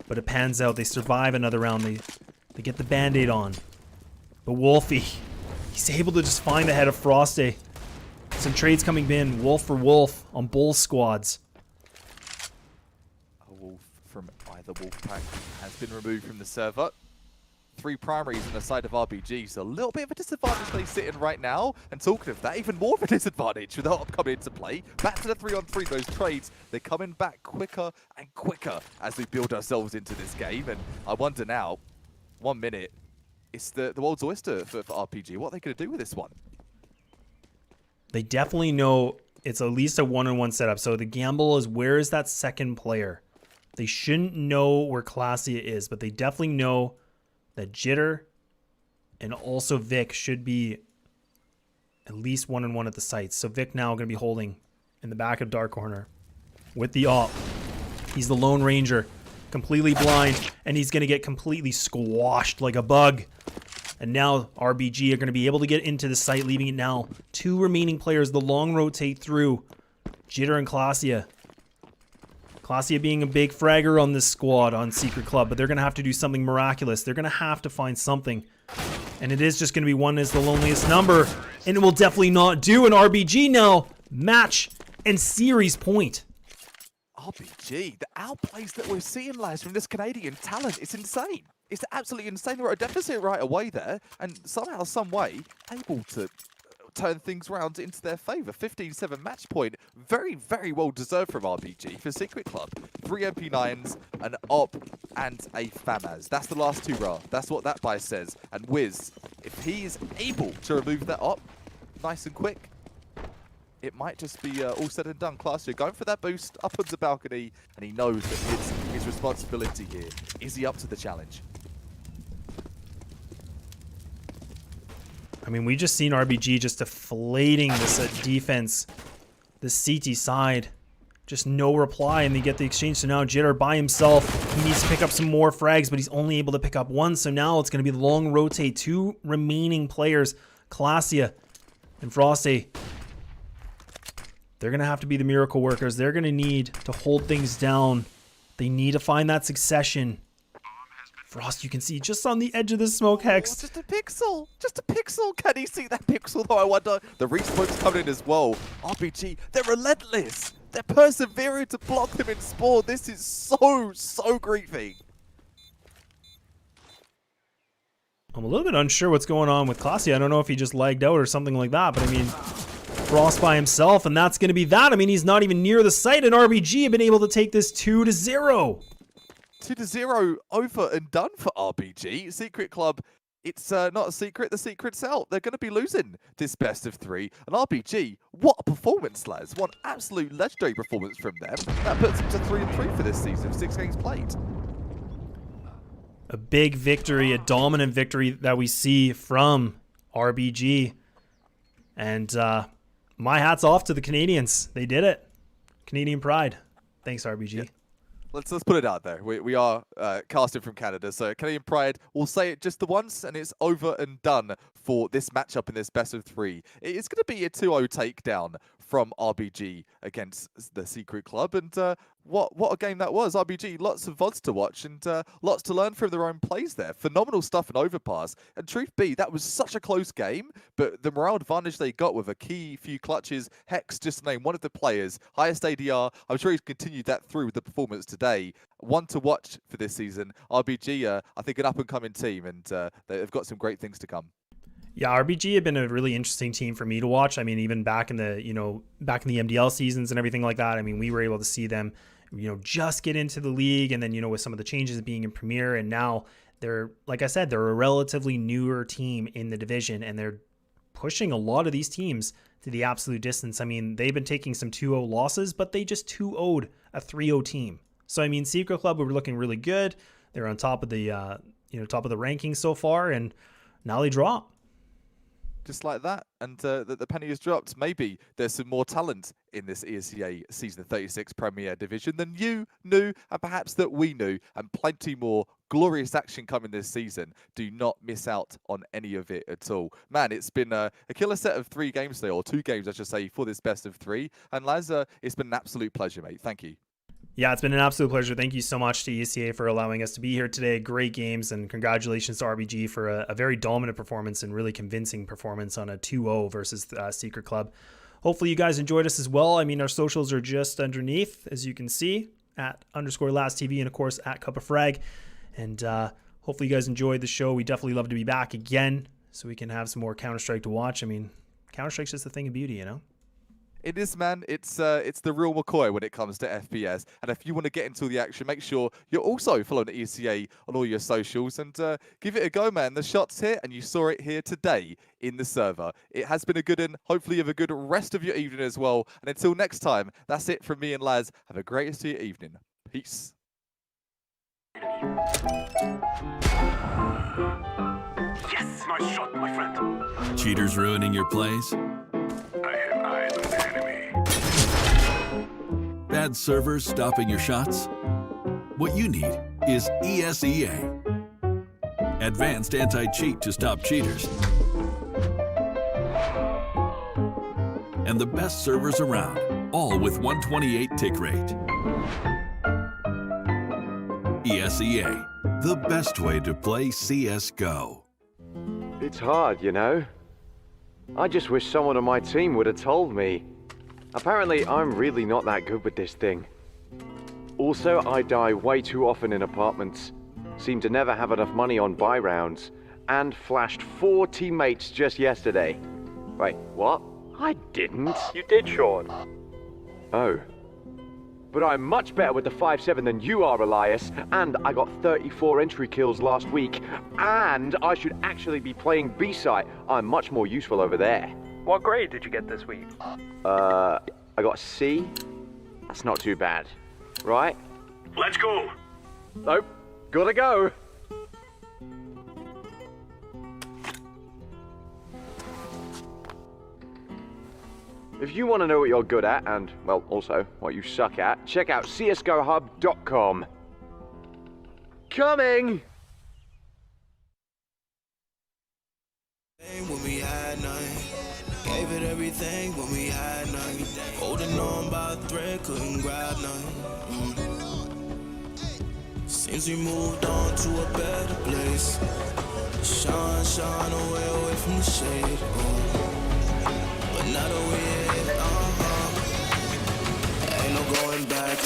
but it pans out. They survive another round. They get the Band-Aid on. But Wolfie, he's able to just find the head of Frosty. Some trades coming in, wolf for wolf on both squads. A wolf from either wolf pack has been removed from the server. 3 primaries on the side of RBG, so a little bit of a disadvantage they sit in right now. And talking of that, even more of a disadvantage with the op coming into play. Back to the 3-on-3, those trades, they're coming back quicker and quicker as we build ourselves into this game. And I wonder now, 1 minute, it's the world's oyster for RPG. What are they going to do with this one? They definitely know it's at least a 1-on-1 setup. So the gamble is, where is that second player? They shouldn't know where Classia is, but they definitely know that Jitter and also Vic should be at least 1-on-1 at the sites. So Vic now going to be holding in the back of Dark Corner with the op. He's the Lone Ranger, completely blind, and he's going to get completely squashed like a bug. And now RBG are going to be able to get into the site, leaving it now 2 remaining players. The long rotate through Jitter and Classia. Classia being a big fragger on this squad on Secret Club, but they're going to have to do something miraculous. They're going to have to find something. And it is just going to be 1 is the loneliest number. And it will definitely not do an RBG now. Match and series point. RBG, the outplays that we're seeing, lads, from this Canadian talent, it's insane. It's absolutely insane. They were at a deficit right away there, and somehow, some way, able to turn things around into their favour. 15-7 match point. Very, very well deserved from RBG for Secret Club. 3 MP9s, an op, and a FAMAS. That's the last 2 raw. That's what that buy says. And Wiz, if he is able to remove that op nice and quick, it might just be all said and done. Classia going for that boost up onto the balcony, and he knows that it's his responsibility here. Is he up to the challenge? I mean, we just seen RBG just deflating this defense, this CT side. Just no reply, and they get the exchange. So now Jitter by himself, he needs to pick up some more frags, but he's only able to pick up 1. So now it's going to be the long rotate. 2 remaining players, Classia and Frosty. They're going to have to be the miracle workers. They're going to need to hold things down. They need to find that succession. Frost, you can see just on the edge of the smoke hex. Oh, just a pixel. Just a pixel. Can he see that pixel, though? I wonder. The respawn's coming in as well. RPG, they're relentless. They're persevering to block them in spawn. This is so grieving. I'm a little bit unsure what's going on with Classia. I don't know if he just lagged out or something like that, but I mean, Frost by himself, and that's going to be that. I mean, he's not even near the site, and RBG have been able to take this 2-0. 2-0 over and done for RBG. Secret Club, it's not a secret. The secret's out. They're going to be losing this best of 3. And RBG, what a performance, lads. One absolute legendary performance from them. That puts them to 3-3 for this season, 6 games played. A big victory, a dominant victory that we see from RBG. And my hat's off to the Canadians. They did it. Canadian pride. Thanks, RBG. Yeah. Let's put it out there. We are casting from Canada, so Canadian pride. We'll say it just the once, and it's over and done for this matchup in this best of 3. It's going to be a 2-0 takedown from RBG against the Secret Club, and what a game that was. RBG, lots of VODs to watch and lots to learn from their own plays there. Phenomenal stuff in Overpass, and truth be, that was such a close game, but the morale advantage they got with a key few clutches. Hex, just to name one of the players, highest ADR. I'm sure he's continued that through with the performance today. One to watch for this season. RBG, I think, an up-and-coming team, and they've got some great things to come. Yeah, RBG have been a really interesting team for me to watch. I mean, even back in the MDL seasons and everything like that. I mean, we were able to see them, just get into the league, and then, with some of the changes being in Premier, and now they're, like I said, they're a relatively newer team in the division, and they're pushing a lot of these teams to the absolute distance. I mean, they've been taking some 2-0 losses, but they just 2-0'd a 3-0 team. So, I mean, Secret Club were looking really good. They're on top of the, top of the rankings so far, and now they drop. Just like that, and the penny has dropped. Maybe there's some more talent in this ESEA Season 36 Premier Division than you knew, and perhaps that we knew, and plenty more glorious action coming this season. Do not miss out on any of it at all. Man, it's been a killer set of 3 games today, or 2 games, I should say, for this best of 3. And Laz, it's been an absolute pleasure, mate. Thank you. Yeah, it's been an absolute pleasure. Thank you so much to ESEA for allowing us to be here today. Great games, and congratulations to RBG for a very dominant performance and really convincing performance on a 2-0 versus Secret Club. Hopefully you guys enjoyed us as well. I mean, our socials are just underneath, as you can see, at _LazTV and, of course, at Cup of Frag. And hopefully you guys enjoyed the show. We definitely love to be back again so we can have some more Counter-Strike to watch. I mean, Counter-Strike's just a thing of beauty, It is, man. It's the real McCoy when it comes to FPS. And if you want to get into the action, make sure you're also following the ESEA on all your socials and give it a go, man. The shot's here, and you saw it here today in the server. It has been a good one. Hopefully you have a good rest of your evening as well. And until next time, that's it from me and Laz. Have a great rest of your evening. Peace. Yes, nice shot, my friend. Cheaters ruining your plays? I have eyes on the enemy. Bad servers stopping your shots? What you need is ESEA. Advanced anti-cheat to stop cheaters. And the best servers around, all with 128 tick rate. ESEA, the best way to play CSGO. It's hard, I just wish someone on my team would have told me. Apparently, I'm really not that good with this thing. Also, I die way too often in apartments, seem to never have enough money on buy rounds, and flashed 4 teammates just yesterday. Wait, what? I didn't. You did, Sean. Oh. But I'm much better with the 5.7 than you are, Elias, and I got 34 entry kills last week, and I should actually be playing B-site. I'm much more useful over there. What grade did you get this week? I got a C. That's not too bad, right? Let's go. Nope, gotta go. If you want to know what you're good at, and, well, also what you suck at, check out csgohub.com. Coming! When we had nothing, gave it everything when we had nothing. Holding on by a thread, couldn't grab nothing. Seems we moved on to a better place. Shine away from the shade. But now that we're ain't no going back.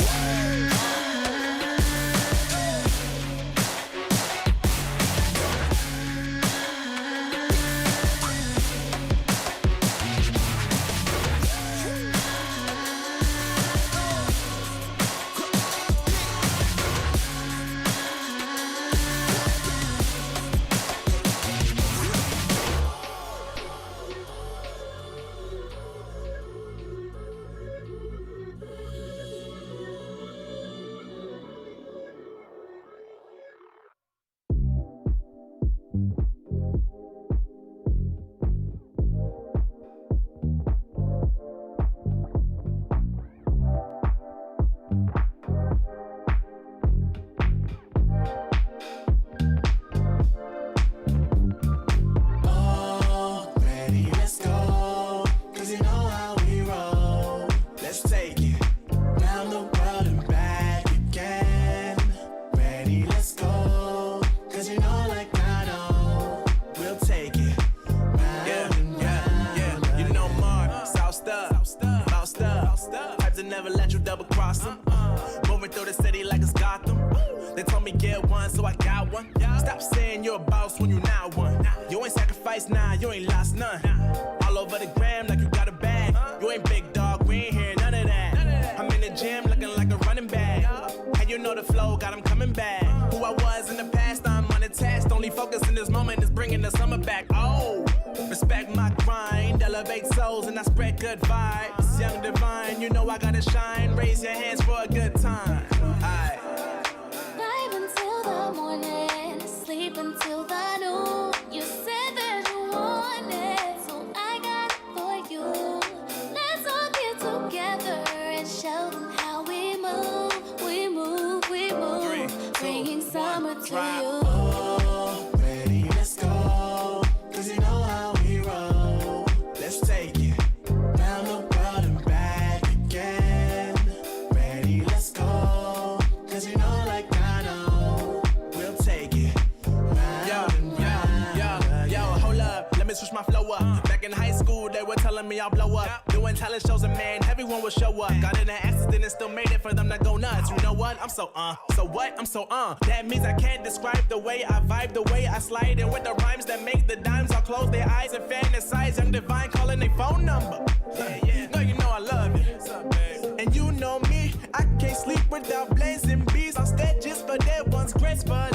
Stop saying you're a boss when you not one. You ain't sacrificed, nah, you ain't lost none. All over the gram like you got a bag. You ain't big dog, we ain't hearing none of that. I'm in the gym looking like a running back. And you know the flow, got him coming back. Who I was in the past, I'm unattached. Only focus in this moment is bringing the summer back. Oh, respect my grind, elevate souls and I spread good vibes. Young divine, you know I gotta shine. Raise your hands for a good time. Aight. Vibe until the morning, sleep until the noon. You said that you want it, so I got it for you. Let's all get together and show them how we move. We move, we move. 3, 2, Bringing 1, summer to drop. you. Oh, ready, let's go. 'Cause you know how we roll. Let's take it round the world and back again. Ready, let's go. 'Cause you know like I know. We'll take it round and round. Yo, hold up. Let me switch my flow up. Back in high school, they were telling me I'll blow up. Doing talent shows and man, everyone would show up. Got in an accident and still made it for them to go nuts. You know what? I'm so what? I'm so That means I can't describe the way I vibe, the way I slide. And with the rhymes that make the dimes, I'll close their eyes and fantasize. Young divine calling their phone number. No, you know I love you. And you know me, I can't sleep without blazing beats on stages for their ones, grace for